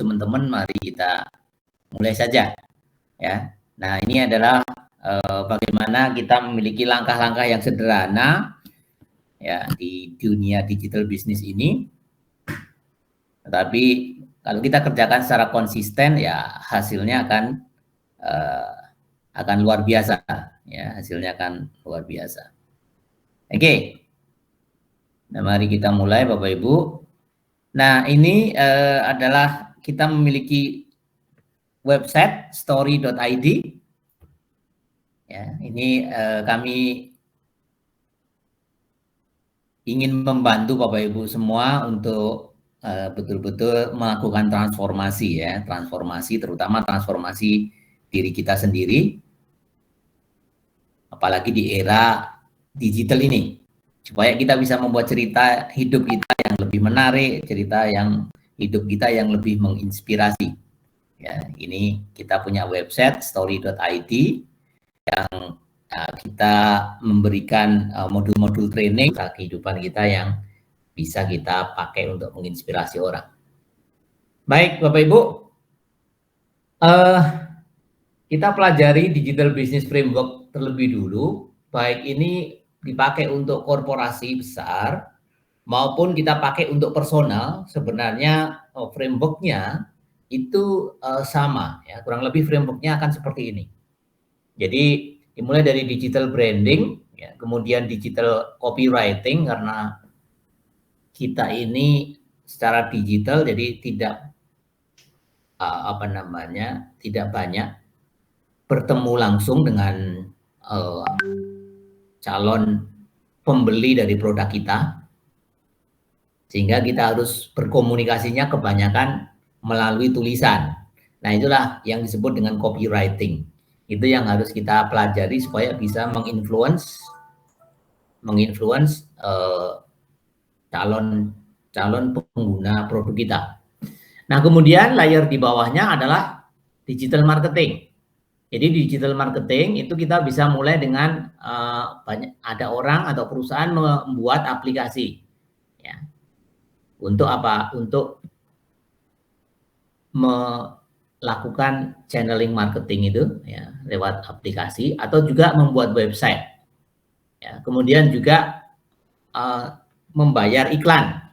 teman-teman, mari kita mulai saja ya. Nah, ini adalah bagaimana kita memiliki langkah-langkah yang sederhana ya di dunia digital bisnis ini. Tetapi kalau kita kerjakan secara konsisten ya hasilnya akan luar biasa ya, hasilnya akan luar biasa. Oke. Nah, mari kita mulai Bapak Ibu. Nah, ini adalah kita memiliki website story.id. Ya, ini kami ingin membantu Bapak Ibu semua untuk betul-betul melakukan transformasi ya, transformasi terutama transformasi diri kita sendiri, apalagi di era digital ini, supaya kita bisa membuat cerita hidup kita yang lebih menarik, cerita yang hidup kita yang lebih menginspirasi. Ya, ini kita punya website story.id yang kita memberikan modul-modul training kehidupan kita yang bisa kita pakai untuk menginspirasi orang. Baik, Bapak Ibu, kita pelajari Digital Business Framework terlebih dulu, baik ini dipakai untuk korporasi besar maupun kita pakai untuk personal. Sebenarnya frameworknya itu sama, ya, kurang lebih frameworknya akan seperti ini. Jadi dimulai dari digital branding, ya, kemudian digital copywriting karena kita ini secara digital jadi tidak tidak banyak bertemu langsung dengan calon pembeli dari produk kita, sehingga kita harus berkomunikasinya kebanyakan melalui tulisan. Nah, itulah yang disebut dengan copywriting. Itu yang harus kita pelajari supaya bisa menginfluence calon pengguna produk kita. Nah, kemudian layer di bawahnya adalah digital marketing. Jadi digital marketing itu kita bisa mulai dengan ada orang atau perusahaan membuat aplikasi, ya. Untuk apa? Untuk melakukan channeling marketing itu, ya, lewat aplikasi atau juga membuat website. Ya, kemudian juga membayar iklan,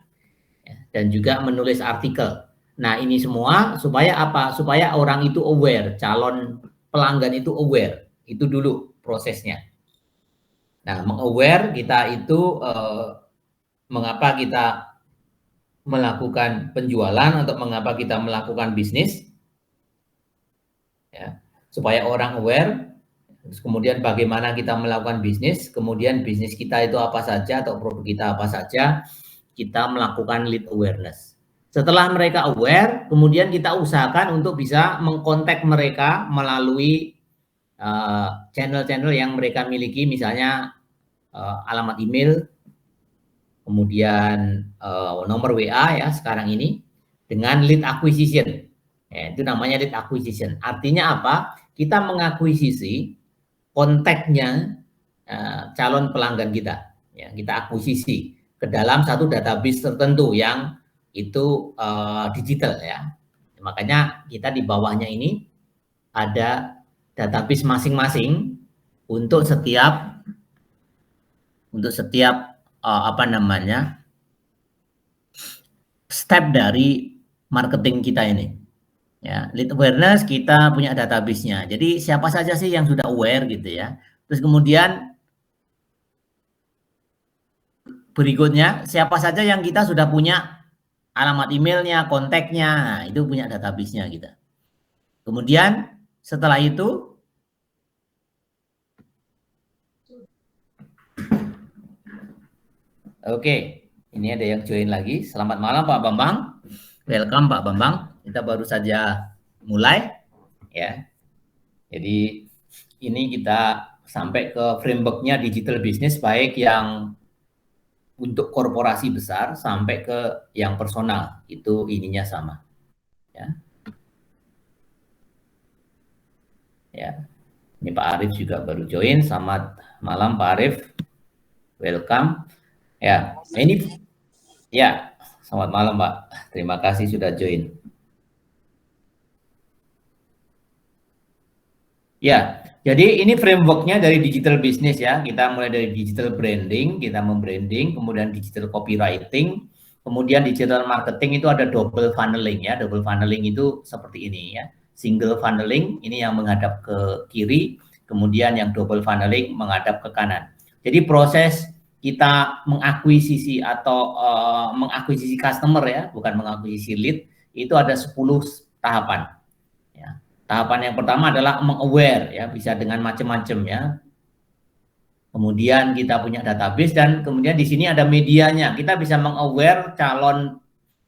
ya, dan juga menulis artikel. Nah, ini semua supaya apa? Supaya orang itu aware, calon pelanggan itu aware. Itu dulu prosesnya. Nah, meng-aware kita itu mengapa kita melakukan penjualan atau mengapa kita melakukan bisnis, ya, supaya orang aware. Terus kemudian bagaimana kita melakukan bisnis, kemudian bisnis kita itu apa saja atau produk kita apa saja, kita melakukan lead awareness. Setelah mereka aware, kemudian kita usahakan untuk bisa mengkontak mereka melalui channel-channel yang mereka miliki, misalnya alamat email, kemudian nomor WA ya sekarang ini, dengan lead acquisition. Ya, itu namanya lead acquisition. Artinya apa? Kita mengakuisisi kontaknya calon pelanggan kita. Ya, kita akuisisi ke dalam satu database tertentu yang itu digital ya. Makanya kita di bawahnya ini ada database masing-masing untuk setiap step dari marketing kita ini. Ya, lead awareness kita punya database-nya. Jadi siapa saja sih yang sudah aware gitu ya. Terus kemudian berikutnya siapa saja yang kita sudah punya alamat emailnya, kontaknya, nah, itu punya database-nya kita. Kemudian setelah itu oke, ini ada yang join lagi. Selamat malam Pak Bambang. Welcome Pak Bambang. Kita baru saja mulai ya. Jadi ini kita sampai ke framework-nya digital business, baik yang untuk korporasi besar sampai ke yang personal, itu ininya sama. Ya. Ya. Ini Pak Arief juga baru join. Selamat malam Pak Arief. Welcome. Ya, ini ya, selamat malam Pak. Terima kasih sudah join. Ya, jadi ini frameworknya dari digital business ya. Kita mulai dari digital branding, kita membranding, kemudian digital copywriting, kemudian digital marketing itu ada double funneling ya. Double funneling itu seperti ini ya. Single funneling ini yang menghadap ke kiri, kemudian yang double funneling menghadap ke kanan. Jadi proses kita mengakuisisi atau mengakuisisi customer ya, bukan mengakuisisi lead, itu ada 10 tahapan. Ya. Tahapan yang pertama adalah meng-aware ya, bisa dengan macam-macam ya. Kemudian kita punya database dan kemudian di sini ada medianya. Kita bisa meng-aware calon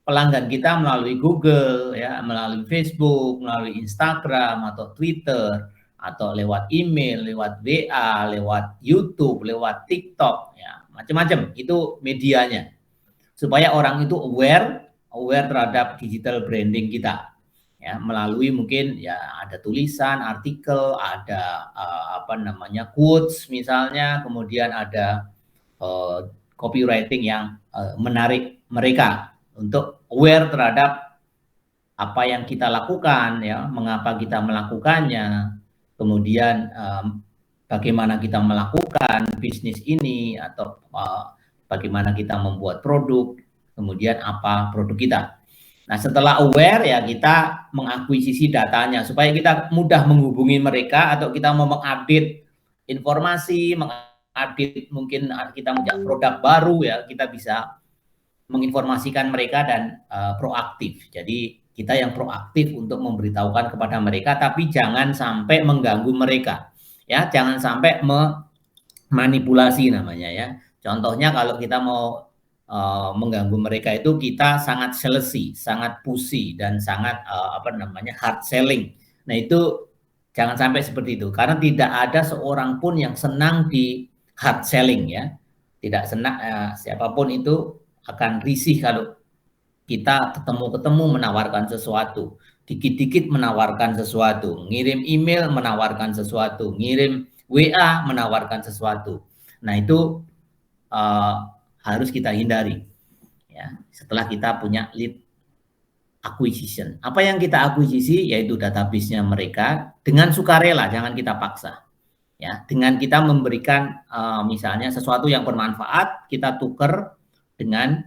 pelanggan kita melalui Google ya, melalui Facebook, melalui Instagram atau Twitter atau lewat email, lewat WA, lewat YouTube, lewat TikTok ya, macam-macam. Itu medianya. Supaya orang itu aware terhadap digital branding kita. Ya, melalui mungkin ya ada tulisan, artikel, ada apa namanya quotes misalnya, kemudian ada copywriting yang menarik mereka untuk aware terhadap apa yang kita lakukan ya, mengapa kita melakukannya, kemudian bagaimana kita melakukan bisnis ini atau bagaimana kita membuat produk, kemudian apa produk kita. Nah, setelah aware ya kita mengakuisisi datanya supaya kita mudah menghubungi mereka atau kita mau mengupdate informasi, mengupdate mungkin kita punya produk baru ya, kita bisa menginformasikan mereka dan proaktif. Jadi kita yang proaktif untuk memberitahukan kepada mereka, tapi jangan sampai mengganggu mereka. Ya, jangan sampai memanipulasi namanya ya. Contohnya kalau kita mau mengganggu mereka itu kita sangat salesy, sangat pushy dan sangat apa namanya hard selling. Nah itu jangan sampai seperti itu karena tidak ada seorang pun yang senang di hard selling ya. Tidak senang siapapun itu akan risih kalau kita ketemu-ketemu menawarkan sesuatu, dikit-dikit menawarkan sesuatu, ngirim email menawarkan sesuatu, ngirim WA menawarkan sesuatu. Nah itu harus kita hindari ya setelah kita punya lead acquisition. Apa yang kita akuisisi yaitu database-nya mereka dengan sukarela, jangan kita paksa. Ya, dengan kita memberikan misalnya sesuatu yang bermanfaat, kita tuker dengan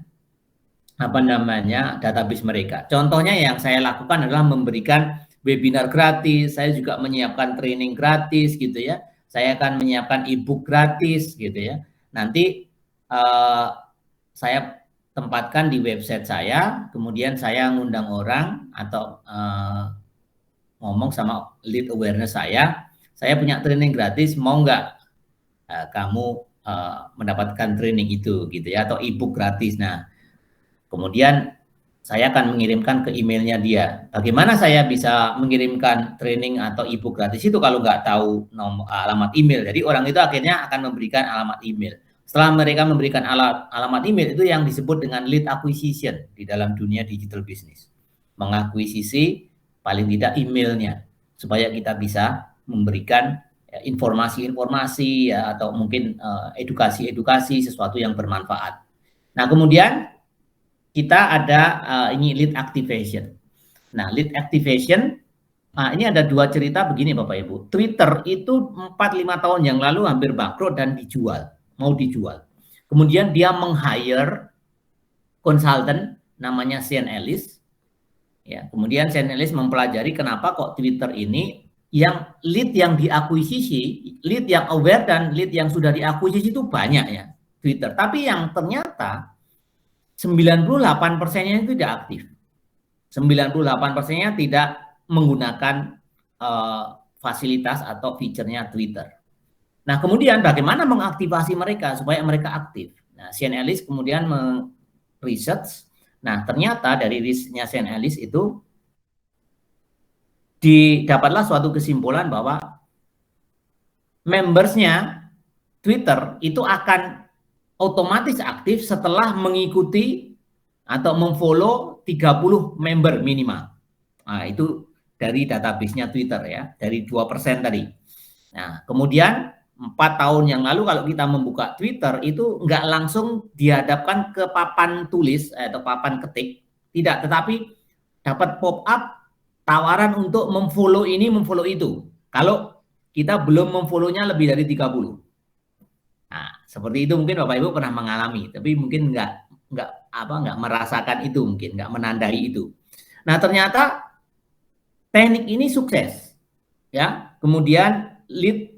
apa namanya database mereka. Contohnya yang saya lakukan adalah memberikan webinar gratis, saya juga menyiapkan training gratis gitu ya. Saya akan menyiapkan e-book gratis gitu ya. Nanti saya tempatkan di website saya, kemudian saya ngundang orang atau ngomong sama lead awareness saya punya training gratis, mau nggak kamu mendapatkan training itu gitu ya, atau e-book gratis. Nah, kemudian saya akan mengirimkan ke emailnya dia. Bagaimana saya bisa mengirimkan training atau e-book gratis itu kalau nggak tahu nomor, alamat email. Jadi orang itu akhirnya akan memberikan alamat email. Setelah mereka memberikan alamat email itu yang disebut dengan lead acquisition di dalam dunia digital business. Mengakuisisi paling tidak emailnya supaya kita bisa memberikan informasi-informasi ya, atau mungkin edukasi-edukasi sesuatu yang bermanfaat. Nah, kemudian kita ada ini lead activation. Nah, lead activation, ini ada dua cerita begini Bapak Ibu. Twitter itu 4-5 tahun yang lalu hampir bangkrut dan dijual, mau dijual. Kemudian dia meng-hire konsultan namanya Sean Ellis. Ya, kemudian Sean Ellis mempelajari kenapa kok Twitter ini yang lead yang diakuisisi, lead yang aware dan lead yang sudah diakuisisi itu banyak ya Twitter. Tapi yang ternyata 98%-nya itu tidak aktif. 98%-nya tidak menggunakan fasilitas atau fiturnya Twitter. Nah, kemudian bagaimana mengaktifasi mereka supaya mereka aktif? Nah, Sean Ellis kemudian research. Nah, ternyata dari risetnya Sean Ellis itu didapatlah suatu kesimpulan bahwa membersnya Twitter itu akan otomatis aktif setelah mengikuti atau memfollow 30 member minimal. Nah, itu dari database-nya Twitter ya, dari 2% tadi. Nah, kemudian 4 tahun yang lalu kalau kita membuka Twitter itu nggak langsung dihadapkan ke papan tulis atau papan ketik, tidak, tetapi dapat pop up tawaran untuk memfollow ini, memfollow itu. Kalau kita belum memfollow-nya lebih dari 30. Nah, seperti itu mungkin Bapak Ibu pernah mengalami, tapi mungkin nggak merasakan itu, mungkin nggak menandai itu. Nah, ternyata teknik ini sukses, ya. Kemudian lead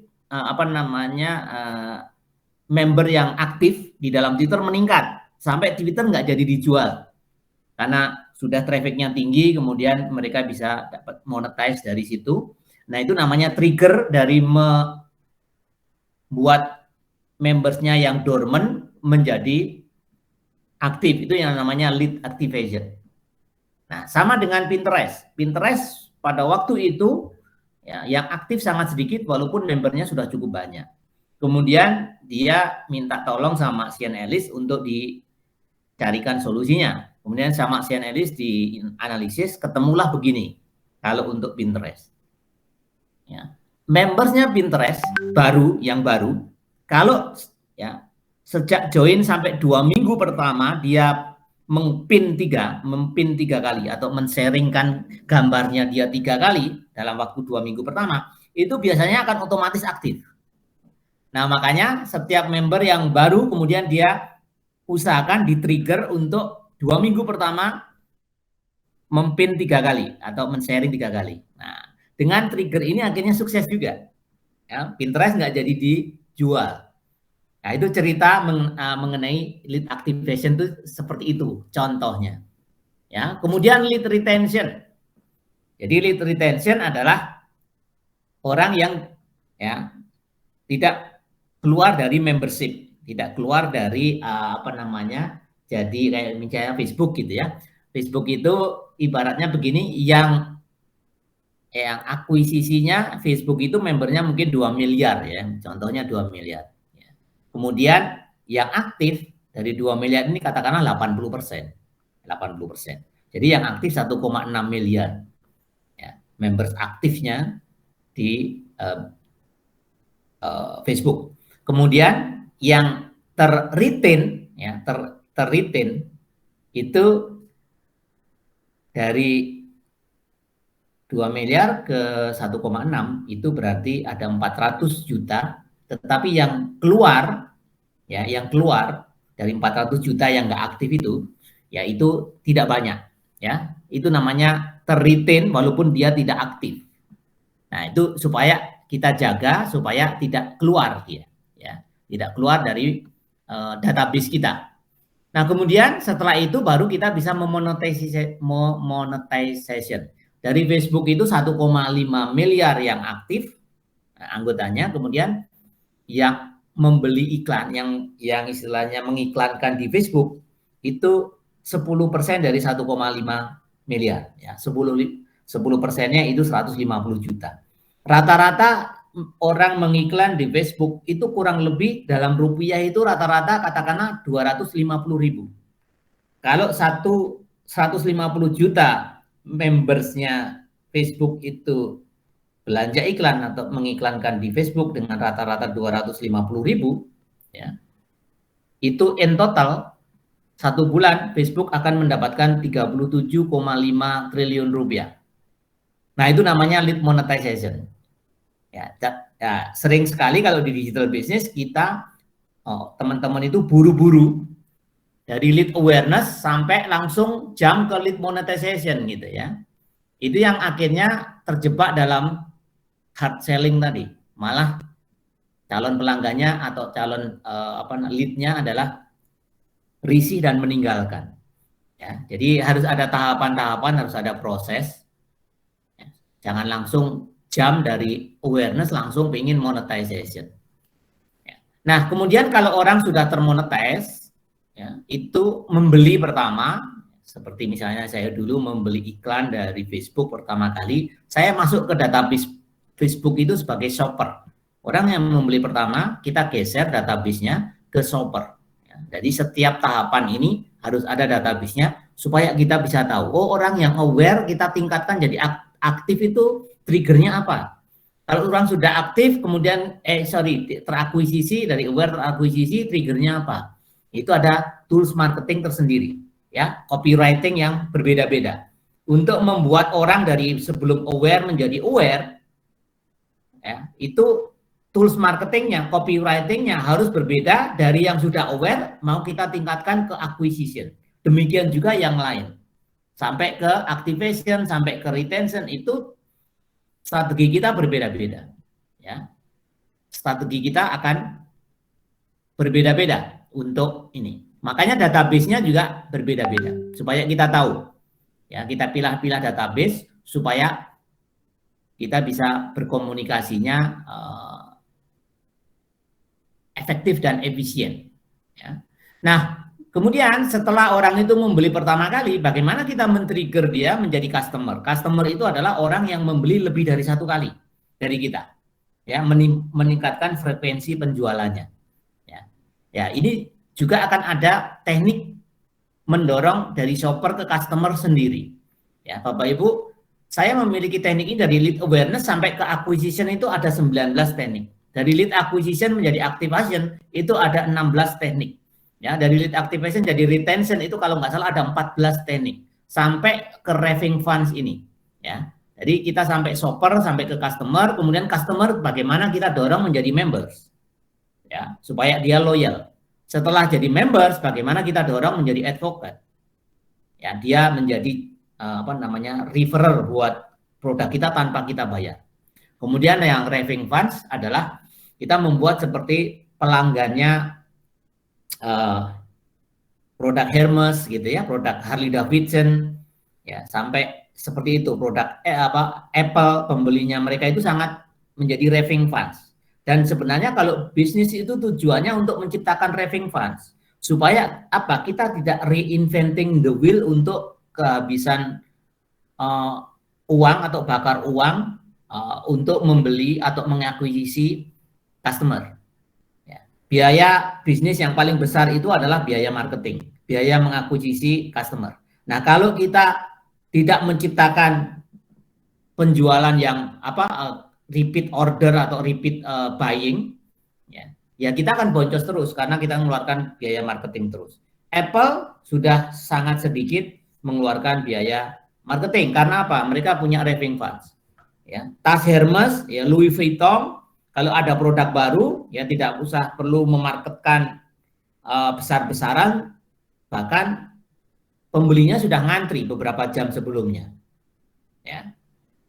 member yang aktif di dalam Twitter meningkat sampai Twitter nggak jadi dijual karena sudah trafficnya tinggi, kemudian mereka bisa dapat monetize dari situ. Nah, itu namanya trigger dari membuat membersnya yang dormant menjadi aktif. Itu yang namanya lead activation. Nah, sama dengan Pinterest. Pinterest pada waktu itu ya, yang aktif sangat sedikit walaupun membernya sudah cukup banyak. Kemudian dia minta tolong sama Sean Ellis untuk dicarikan solusinya. Kemudian sama Sean Ellis dianalisis, ketemulah begini kalau untuk Pinterest. Ya. Membersnya Pinterest yang baru, kalau ya sejak join sampai 2 minggu pertama dia mempin tiga kali atau men-sharingkan gambarnya dia 3 kali dalam waktu 2 minggu pertama, itu biasanya akan otomatis aktif. Nah, makanya setiap member yang baru kemudian dia usahakan di-trigger untuk 2 minggu pertama mempin 3 kali atau men-sharing 3 kali. Nah, dengan trigger ini akhirnya sukses juga. Ya, Pinterest nggak jadi dijual. Nah, itu cerita mengenai lead activation itu seperti itu contohnya. Ya, kemudian lead retention. Jadi lead retention adalah orang yang ya tidak keluar dari membership, tidak keluar dari jadi kayak misalnya Facebook gitu ya. Facebook itu ibaratnya begini, yang akuisisinya Facebook itu membernya mungkin 2 miliar ya, contohnya 2 miliar. Kemudian yang aktif dari 2 miliar ini katakanlah 80%. Jadi yang aktif 1,6 miliar. Ya, members aktifnya di Facebook. Kemudian yang terretain ya, terretain itu dari 2 miliar ke 1,6 itu berarti ada 400 juta, tetapi yang keluar dari 400 juta yang nggak aktif itu, ya itu tidak banyak, ya itu namanya terretain walaupun dia tidak aktif. Nah, itu supaya kita jaga supaya tidak keluar dia, ya tidak keluar dari database kita. Nah, kemudian setelah itu baru kita bisa monetization. Dari Facebook itu 1,5 miliar yang aktif anggotanya, kemudian yang membeli iklan, yang istilahnya mengiklankan di Facebook itu 10% dari 1,5 miliar. Ya, 10%-nya itu 150 juta. Rata-rata orang mengiklan di Facebook itu kurang lebih dalam rupiah itu rata-rata katakanlah 250.000. Kalau 150 juta membersnya Facebook itu belanja iklan atau mengiklankan di Facebook dengan rata-rata 250.000, ya, itu in total 1 bulan Facebook akan mendapatkan 37,5 triliun rupiah. Nah, itu namanya lead monetization. Ya, sering sekali kalau di digital business kita teman-teman itu buru-buru dari lead awareness sampai langsung jump ke lead monetization gitu ya. Itu yang akhirnya terjebak dalam hard selling tadi, malah calon pelanggannya atau calon leadnya adalah risih dan meninggalkan. Ya, jadi harus ada tahapan-tahapan, harus ada proses. Ya, jangan langsung jump dari awareness langsung pengen monetization. Ya. Nah, kemudian kalau orang sudah termonetize, ya, itu membeli pertama, seperti misalnya saya dulu membeli iklan dari Facebook pertama kali, saya masuk ke database Facebook itu sebagai shopper. Orang yang membeli pertama, kita geser database-nya ke shopper. Jadi setiap tahapan ini harus ada database-nya supaya kita bisa tahu, oh orang yang aware kita tingkatkan jadi aktif itu triggernya apa. Kalau orang sudah aktif kemudian terakuisisi, dari aware terakuisisi, triggernya apa. Itu ada tools marketing tersendiri, ya, copywriting yang berbeda-beda. Untuk membuat orang dari sebelum aware menjadi aware, ya, itu tools marketingnya, copywritingnya harus berbeda dari yang sudah aware, mau kita tingkatkan ke acquisition. Demikian juga yang lain. Sampai ke activation, sampai ke retention, itu strategi kita berbeda-beda. Ya. Strategi kita akan berbeda-beda untuk ini. Makanya database-nya juga berbeda-beda supaya kita tahu. Ya, kita pilah-pilah database supaya kita bisa berkomunikasinya efektif dan efisien. Ya. Nah, kemudian setelah orang itu membeli pertama kali, bagaimana kita men-trigger dia menjadi customer? Customer itu adalah orang yang membeli lebih dari satu kali dari kita, ya, meningkatkan frekuensi penjualannya. Ya, ya, ini juga akan ada teknik mendorong dari shopper ke customer sendiri. Ya, Bapak Ibu, saya memiliki teknik ini dari lead awareness sampai ke acquisition itu ada 19 teknik. Dari lead acquisition menjadi activation itu ada 16 teknik. Ya, dari lead activation jadi retention itu kalau nggak salah ada 14 teknik. Sampai ke raving funds ini. Ya. Jadi kita sampai shopper, sampai ke customer, kemudian customer bagaimana kita dorong menjadi members. Ya, supaya dia loyal. Setelah jadi members, bagaimana kita dorong menjadi advocate. Ya, dia menjadi referrer buat produk kita tanpa kita bayar. Kemudian yang raving funds adalah kita membuat seperti pelanggannya produk Hermes gitu ya, produk Harley Davidson, ya sampai seperti itu produk Apple, pembelinya mereka itu sangat menjadi raving funds. Dan sebenarnya kalau bisnis itu tujuannya untuk menciptakan raving funds supaya apa? Kita tidak reinventing the wheel untuk kehabisan uang atau bakar uang untuk membeli atau mengakuisisi customer. Ya. Biaya bisnis yang paling besar itu adalah biaya marketing, biaya mengakuisisi customer. Nah, kalau kita tidak menciptakan penjualan yang repeat order atau repeat buying, ya kita akan boncos terus karena kita mengeluarkan biaya marketing terus. Apple sudah sangat sedikit mengeluarkan biaya marketing karena apa? Mereka punya raving funds. Ya, tas Hermes, ya Louis Vuitton, kalau ada produk baru, ya tidak usah perlu memarketkan besar-besaran, bahkan pembelinya sudah ngantri beberapa jam sebelumnya. Ya,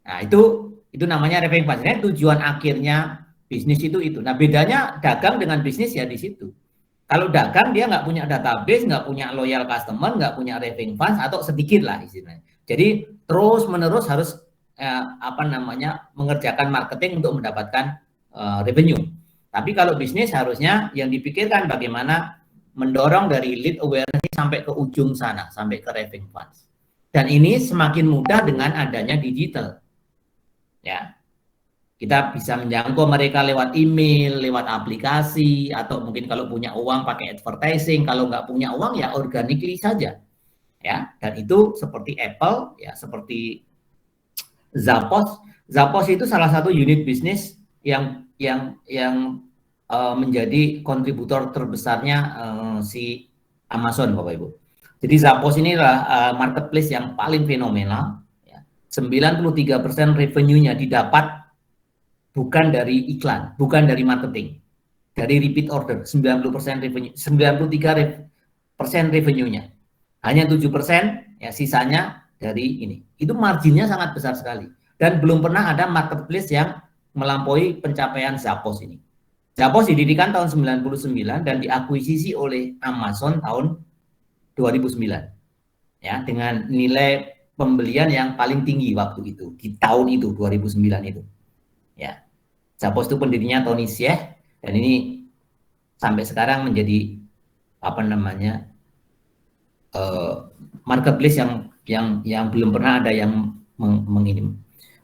nah itu namanya raving funds. Nah, tujuan akhirnya bisnis itu. Nah, bedanya dagang dengan bisnis ya di situ. Kalau dagang dia nggak punya database, nggak punya loyal customer, nggak punya raving funds atau sedikit lah istilahnya. Jadi terus menerus harus mengerjakan marketing untuk mendapatkan revenue. Tapi kalau bisnis harusnya yang dipikirkan bagaimana mendorong dari lead awareness sampai ke ujung sana, sampai ke raving funds. Dan ini semakin mudah dengan adanya digital. Ya, kita bisa menjangkau mereka lewat email, lewat aplikasi, atau mungkin kalau punya uang pakai advertising, kalau nggak punya uang ya organically saja. Ya, dan itu seperti Apple, ya seperti Zappos. Zappos itu salah satu unit bisnis yang menjadi kontributor terbesarnya si Amazon, Bapak Ibu. Jadi Zappos ini adalah marketplace yang paling fenomenal. Ya. 93% revenue-nya didapat bukan dari iklan, bukan dari marketing, dari repeat order. 90% revenue, 93% revenue-nya. Hanya 7% ya sisanya dari ini. Itu marginnya sangat besar sekali. Dan belum pernah ada marketplace yang melampaui pencapaian Zappos ini. Zappos didirikan tahun 99 dan diakuisisi oleh Amazon tahun 2009. Ya, dengan nilai pembelian yang paling tinggi waktu itu, di tahun itu 2009 itu. Ya. Zappos itu pendirinya Tony Hsieh dan ini sampai sekarang menjadi marketplace yang belum pernah ada yang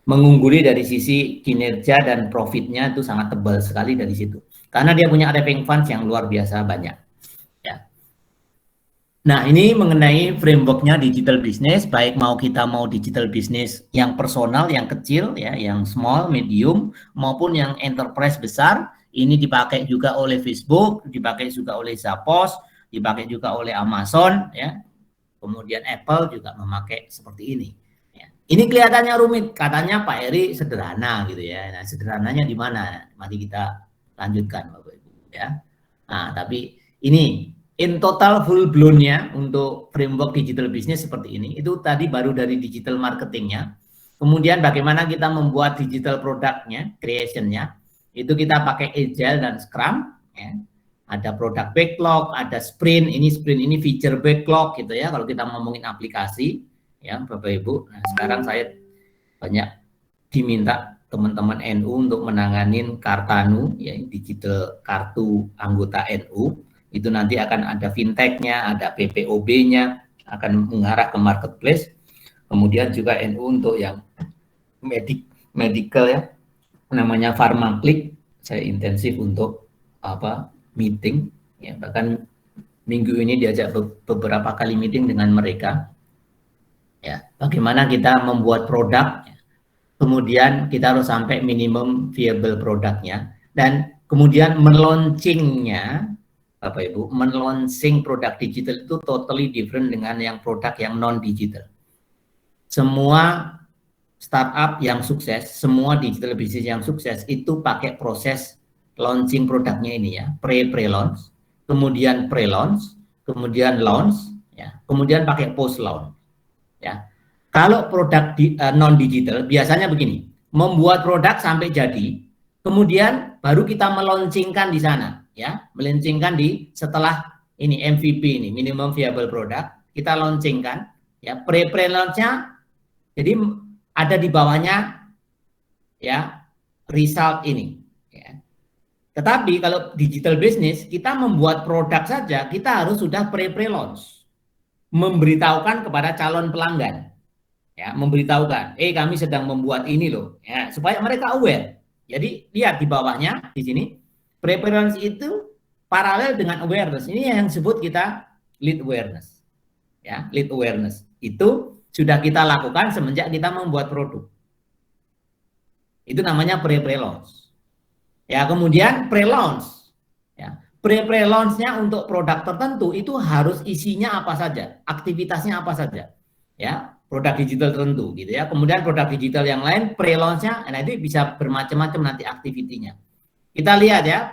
mengungguli dari sisi kinerja dan profitnya itu sangat tebal sekali dari situ. Karena dia punya raving funds yang luar biasa banyak. Ya. Nah, ini mengenai frameworknya digital business, baik kita mau digital business yang personal, yang kecil, ya, yang small, medium, maupun yang enterprise besar. Ini dipakai juga oleh Facebook, dipakai juga oleh Zappos, dipakai juga oleh Amazon, ya. Kemudian Apple juga memakai seperti ini. Ya. Ini kelihatannya rumit, katanya Pak Eri sederhana gitu ya. Nah, sederhananya di mana? Mari kita lanjutkan Bapak Ibu ya. Nah, tapi ini in total full blown-nya untuk framework digital business seperti ini, itu tadi baru dari digital marketingnya. Kemudian bagaimana kita membuat digital produknya, creation-nya, itu kita pakai Agile dan Scrum. Ya. Ada product backlog, ada sprint ini feature backlog gitu ya. Kalau kita ngomongin aplikasi, ya Bapak Ibu. Nah, sekarang saya banyak diminta teman-teman NU untuk menanganin Kartanu, ya digital kartu anggota NU. Itu nanti akan ada fintech-nya, ada PPOB-nya, akan mengarah ke marketplace. Kemudian juga NU untuk yang medical ya, namanya PharmaClick, saya intensif untuk meeting, ya bahkan minggu ini diajak beberapa kali meeting dengan mereka. Ya, bagaimana kita membuat produk, kemudian kita harus sampai minimum viable produknya, dan kemudian meluncingnya, Bapak Ibu, meluncing produk digital itu totally different dengan yang produk yang non digital. Semua startup yang sukses, semua digital business yang sukses itu pakai proses launching produknya ini ya, pre-launch, kemudian pre-launch, kemudian launch, ya, kemudian pakai post-launch, ya. Kalau produk non digital biasanya begini, membuat produk sampai jadi, kemudian baru kita meluncingkan di sana, ya, meluncingkan di setelah ini MVP ini minimum viable product, kita launchingkan, ya, pre-launchnya, jadi ada di bawahnya, ya, result ini. Ya. Tetapi kalau digital business, kita membuat produk saja, kita harus sudah pre-launch, memberitahukan kepada calon pelanggan, ya, memberitahukan, kami sedang membuat ini loh, ya, supaya mereka aware. Jadi lihat di bawahnya di sini, pre-launch itu paralel dengan awareness. Ini yang disebut kita lead awareness, ya, lead awareness itu sudah kita lakukan semenjak kita membuat produk. Itu namanya pre-launch. Ya, kemudian pre-launch. Ya, pre-launch-nya untuk produk tertentu itu harus isinya apa saja, aktivitasnya apa saja. Ya, produk digital tertentu gitu ya. Kemudian produk digital yang lain pre-launch-nya, nah itu bisa bermacam-macam nanti aktivitinya. Kita lihat ya,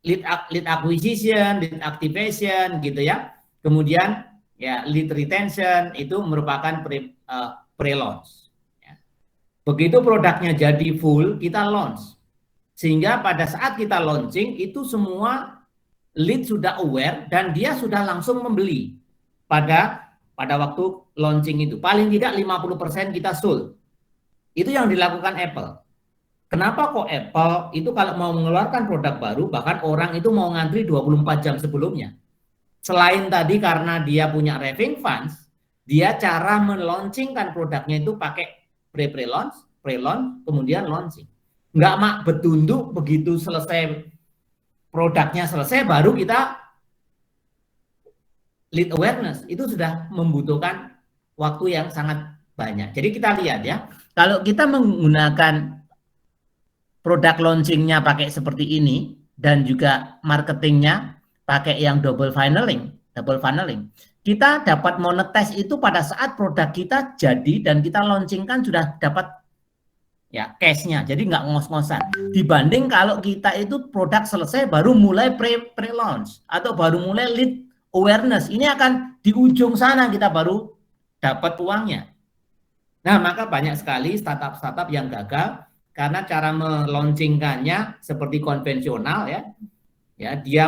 lead acquisition, lead activation gitu ya. Kemudian ya lead retention itu merupakan pre-launch. Ya. Begitu produknya jadi full, kita launch. Sehingga pada saat kita launching itu semua lead sudah aware dan dia sudah langsung membeli pada waktu launching itu. Paling tidak 50% kita sold. Itu yang dilakukan Apple. Kenapa kok Apple itu kalau mau mengeluarkan produk baru, bahkan orang itu mau ngantri 24 jam sebelumnya. Selain tadi karena dia punya raving funds, dia cara meluncingkan produknya itu pakai pre-launch, kemudian launching. Nggak mak betunduk begitu selesai produknya selesai baru kita lead awareness. Itu sudah membutuhkan waktu yang sangat banyak. Jadi kita lihat ya, kalau kita menggunakan produk launchingnya pakai seperti ini dan juga marketingnya pakai yang double funneling, kita dapat monetize itu pada saat produk kita jadi dan kita launchingkan sudah dapat ya cash-nya, jadi nggak ngos-ngosan. Dibanding kalau kita itu produk selesai baru mulai pre-launch atau baru mulai lead awareness, ini akan di ujung sana kita baru dapat uangnya. Nah, maka banyak sekali startup-startup yang gagal karena cara melaunchingkannya seperti konvensional ya. Ya, dia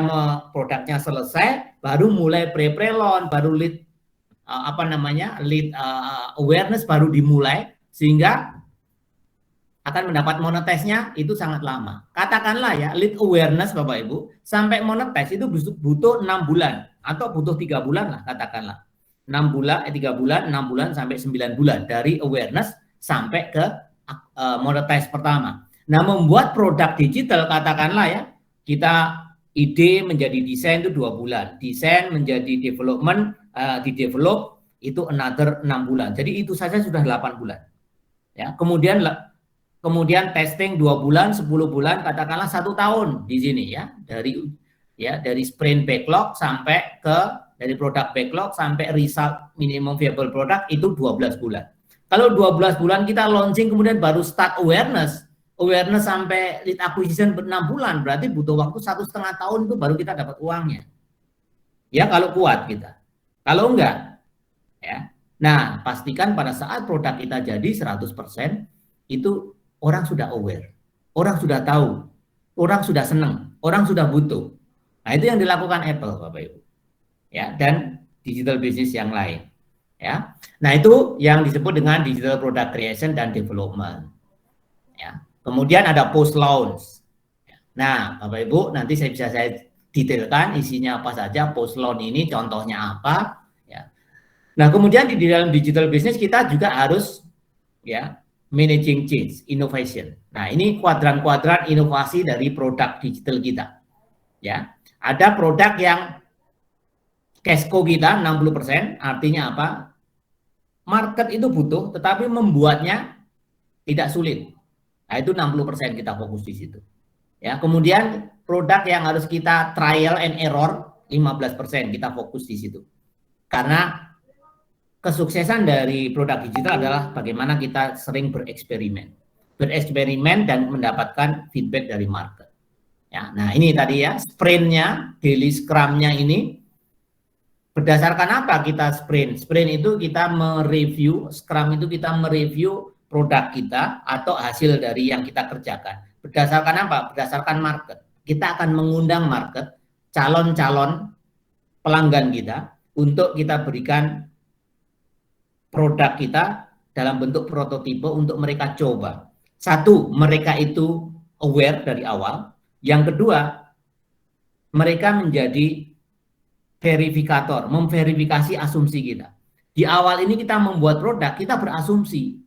produknya selesai baru mulai pre-launch, baru lead lead awareness baru dimulai sehingga akan mendapat monetize-nya itu sangat lama. Katakanlah ya, lead awareness Bapak Ibu, sampai monetize itu butuh 6 bulan atau butuh 3 bulan lah katakanlah. 6 bulan, 3 bulan, 6 bulan sampai 9 bulan dari awareness sampai ke monetize pertama. Nah, membuat produk digital katakanlah ya, kita ide menjadi desain itu 2 bulan, desain menjadi development, di-develop itu another 6 bulan. Jadi itu saja sudah 8 bulan. Ya, kemudian testing 2 bulan, 10 bulan, katakanlah 1 tahun di sini ya. Dari sprint backlog sampai ke dari produk backlog sampai result minimum viable product itu 12 bulan. Kalau 12 bulan kita launching kemudian baru start awareness sampai lead acquisition 6 bulan, berarti butuh waktu 1,5 tahun itu baru kita dapat uangnya. Ya kalau kuat kita. Kalau enggak, ya. Nah, pastikan pada saat produk kita jadi 100%, itu orang sudah aware, orang sudah tahu, orang sudah senang, orang sudah butuh. Nah, itu yang dilakukan Apple, Bapak Ibu. Ya, dan digital business yang lain. Ya. Nah, itu yang disebut dengan digital product creation dan development. Ya. Kemudian ada post launch. Nah, Bapak Ibu, nanti saya detailkan isinya apa saja, post launch ini contohnya apa, ya. Nah, kemudian di dalam digital business kita juga harus ya managing change, innovation. Nah, ini kuadran-kuadran inovasi dari produk digital kita. Ya. Ada produk yang cash cow kita 60%, artinya apa? Market itu butuh, tetapi membuatnya tidak sulit. Nah, itu 60% kita fokus di situ. Ya, kemudian produk yang harus kita trial and error 15% kita fokus di situ. Karena kesuksesan dari produk digital adalah bagaimana kita sering bereksperimen dan mendapatkan feedback dari market. Ya, nah ini tadi ya sprintnya, daily scrum-nya ini berdasarkan apa kita sprint? Sprint itu kita mereview, scrum itu kita mereview produk kita atau hasil dari yang kita kerjakan. Berdasarkan apa? Berdasarkan market. Kita akan mengundang market, calon-calon pelanggan kita untuk kita berikan produk kita dalam bentuk prototipe untuk mereka coba. Satu, mereka itu aware dari awal. Yang kedua, mereka menjadi verifikator, memverifikasi asumsi kita. Di awal ini kita membuat produk, kita berasumsi.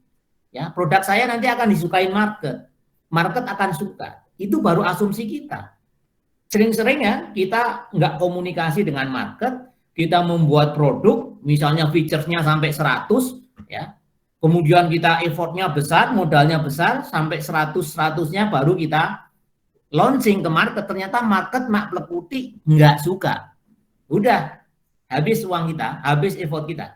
Ya, produk saya nanti akan disukai market. Market akan suka. Itu baru asumsi kita. Sering-sering ya kita nggak komunikasi dengan market, kita membuat produk, misalnya features-nya sampai 100, ya. Kemudian kita effortnya besar, modalnya besar, sampai 100-100-nya baru kita launching ke market. Ternyata market mak plekuti nggak suka. Udah, habis uang kita, habis effort kita.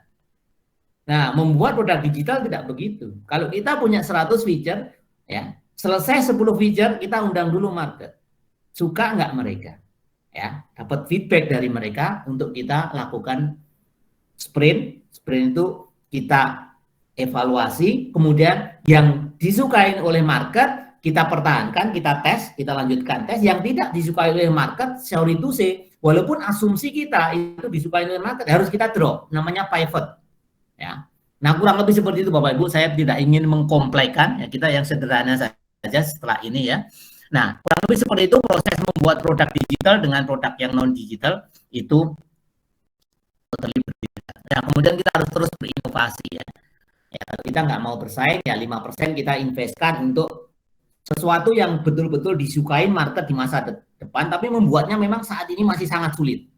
Nah, membuat produk digital tidak begitu. Kalau kita punya 100 feature, ya, selesai 10 feature, kita undang dulu market. Suka nggak mereka? Ya, dapat feedback dari mereka untuk kita lakukan sprint. Sprint itu kita evaluasi, kemudian yang disukai oleh market kita pertahankan, kita tes, kita lanjutkan tes. Yang tidak disukai oleh market, sorry to say, walaupun asumsi kita itu disukai oleh market, harus kita drop, namanya pivot. Ya. Nah, kurang lebih seperti itu Bapak Ibu. Saya tidak ingin mengkomplekkan, ya, kita yang sederhana saja setelah ini ya. Nah, kurang lebih seperti itu proses membuat produk digital dengan produk yang non digital itu totally berbeda. Nah, kemudian kita harus terus berinovasi ya. Ya, kalau kita nggak mau bersaing ya 5% kita investkan untuk sesuatu yang betul-betul disukai market di masa depan, tapi membuatnya memang saat ini masih sangat sulit.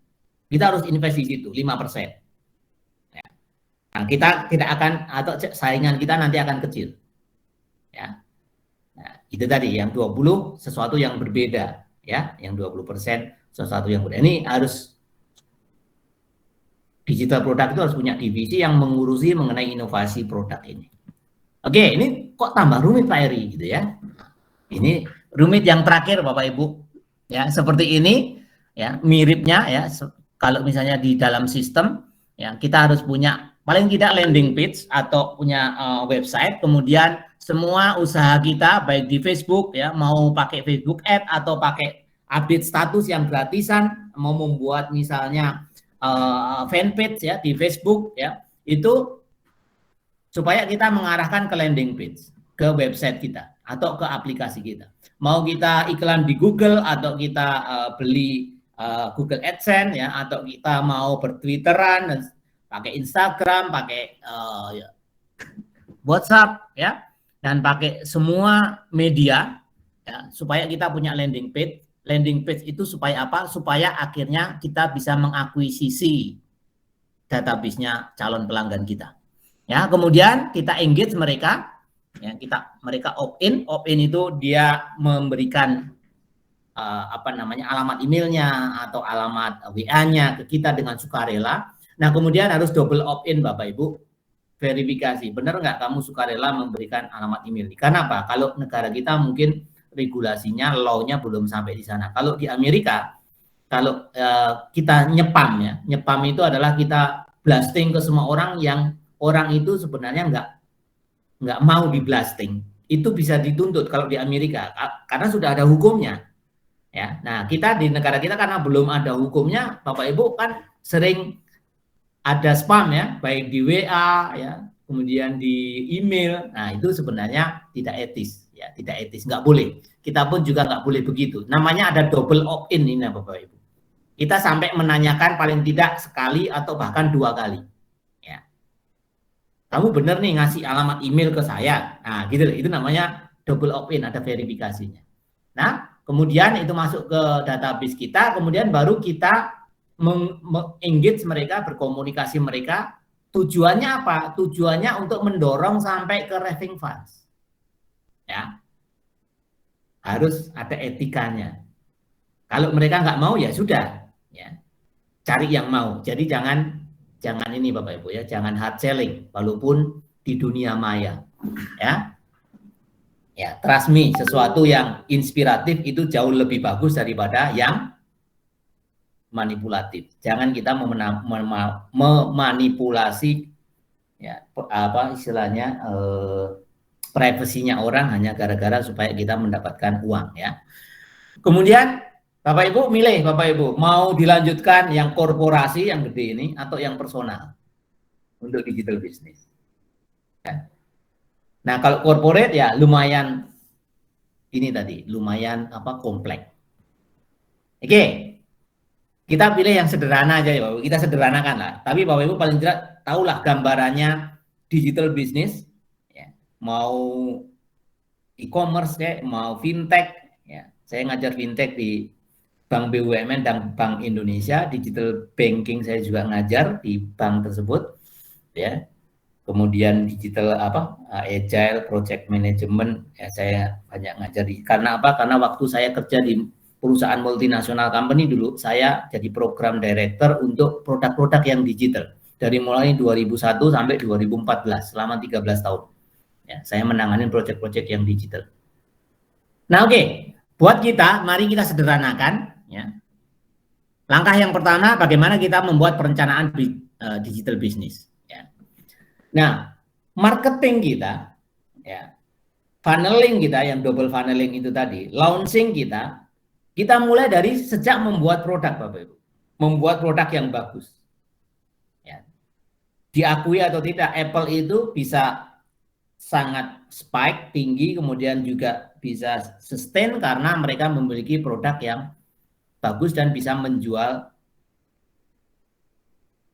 Kita harus invest di situ 5%. Ya. Nah, kita tidak akan, atau saingan kita nanti akan kecil. Ya. Nah, itu tadi yang 20 sesuatu yang berbeda ya, yang 20% sesuatu yang berbeda. Ini harus digital produk itu harus punya divisi yang mengurusi mengenai inovasi produk ini. Oke, ini kok tambah rumit Pak Eri gitu ya. Ini rumit yang terakhir Bapak Ibu. Ya, seperti ini ya, miripnya ya kalau misalnya di dalam sistem ya kita harus punya paling tidak landing page atau punya website, kemudian semua usaha kita baik di Facebook ya, mau pakai Facebook Ad atau pakai update status yang gratisan, mau membuat misalnya fanpage ya di Facebook ya, itu supaya kita mengarahkan ke landing page, ke website kita atau ke aplikasi kita. Mau kita iklan di Google atau kita beli Google AdSense ya, atau kita mau bertwitteran dan pakai Instagram, pakai WhatsApp ya, dan pakai semua media ya, supaya kita punya landing page. Landing page itu supaya apa? Supaya akhirnya kita bisa mengakuisisi database-nya calon pelanggan kita. Ya, kemudian kita engage mereka, ya, mereka opt-in itu dia memberikan alamat emailnya atau alamat WA-nya ke kita dengan sukarela. Nah, kemudian harus double opt-in Bapak Ibu. verifikasi. Benar nggak kamu sukarela memberikan alamat email? Karena apa? Kalau negara kita mungkin regulasinya, law-nya belum sampai di sana. Kalau di Amerika, kalau kita nyepam ya, nyepam itu adalah kita blasting ke semua orang yang orang itu sebenarnya nggak mau di blasting. Itu bisa dituntut kalau di Amerika karena sudah ada hukumnya. Ya, nah kita di negara kita karena belum ada hukumnya, Bapak Ibu kan sering ada spam ya, baik di WA ya, kemudian di email. Nah itu sebenarnya tidak etis, ya tidak etis, nggak boleh. Kita pun juga nggak boleh begitu. Namanya ada double opt-in ini Bapak Ibu. Kita sampai menanyakan paling tidak sekali atau bahkan 2 kali. Ya, kamu bener nih ngasih alamat email ke saya. Nah gitu, itu namanya double opt-in, ada verifikasinya. Nah kemudian itu masuk ke database kita, kemudian baru kita engage mereka, berkomunikasi mereka. Tujuannya apa? Tujuannya untuk mendorong sampai ke raving funds. Ya, harus ada etikanya. Kalau mereka nggak mau ya sudah, ya cari yang mau. Jadi jangan ini Bapak Ibu ya, jangan hard selling, walaupun di dunia maya. Ya, trust me, sesuatu yang inspiratif itu jauh lebih bagus daripada yang manipulatif. Jangan kita memanipulasi ya apa istilahnya privasinya orang hanya gara-gara supaya kita mendapatkan uang ya. Kemudian Bapak Ibu milih, Bapak Ibu mau dilanjutkan yang korporasi yang gede ini atau yang personal untuk digital business. Ya. Nah kalau corporate ya lumayan ini tadi lumayan apa kompleks. Oke. Kita pilih yang sederhana aja ya Bapak. Kita sederhanakan lah. Tapi Bapak Ibu paling tidak tahulah gambarannya digital business. Ya. Mau e-commerce ya, mau fintech. Ya. Saya ngajar fintech di Bank BUMN dan Bank Indonesia. Digital banking saya juga ngajar di bank tersebut. Ya. Kemudian digital apa agile, project management. Ya, saya banyak ngajar di. Karena apa? Karena waktu saya kerja di perusahaan multinasional company dulu, saya jadi program director untuk produk-produk yang digital. Dari mulai 2001 sampai 2014, selama 13 tahun. Ya, saya menangani proyek-proyek yang digital. Nah oke, buat kita, mari kita sederhanakan. Ya. Langkah yang pertama, bagaimana kita membuat perencanaan digital business. Ya. Nah, marketing kita, ya, funneling kita, yang double funneling itu tadi, launching kita mulai dari sejak membuat produk Bapak Ibu. Membuat produk yang bagus. Ya. Diakui atau tidak, Apple itu bisa sangat spike, tinggi, kemudian juga bisa sustain karena mereka memiliki produk yang bagus dan bisa menjual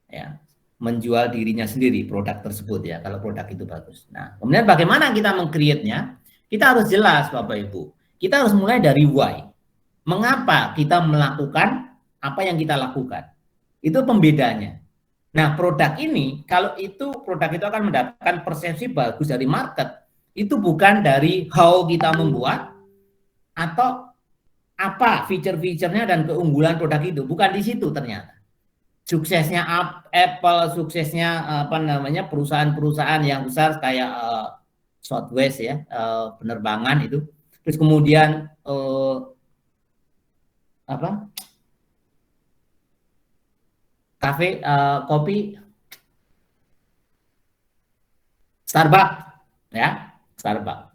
ya, menjual dirinya sendiri produk tersebut ya, kalau produk itu bagus. Nah, kemudian bagaimana kita meng-create-nya? Kita harus jelas Bapak Ibu. Kita harus mulai dari why. Mengapa kita melakukan apa yang kita lakukan? Itu pembedanya. Nah, produk ini, kalau itu produk itu akan mendapatkan persepsi bagus dari market, itu bukan dari how kita membuat atau apa feature-featurenya dan keunggulan produk itu, bukan di situ ternyata. Suksesnya Apple, suksesnya apa namanya perusahaan-perusahaan yang besar kayak Southwest ya, penerbangan itu. Terus kemudian apa kafe kopi Starbucks ya Starbucks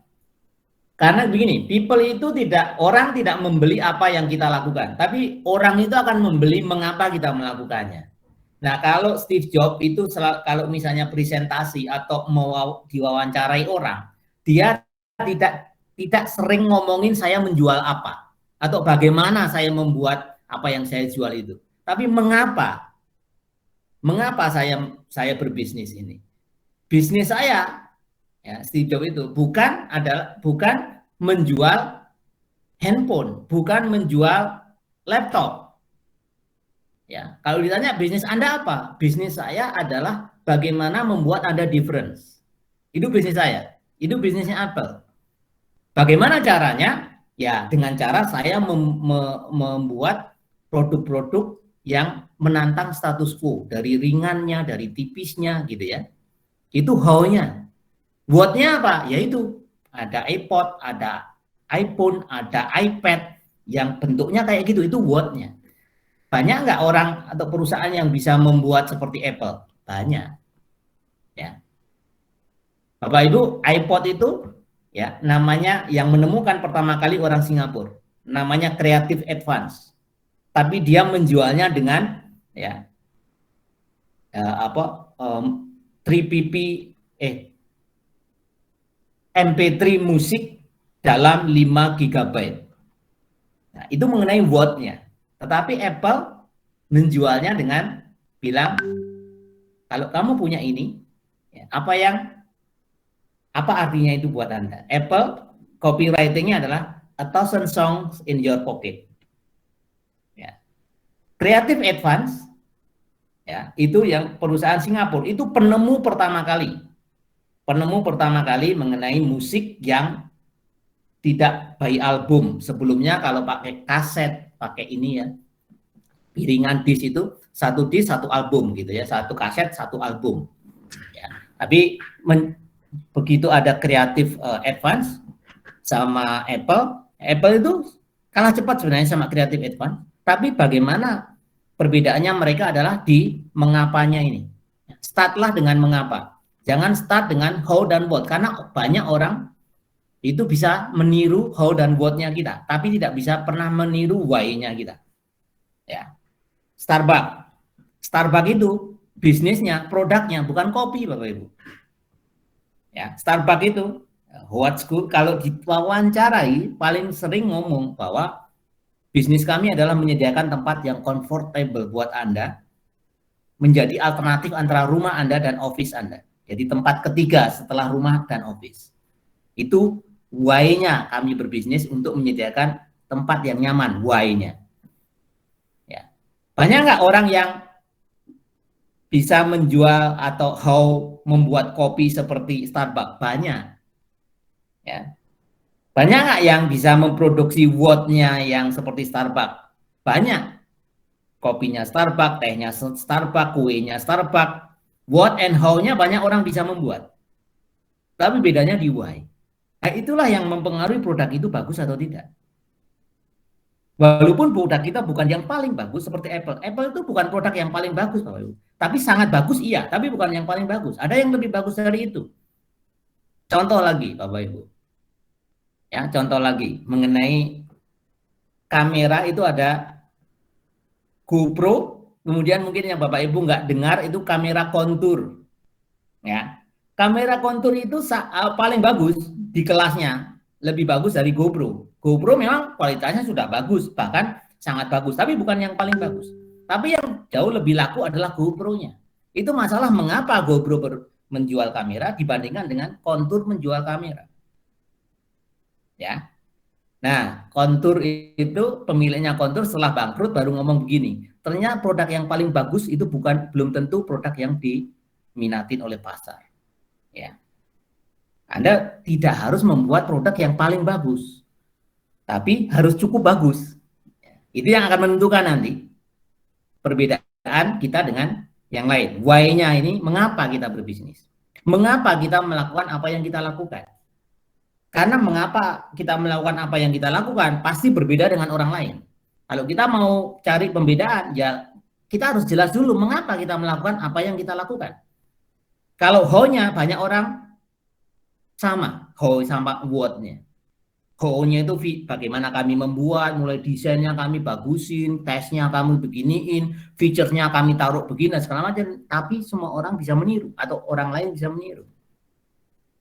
karena begini people itu orang tidak membeli apa yang kita lakukan tapi orang itu akan membeli mengapa kita melakukannya. Nah kalau Steve Jobs itu kalau misalnya presentasi atau mau diwawancarai orang dia tidak sering ngomongin saya menjual apa atau bagaimana saya membuat apa yang saya jual itu, tapi mengapa saya berbisnis ini. Bisnis saya ya Steve Jobs itu bukan menjual handphone, bukan menjual laptop. Ya, kalau ditanya bisnis Anda apa? Bisnis saya adalah bagaimana membuat Anda difference. Itu bisnis saya. Itu bisnisnya Apple. Bagaimana caranya? Ya, dengan cara saya membuat produk-produk yang menantang status quo, dari ringannya, dari tipisnya gitu ya. Itu how-nya. What-nya apa? Yaitu ada iPod, ada iPhone, ada iPad yang bentuknya kayak gitu, itu what-nya. Banyak nggak orang atau perusahaan yang bisa membuat seperti Apple? Banyak. Ya. Bapak Ibu, iPod itu ya namanya yang menemukan pertama kali orang Singapura. Namanya Creative Advance. Tapi dia menjualnya dengan ya apa 3PP MP3 musik dalam 5 GB. Nah, itu mengenai watt-nya. Tetapi Apple menjualnya dengan bilang, kalau kamu punya ini, ya, apa artinya itu buat Anda? Apple copywriting-nya adalah 1,000 songs in your pocket. Ya. Creative Advance, ya, itu yang perusahaan Singapura, itu penemu pertama kali mengenai musik yang tidak by album. Sebelumnya kalau pakai kaset, pakai ini ya, piringan disk itu satu disk satu album gitu ya, satu kaset satu album. Ya. Tapi begitu ada Creative Advance sama Apple itu kalah cepat sebenarnya sama Creative Advance. Tapi bagaimana perbedaannya mereka adalah di mengapanya ini. Startlah dengan mengapa. Jangan start dengan how dan what, karena banyak orang itu bisa meniru how dan what-nya kita, tapi tidak bisa pernah meniru why-nya kita. Ya. Starbucks itu bisnisnya, produknya bukan kopi, Bapak Ibu. Ya, Starbucks itu Howard School kalau diwawancarai paling sering ngomong bahwa bisnis kami adalah menyediakan tempat yang comfortable buat Anda, menjadi alternatif antara rumah Anda dan office Anda. Jadi tempat ketiga setelah rumah dan office. Itu why-nya kami berbisnis untuk menyediakan tempat yang nyaman, why-nya. Ya. Banyak nggak orang yang bisa menjual atau how membuat kopi seperti Starbucks? Banyak. Ya. Banyak nggak yang bisa memproduksi watt-nya yang seperti Starbucks? Banyak. Kopinya Starbucks, tehnya Starbucks, kuenya Starbucks. What and how-nya banyak orang bisa membuat. Tapi bedanya di why. Nah, itulah yang mempengaruhi produk itu bagus atau tidak. Walaupun produk kita bukan yang paling bagus seperti Apple. Apple itu bukan produk yang paling bagus, Bapak Ibu. Tapi sangat bagus, iya. Tapi bukan yang paling bagus. Ada yang lebih bagus dari itu. Contoh lagi, Bapak Ibu. Ya, contoh lagi mengenai kamera itu ada GoPro, kemudian mungkin yang Bapak Ibu nggak dengar itu kamera kontur. Ya, kamera kontur itu paling bagus di kelasnya, lebih bagus dari GoPro. GoPro memang kualitasnya sudah bagus, bahkan sangat bagus, tapi bukan yang paling bagus. Tapi yang jauh lebih laku adalah GoPro-nya. Itu masalah mengapa GoPro menjual kamera dibandingkan dengan kontur menjual kamera. Ya. Nah, kontur itu pemiliknya kontur setelah bangkrut baru ngomong begini. Ternyata produk yang paling bagus itu belum tentu produk yang diminatin oleh pasar. Ya. Anda tidak harus membuat produk yang paling bagus, tapi harus cukup bagus. Itu yang akan menentukan nanti perbedaan kita dengan yang lain. Why-nya ini mengapa kita berbisnis? Mengapa kita melakukan apa yang kita lakukan? Karena mengapa kita melakukan apa yang kita lakukan pasti berbeda dengan orang lain. Kalau kita mau cari pembedaan, ya kita harus jelas dulu mengapa kita melakukan apa yang kita lakukan. Kalau how-nya banyak orang sama, how sama what-nya. How-nya itu bagaimana kami membuat, mulai desainnya kami bagusin, tesnya kami beginiin, feature-nya kami taruh begini, segala macam. Tapi semua orang bisa meniru atau orang lain bisa meniru.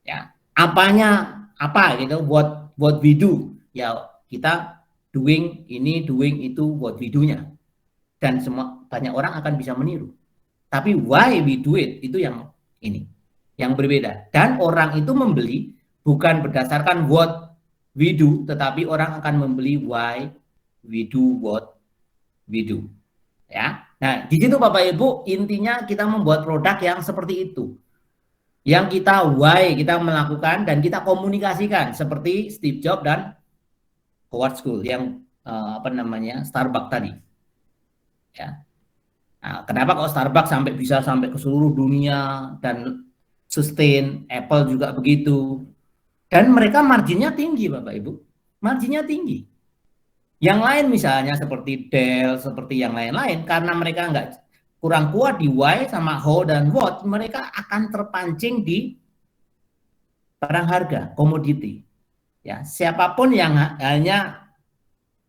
Ya, apanya apa gitu, what we do, ya kita doing ini, doing itu, what we do-nya, dan semua banyak orang akan bisa meniru. Tapi why we do it itu yang ini, yang berbeda. Dan orang itu membeli bukan berdasarkan what we do, tetapi orang akan membeli why we do what we do. Ya, nah di situ Bapak Ibu intinya kita membuat produk yang seperti itu. Yang kita why kita melakukan dan kita komunikasikan seperti Steve Jobs dan Howard School yang Starbucks tadi. Ya. Nah, kenapa kok Starbucks bisa sampai ke seluruh dunia dan sustain, Apple juga begitu. Dan mereka marginnya tinggi, Bapak Ibu. Marginnya tinggi. Yang lain misalnya seperti Dell, seperti yang lain-lain, karena mereka kurang kuat di why sama how dan what, mereka akan terpancing di perang harga, komoditi. Ya, siapapun yang hanya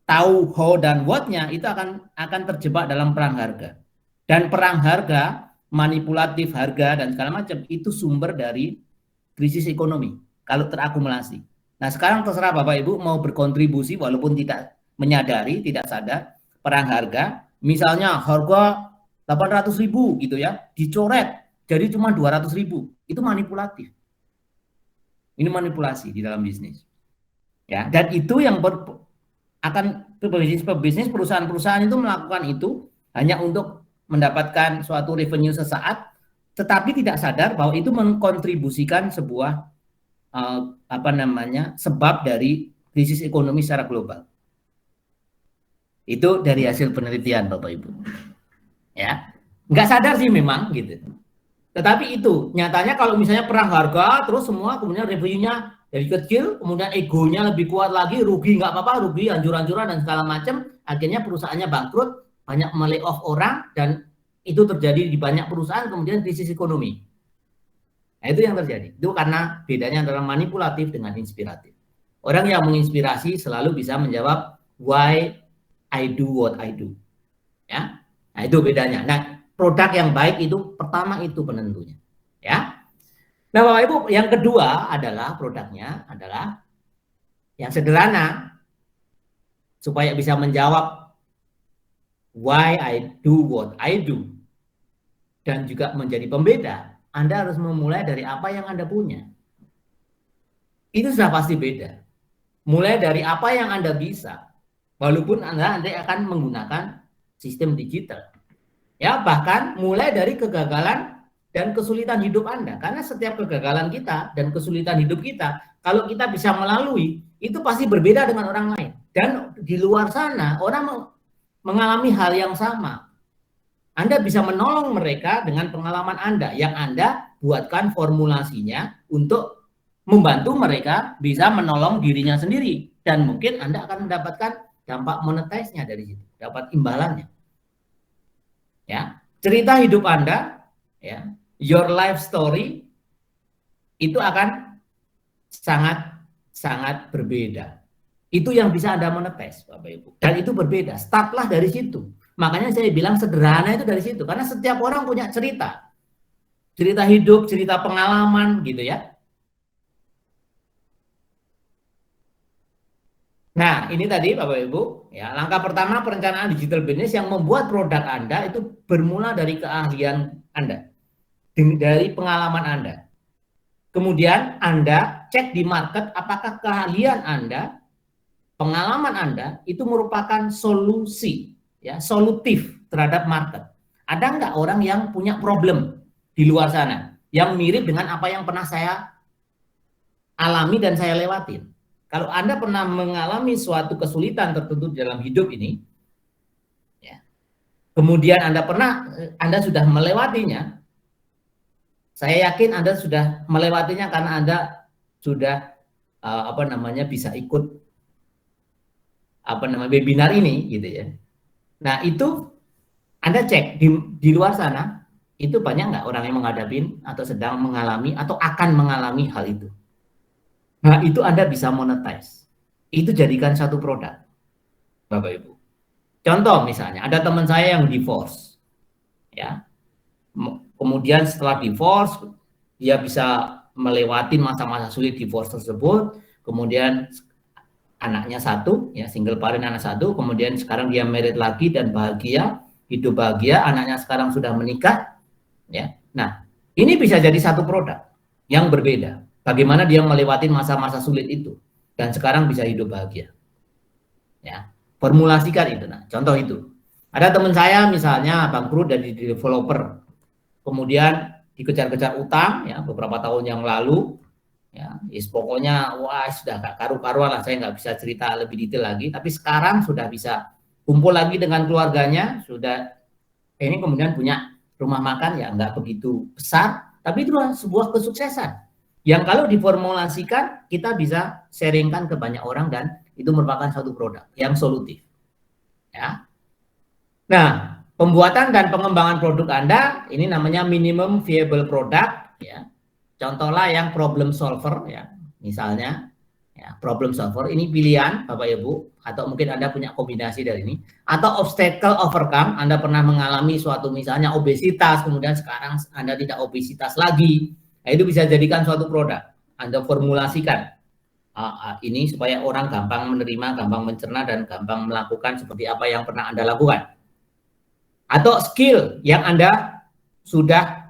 tahu how dan what-nya itu akan terjebak dalam perang harga. Dan perang harga, manipulatif harga dan segala macam itu sumber dari krisis ekonomi kalau terakumulasi. Nah, sekarang terserah Bapak Ibu mau berkontribusi walaupun tidak menyadari, tidak sadar perang harga, misalnya harga 800.000 gitu ya, dicoret jadi cuma 200.000. Itu manipulatif. Ini manipulasi di dalam bisnis. Ya, dan itu yang akan pebisnis perusahaan-perusahaan itu melakukan itu hanya untuk mendapatkan suatu revenue sesaat, tetapi tidak sadar bahwa itu mengkontribusikan sebuah sebab dari krisis ekonomi secara global. Itu dari hasil penelitian Bapak Ibu. Ya, nggak sadar sih memang gitu. Tetapi itu nyatanya kalau misalnya perang harga terus semua kemudian revenue-nya dari kecil, kemudian egonya lebih kuat lagi, rugi nggak apa-apa, rugi hancur-hancuran dan segala macam, akhirnya perusahaannya bangkrut, banyak melay off orang dan itu terjadi di banyak perusahaan, kemudian krisis ekonomi. Nah, itu yang terjadi. Itu karena bedanya antara manipulatif dengan inspiratif. Orang yang menginspirasi selalu bisa menjawab why I do what I do. Ya. Nah, itu bedanya. Nah, produk yang baik itu pertama itu penentunya. Ya. Nah, Bapak Ibu, yang kedua adalah produknya adalah yang sederhana supaya bisa menjawab why I do what I do dan juga menjadi pembeda. Anda harus memulai dari apa yang Anda punya. Itu sudah pasti beda. Mulai dari apa yang Anda bisa. Walaupun Anda akan menggunakan sistem digital. Ya, bahkan mulai dari kegagalan dan kesulitan hidup Anda. Karena setiap kegagalan kita dan kesulitan hidup kita, kalau kita bisa melalui, itu pasti berbeda dengan orang lain. Dan di luar sana, orang mengalami hal yang sama. Anda bisa menolong mereka dengan pengalaman Anda, yang Anda buatkan formulasinya untuk membantu mereka bisa menolong dirinya sendiri. Dan mungkin Anda akan mendapatkan dampak monetize-nya dari situ, dapat imbalannya. Ya, cerita hidup Anda, ya, your life story itu akan sangat berbeda. Itu yang bisa Anda monetize, Bapak Ibu. Dan itu berbeda. Startlah dari situ. Makanya saya bilang sederhana itu dari situ. Karena setiap orang punya cerita. Cerita hidup, cerita pengalaman gitu ya. Nah, ini tadi Bapak Ibu, ya, langkah pertama perencanaan digital business yang membuat produk Anda itu bermula dari keahlian Anda, dari pengalaman Anda. Kemudian Anda cek di market apakah keahlian Anda, pengalaman Anda itu merupakan solusi, ya, solutif terhadap market. Ada nggak orang yang punya problem di luar sana yang mirip dengan apa yang pernah saya alami dan saya lewatin? Kalau Anda pernah mengalami suatu kesulitan tertentu dalam hidup ini, ya, kemudian Anda sudah melewatinya, saya yakin Anda sudah melewatinya karena Anda sudah bisa ikut webinar ini, gitu ya. Nah, itu Anda cek di luar sana itu banyak nggak orang yang menghadapi atau sedang mengalami atau akan mengalami hal itu. Nah, itu Anda bisa monetize. Itu jadikan satu produk, Bapak Ibu. Contoh misalnya, ada teman saya yang divorce. Ya. Kemudian setelah divorce, dia bisa melewati masa-masa sulit divorce tersebut. Kemudian anaknya satu, ya, single parent anak satu. Kemudian sekarang dia married lagi dan bahagia, hidup bahagia. Anaknya sekarang sudah menikah. Ya. Nah, ini bisa jadi satu produk yang berbeda. Bagaimana dia melewati masa-masa sulit itu dan sekarang bisa hidup bahagia. Ya, formulasikan itu. Nah, contoh itu. Ada teman saya misalnya bangkrut dari developer, kemudian dikejar-kejar utang, ya, beberapa tahun yang lalu, ya, pokoknya wah sudah gak karu-karuan lah, saya nggak bisa cerita lebih detail lagi. Tapi sekarang sudah bisa kumpul lagi dengan keluarganya, sudah ini kemudian punya rumah makan ya nggak begitu besar, Tapi itu adalah sebuah kesuksesan yang kalau diformulasikan kita bisa sharingkan ke banyak orang dan itu merupakan satu produk yang solutif. Ya. Nah, pembuatan dan pengembangan produk Anda ini namanya minimum viable product. Ya. Contohlah yang problem solver, ya, misalnya. Ya, problem solver ini pilihan Bapak Ibu, atau mungkin Anda punya kombinasi dari ini, atau obstacle overcome, Anda pernah mengalami suatu misalnya obesitas, kemudian sekarang Anda tidak obesitas lagi, nah, itu bisa jadikan suatu produk, Anda formulasikan ini supaya orang gampang menerima, gampang mencerna, dan gampang melakukan seperti apa yang pernah Anda lakukan. Atau skill yang Anda sudah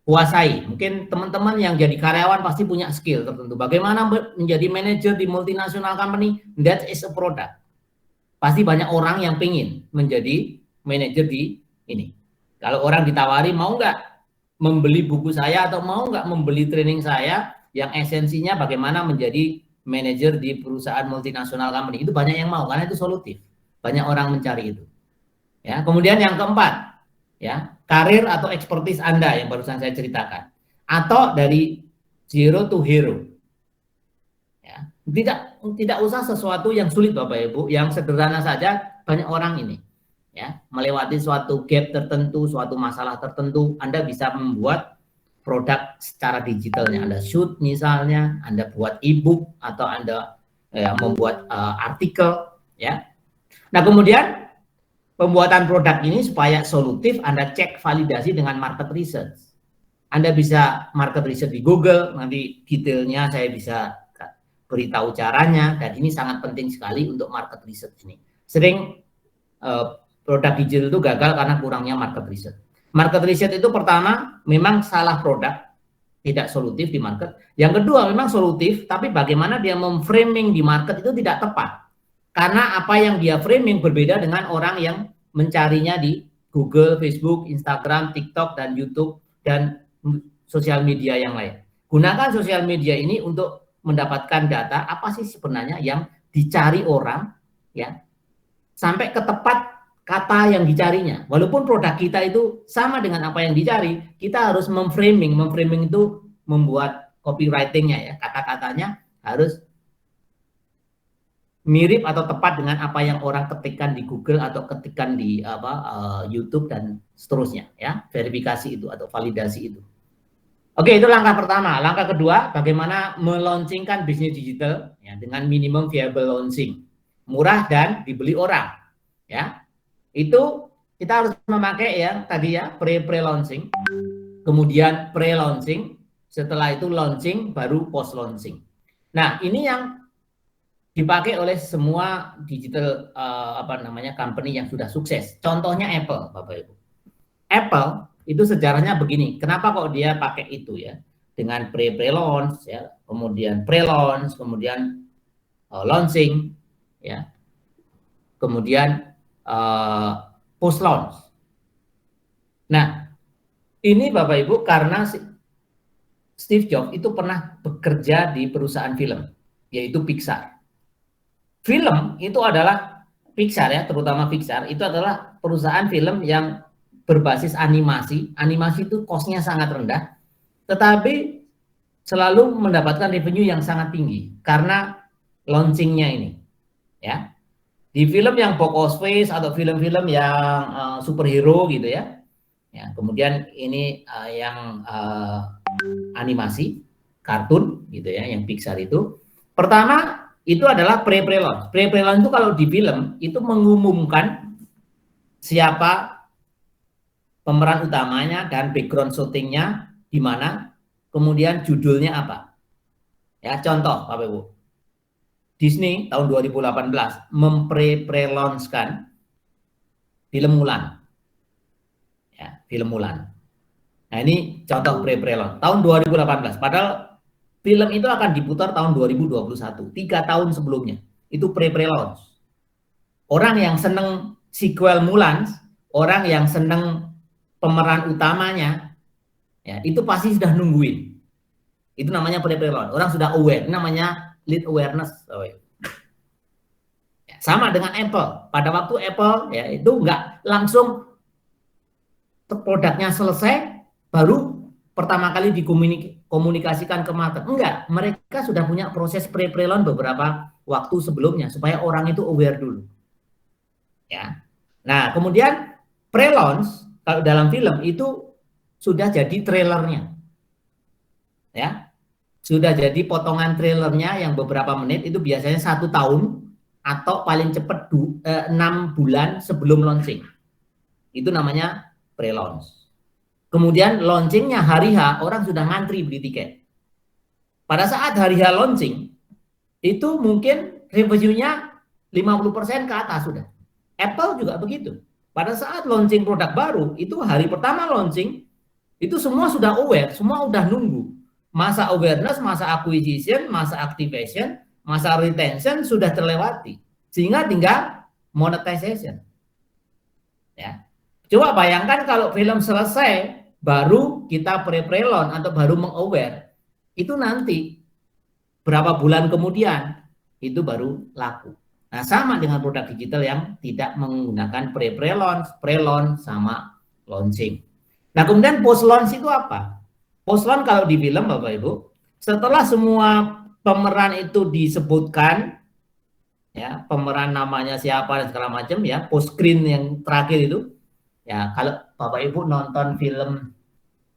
kuasai. Mungkin teman-teman yang jadi karyawan pasti punya skill tertentu. Bagaimana menjadi manajer di multinational company? That is a product. Pasti banyak orang yang pengen menjadi manajer di ini. Kalau orang ditawari, mau nggak membeli buku saya atau mau nggak membeli training saya yang esensinya bagaimana menjadi manajer di perusahaan multinational company. Itu banyak yang mau karena itu solutif. Banyak orang mencari itu. Ya, kemudian yang keempat, ya, karir atau expertise Anda yang barusan saya ceritakan, atau dari zero to hero. Ya, tidak usah sesuatu yang sulit Bapak Ibu, yang sederhana saja banyak orang ini. Ya, melewati suatu gap tertentu, suatu masalah tertentu, Anda bisa membuat produk secara digitalnya. Anda shoot misalnya, Anda buat e-book atau Anda membuat artikel, ya. Nah, kemudian pembuatan produk ini supaya solutif, Anda cek validasi dengan market research. Anda bisa market research di Google, nanti detailnya saya bisa beritahu caranya, dan ini sangat penting sekali untuk market research ini. Sering produk digital itu gagal karena kurangnya market research. Market research itu pertama, memang salah produk, tidak solutif di market. Yang kedua, memang solutif, tapi bagaimana dia memframing di market itu tidak tepat. Karena apa yang dia framing berbeda dengan orang yang mencarinya di Google, Facebook, Instagram, TikTok, dan YouTube, dan sosial media yang lain. Gunakan sosial media ini untuk mendapatkan data apa sih sebenarnya yang dicari orang, ya, sampai ke tepat kata yang dicarinya. Walaupun produk kita itu sama dengan apa yang dicari, kita harus memframing. Memframing itu membuat copywritingnya, ya, kata-katanya harus mirip atau tepat dengan apa yang orang ketikkan di Google atau ketikkan di YouTube dan seterusnya, ya, verifikasi itu atau validasi itu. Oke, itu langkah pertama. Langkah kedua, bagaimana meluncurkan bisnis digital, ya, dengan minimum viable launching, murah dan dibeli orang, ya. Itu kita harus memakai yang tadi, ya, pre-launching, kemudian pre-launching, setelah itu launching, baru post-launching. Nah, ini yang dipakai oleh semua digital company yang sudah sukses. Contohnya Apple, Bapak Ibu. Apple itu sejarahnya begini. Kenapa kok dia pakai itu, ya? Dengan pre-launch, ya, kemudian pre-launch, kemudian launching, ya, kemudian post-launch. Nah, ini Bapak Ibu karena Steve Jobs itu pernah bekerja di perusahaan film, yaitu Pixar. Film itu adalah Pixar, ya, terutama Pixar itu adalah perusahaan film yang berbasis animasi. Animasi itu cost-nya sangat rendah, tetapi selalu mendapatkan revenue yang sangat tinggi karena launching-nya ini, ya. Di film yang box office atau film-film yang superhero gitu, ya. Ya, kemudian ini yang animasi, kartun gitu, ya, yang Pixar itu. Pertama itu adalah pre-launch. Pre-launch itu kalau di film itu mengumumkan siapa pemeran utamanya dan background syutingnya di mana, kemudian judulnya apa. Ya, contoh Bapak Ibu. Disney tahun 2018 pre-launchkan film Mulan. Ya, film Mulan. Nah, ini contoh pre-launch tahun 2018. Padahal film itu akan diputar tahun 2021, 3 tahun sebelumnya. Itu pre-launch. Orang yang seneng sequel Mulan, orang yang seneng pemeran utamanya, ya, itu pasti sudah nungguin. Itu namanya pre-launch. Orang sudah aware, namanya lead awareness. Ya, sama dengan Apple. Pada waktu Apple, ya, itu nggak langsung produknya selesai, baru pertama kali dikomunikasikan ke market. Enggak, mereka sudah punya proses pre-launch beberapa waktu sebelumnya supaya orang itu aware dulu. Ya. Nah, kemudian pre-launch kalau dalam film itu sudah jadi trailernya. Ya. Sudah jadi potongan trailernya yang beberapa menit, itu biasanya 1 tahun atau paling cepat 6 bulan sebelum launching. Itu namanya pre-launch. Kemudian launchingnya hari H, orang sudah ngantri beli tiket. Pada saat hari H launching, itu mungkin revenue-nya 50% ke atas sudah. Apple juga begitu. Pada saat launching produk baru, itu hari pertama launching, itu semua sudah aware, semua sudah nunggu. Masa awareness, masa acquisition, masa activation, masa retention sudah terlewati. Sehingga tinggal monetization. Ya. Coba bayangkan kalau film selesai, baru kita pre-launch atau baru meng-aware, itu nanti berapa bulan kemudian, itu baru laku. Nah, sama dengan produk digital yang tidak menggunakan pre-launch sama launching. Nah, kemudian post-launch itu apa? Post-launch kalau di film, Bapak Ibu, setelah semua pemeran itu disebutkan, ya, pemeran namanya siapa dan segala macam, ya, post-screen yang terakhir itu, ya, kalau Bapak Ibu nonton film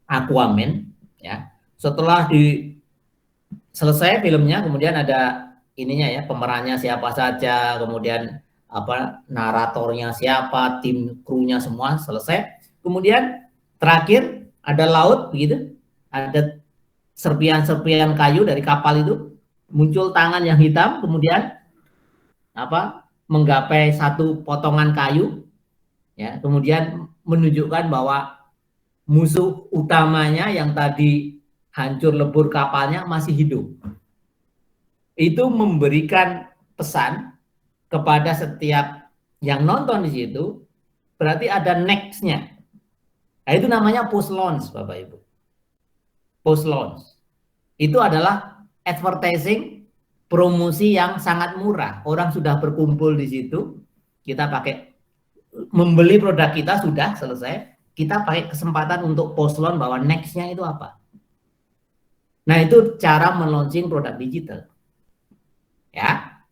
Aquaman, ya, setelah selesai filmnya, kemudian ada ininya ya, pemerannya siapa saja, kemudian apa naratornya siapa, tim krunya semua selesai. Kemudian terakhir ada laut begitu, ada serpian-serpian kayu dari kapal itu, muncul tangan yang hitam, kemudian apa menggapai satu potongan kayu, ya, kemudian menunjukkan bahwa musuh utamanya yang tadi hancur lebur kapalnya masih hidup. Itu memberikan pesan kepada setiap yang nonton di situ, berarti ada next-nya. Nah, itu namanya post launch, Bapak Ibu. Post launch itu adalah advertising, promosi yang sangat murah. Orang sudah berkumpul di situ, kita pakai membeli produk kita sudah selesai, kita pakai kesempatan untuk post launch bahwa next-nya itu apa. Nah, itu cara meluncing produk digital. Ya.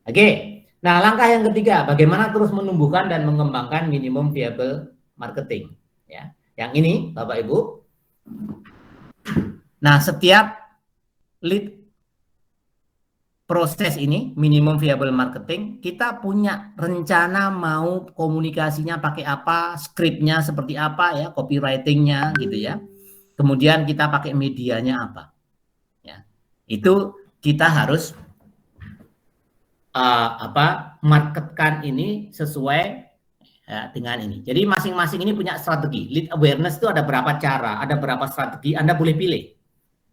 Oke. Nah, langkah yang ketiga, bagaimana terus menumbuhkan dan mengembangkan minimum viable marketing. Ya. Yang ini, Bapak Ibu. Nah, setiap lead proses ini, minimum viable marketing, kita punya rencana mau komunikasinya pakai apa, skripnya seperti apa ya, copywritingnya gitu ya. Kemudian kita pakai medianya apa. Ya. Itu kita harus marketkan ini sesuai ya, dengan ini. Jadi masing-masing ini punya strategi. Lead awareness itu ada berapa cara, ada berapa strategi, Anda boleh pilih.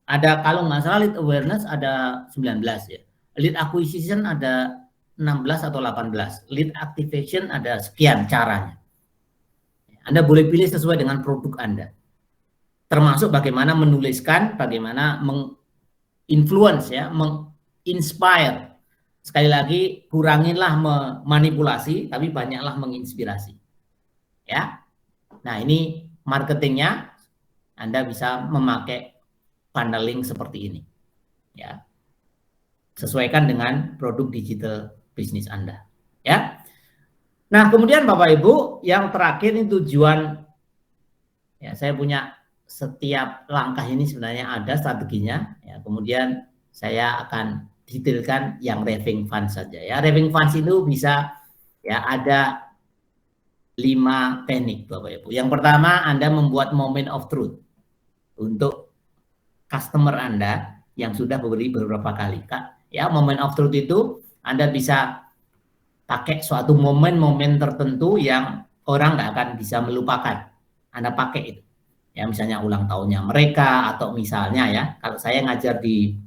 Ada kalau nggak salah lead awareness ada 19 ya. Lead acquisition ada 16 atau 18. Lead activation ada sekian caranya. Anda boleh pilih sesuai dengan produk Anda. Termasuk bagaimana menuliskan, bagaimana menginfluence ya, menginspire. Sekali lagi, kuranginlah memanipulasi, tapi banyaklah menginspirasi. Ya. Nah, ini marketingnya Anda bisa memakai funneling seperti ini. Ya. Sesuaikan dengan produk digital bisnis Anda. Ya. Nah, kemudian Bapak Ibu, yang terakhir ini tujuan. Ya, saya punya setiap langkah ini sebenarnya ada strateginya. Ya, kemudian saya akan detailkan yang raving funds saja. Ya, raving funds itu bisa ya ada 5 teknik Bapak Ibu. Yang pertama, Anda membuat moment of truth untuk customer Anda yang sudah beli beberapa kali. Ya, moment of truth itu Anda bisa pakai suatu momen-momen tertentu yang orang nggak akan bisa melupakan. Anda pakai itu. Ya, misalnya ulang tahunnya mereka, atau misalnya ya, kalau saya ngajar di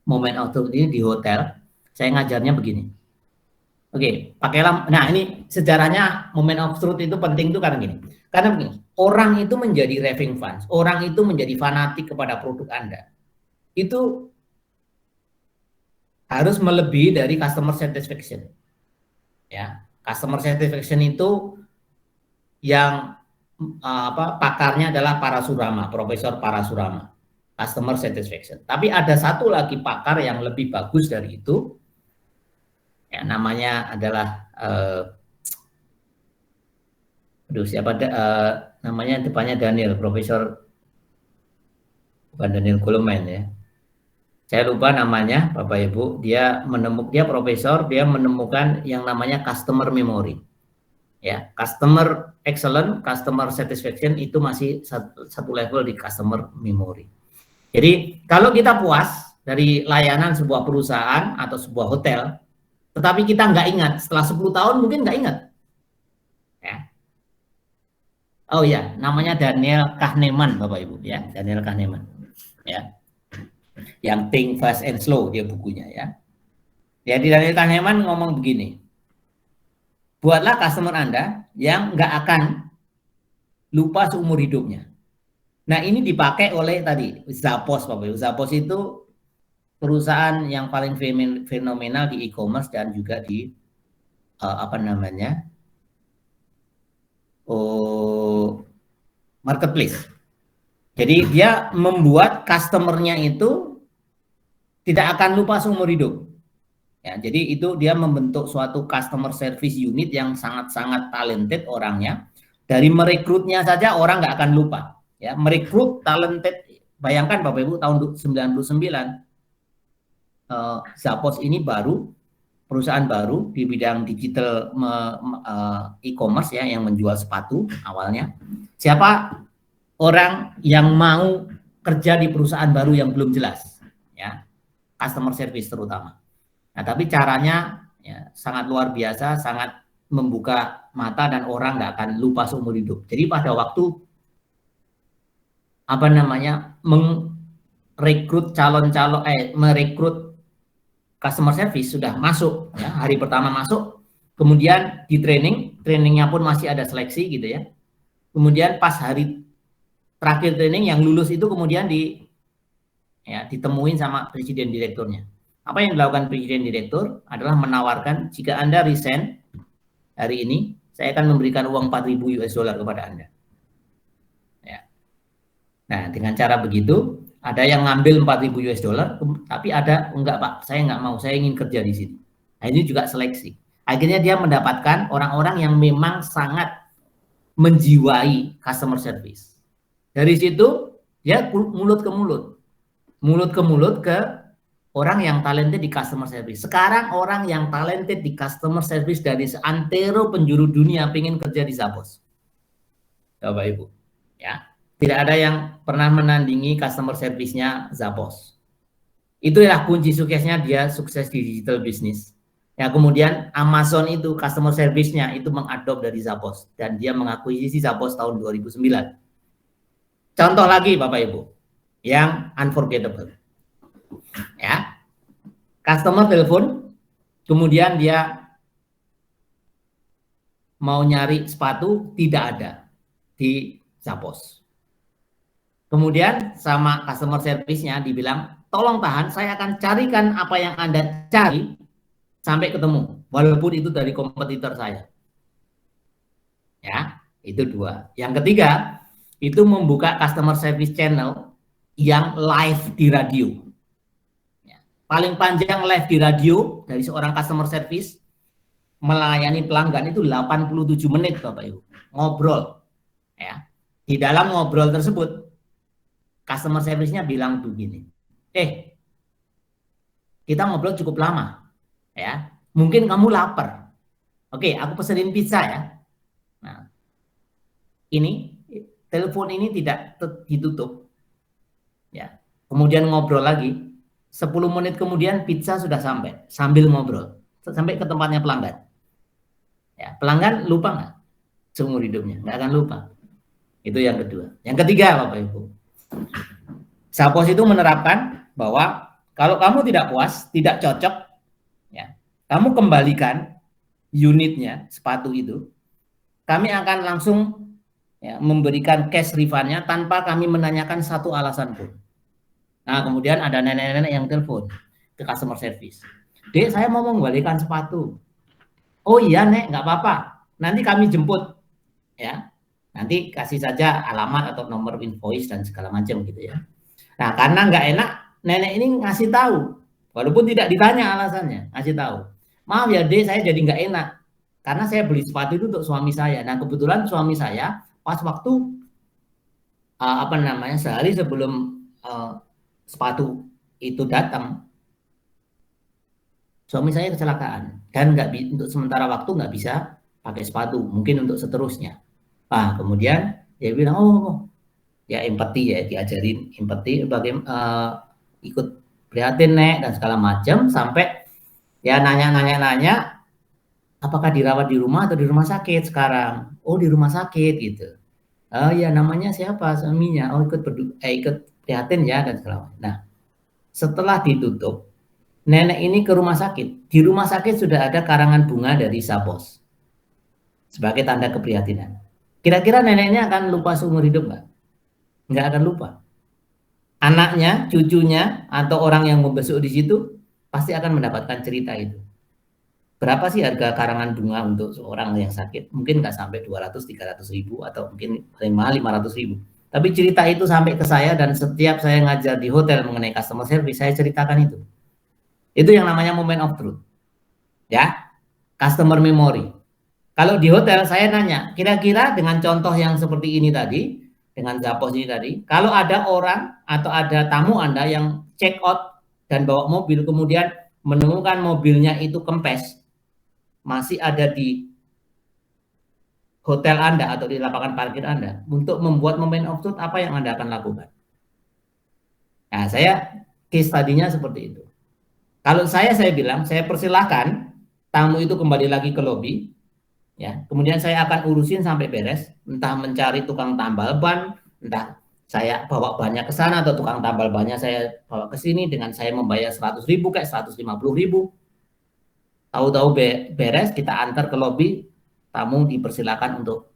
moment of truth ini di hotel, saya ngajarnya begini. Oke, pakailah. Nah, ini sejarahnya moment of truth itu penting tuh karena gini. Karena begini, orang itu menjadi raving fans, orang itu menjadi fanatik kepada produk Anda. Itu harus melebihi dari customer satisfaction. Ya, customer satisfaction itu yang pakarnya adalah Parasurama, Profesor Parasurama, Customer Satisfaction. Tapi ada satu lagi pakar yang lebih bagus dari itu, ya, namanya adalah namanya depannya Daniel, Profesor, bukan Daniel Goleman ya. Saya lupa namanya, Bapak Ibu. Dia profesor, dia menemukan yang namanya customer memory. Ya, customer excellent, customer satisfaction itu masih satu level di customer memory. Jadi kalau kita puas dari layanan sebuah perusahaan atau sebuah hotel, tetapi kita nggak ingat, setelah 10 tahun mungkin nggak ingat. Ya. Oh ya, namanya Daniel Kahneman, Bapak Ibu ya, Daniel Kahneman. Ya. Yang Think Fast and Slow dia bukunya ya. Jadi Daniel Kahneman ngomong begini, buatlah customer Anda yang nggak akan lupa seumur hidupnya. Nah ini dipakai oleh tadi Zappos, Bapak Ibu. Zappos itu perusahaan yang paling fenomenal di e-commerce dan juga di marketplace. Jadi dia membuat customernya itu tidak akan lupa seumur hidup. Ya, jadi itu dia membentuk suatu customer service unit yang sangat-sangat talented orangnya. Dari merekrutnya saja orang nggak akan lupa. Ya, merekrut talented. Bayangkan Bapak Ibu tahun 99 Zappos ini perusahaan baru di bidang digital e-commerce ya, yang menjual sepatu awalnya. Siapa orang yang mau kerja di perusahaan baru yang belum jelas, ya, customer service terutama. Nah, tapi caranya ya, sangat luar biasa, sangat membuka mata dan orang nggak akan lupa seumur hidup. Jadi pada waktu merekrut customer service sudah masuk, ya, hari pertama masuk, kemudian di trainingnya pun masih ada seleksi gitu ya. Kemudian pas hari terakhir training yang lulus itu kemudian ditemuin sama presiden direkturnya. Apa yang dilakukan presiden direktur adalah menawarkan, jika Anda resign hari ini, saya akan memberikan uang 4.000 US dollar kepada Anda. Ya. Nah, dengan cara begitu, ada yang ngambil 4.000 US dollar, tapi ada, enggak Pak, saya enggak mau, saya ingin kerja di sini. Nah, ini juga seleksi. Akhirnya dia mendapatkan orang-orang yang memang sangat menjiwai customer service. Dari situ, dia mulut ke mulut ke orang yang talented di customer service. Sekarang orang yang talented di customer service dari seantero penjuru dunia pengen kerja di Zappos. Bapak Ibu, ya. Tidak ada yang pernah menandingi customer service-nya Zappos. Itulah kunci suksesnya dia sukses di digital business. Ya, kemudian Amazon itu customer service-nya itu mengadop dari Zappos dan dia mengakuisisi Zappos tahun 2009. Contoh lagi Bapak Ibu yang unforgettable. Ya. Customer telepon, kemudian dia mau nyari sepatu, tidak ada di Zappos. Kemudian sama customer service-nya dibilang, tolong tahan, saya akan carikan apa yang Anda cari sampai ketemu, walaupun itu dari kompetitor saya. Ya, itu dua. Yang ketiga, itu membuka customer service channel yang live di radio. Ya. Paling panjang live di radio dari seorang customer service melayani pelanggan itu 87 menit, Bapak Ibu. Ngobrol. Ya. Di dalam ngobrol tersebut, customer service-nya bilang begini, kita ngobrol cukup lama, ya. Mungkin kamu lapar. Oke, aku pesenin pizza ya. Nah, ini telepon ini tidak ditutup, ya. Kemudian ngobrol lagi, 10 menit kemudian pizza sudah sampai, sambil ngobrol, sampai ke tempatnya pelanggan. Ya, pelanggan lupa nggak seumur hidupnya? Nggak akan lupa. Itu yang kedua. Yang ketiga, Bapak Ibu, Zappos itu menerapkan bahwa kalau kamu tidak puas, tidak cocok, ya, kamu kembalikan unitnya, sepatu itu, kami akan langsung ya, memberikan cash refund-nya tanpa kami menanyakan satu alasan pun. Nah, kemudian ada nenek-nenek yang telepon ke customer service. Dek, saya mau mengembalikan sepatu. Oh iya, Nek, nggak apa-apa. Nanti kami jemput. Ya. Nanti kasih saja alamat atau nomor invoice dan segala macam gitu ya. Nah, karena nggak enak, nenek ini ngasih tahu, walaupun tidak ditanya alasannya, ngasih tahu. Maaf ya deh, saya jadi nggak enak, karena saya beli sepatu itu untuk suami saya. Nah, kebetulan suami saya pas waktu apa namanya sehari sebelum sepatu itu datang, suami saya kecelakaan dan untuk sementara waktu nggak bisa pakai sepatu, mungkin untuk seterusnya. Nah, kemudian dia bilang, oh ya empati ya, diajarin empati, bagaimana ikut prihatin nek dan segala macam, sampai ya nanya apakah dirawat di rumah atau di rumah sakit sekarang. Oh, di rumah sakit gitu. Oh ya, namanya siapa suaminya? Oh, ikut prihatin ya dan segala macam. Nah, setelah ditutup, nenek ini ke rumah sakit. Di rumah sakit sudah ada karangan bunga dari Sapos sebagai tanda keprihatinan. Kira-kira neneknya akan lupa seumur hidup nggak? Nggak akan lupa. Anaknya, cucunya, atau orang yang membesuk di situ pasti akan mendapatkan cerita itu. Berapa sih harga karangan bunga untuk seorang yang sakit? Mungkin nggak sampai 200-300 ribu, atau mungkin paling mahal 500 ribu. Tapi cerita itu sampai ke saya, dan setiap saya ngajar di hotel mengenai customer service, saya ceritakan itu. Itu yang namanya moment of truth. Ya, customer memory. Kalau di hotel saya nanya, kira-kira dengan contoh yang seperti ini tadi, dengan Zappos ini tadi, kalau ada orang atau ada tamu Anda yang check out dan bawa mobil, kemudian menemukan mobilnya itu kempes, masih ada di hotel Anda atau di lapangan parkir Anda, untuk membuat moment of truth, apa yang Anda akan lakukan? Nah, saya case tadinya seperti itu. Kalau saya bilang, saya persilahkan tamu itu kembali lagi ke lobi, ya, kemudian saya akan urusin sampai beres, entah mencari tukang tambal ban, entah saya bawa banyak ke sana, atau tukang tambal bannya saya bawa ke sini dengan saya membayar 100 ribu kayak 150 ribu. Tahu-tahu beres, kita antar ke lobi, tamu dipersilakan untuk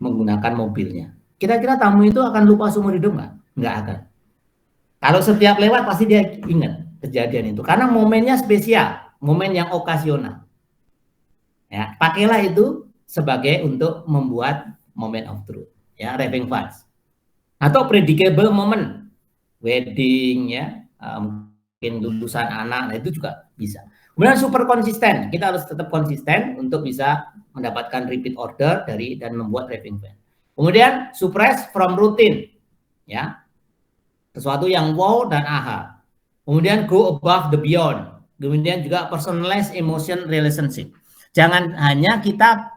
menggunakan mobilnya. Kira-kira tamu itu akan lupa seumur hidup nggak? Nggak akan. Kalau setiap lewat pasti dia ingat kejadian itu, karena momennya spesial, momen yang okasional. Ya, pakailah itu sebagai untuk membuat moment of truth, ya, raving fans, atau predictable moment, wedding, ya, mungkin lulusan anak, nah itu juga bisa. Kemudian super konsisten, kita harus tetap konsisten untuk bisa mendapatkan repeat order dari dan membuat raving fans. Kemudian suppress from routine, ya, sesuatu yang wow dan aha. Kemudian go above the beyond. Kemudian juga personalized emotion relationship. Jangan hanya kita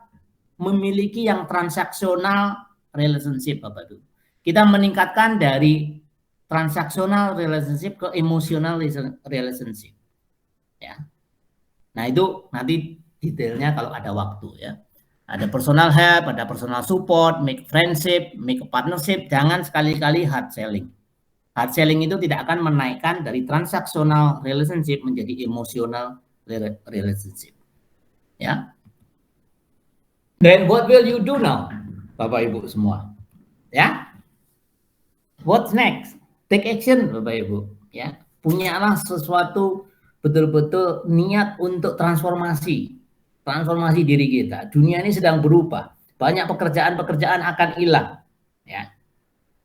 memiliki yang transaksional relationship, Bapak Ibu. Kita meningkatkan dari transaksional relationship ke emotional relationship. Ya. Nah, itu nanti detailnya kalau ada waktu ya. Ada personal help, ada personal support, make friendship, make partnership. Jangan sekali-kali hard selling. Hard selling itu tidak akan menaikkan dari transaksional relationship menjadi emotional relationship. Ya. Then what will you do now, Bapak Ibu semua? Ya. What's next? Take action, Bapak Ibu. Ya. Punyalah sesuatu, betul-betul niat untuk transformasi diri kita. Dunia ini sedang berubah. Banyak pekerjaan-pekerjaan akan hilang. Ya.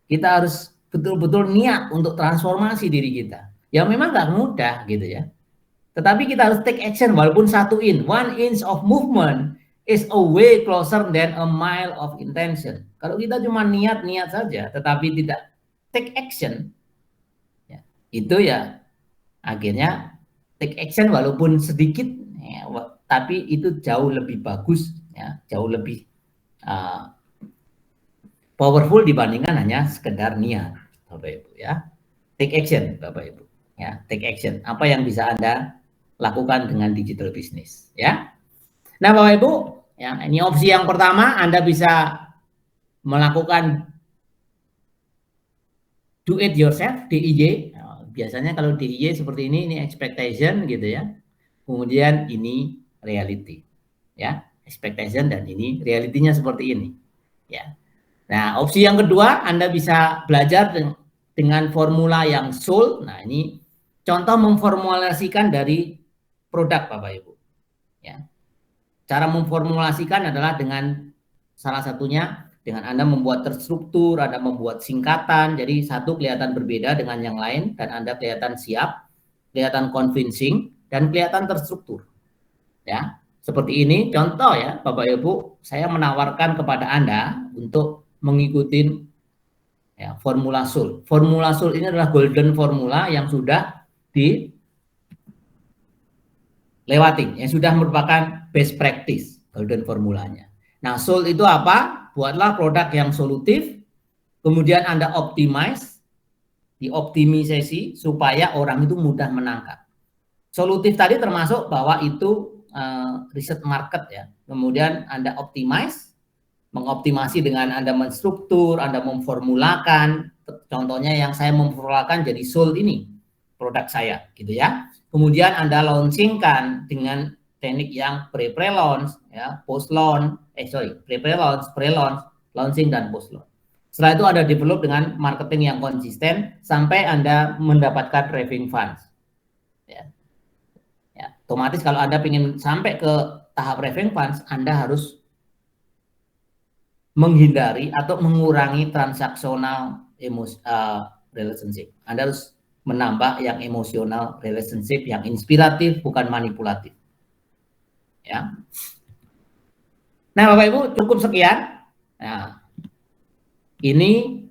Kita harus betul-betul niat untuk transformasi diri kita. Ya memang nggak mudah gitu ya. Tetapi kita harus take action walaupun 1 inch of movement is a way closer than a mile of intention. Kalau kita cuma niat-niat saja tetapi tidak take action, ya, itu ya akhirnya take action walaupun sedikit, ya, tapi itu jauh lebih bagus, ya, jauh lebih powerful dibandingkan hanya sekedar niat, Bapak Ibu ya. Take action, Bapak Ibu. Ya, take action. Apa yang bisa Anda lakukan dengan digital business, ya. Nah, Bapak Ibu, ya, ini opsi yang pertama, Anda bisa melakukan do it yourself, DIY. Nah, biasanya kalau DIY seperti ini expectation gitu ya. Kemudian ini reality. Ya, expectation dan ini realitinya seperti ini. Ya. Nah, opsi yang kedua, Anda bisa belajar dengan formula yang SOUL. Nah, ini contoh memformulasikan dari produk, Bapak Ibu. Ya. Cara memformulasikan adalah dengan salah satunya dengan Anda membuat terstruktur, Anda membuat singkatan, jadi satu kelihatan berbeda dengan yang lain, dan Anda kelihatan siap, kelihatan convincing, dan kelihatan terstruktur. Ya, seperti ini contoh ya, Bapak Ibu, saya menawarkan kepada Anda untuk mengikuti ya, formula SUL. Formula SUL ini adalah golden formula yang sudah dilewati, yang sudah merupakan best practice, golden formulanya. Nah, SUL itu apa? Buatlah produk yang solutif, kemudian Anda optimize, dioptimisasi supaya orang itu mudah menangkap. Solutif tadi termasuk bahwa itu riset market ya. Kemudian Anda optimize, mengoptimasi dengan Anda menstruktur, Anda memformulakan. Contohnya yang saya memformulakan jadi SUL ini, produk saya gitu ya. Kemudian Anda launchingkan dengan teknik yang pre-launch, ya, post-launch, pre-launch, pre-launch, launching, dan post-launch. Setelah itu Anda develop dengan marketing yang konsisten sampai Anda mendapatkan raving funds. Ya. Ya, otomatis kalau Anda ingin sampai ke tahap raving funds, Anda harus menghindari atau mengurangi transaksional relationship. Anda harus menambah yang emosional relationship, yang inspiratif, bukan manipulatif. Ya. Nah, Bapak Ibu, cukup sekian. Nah, ini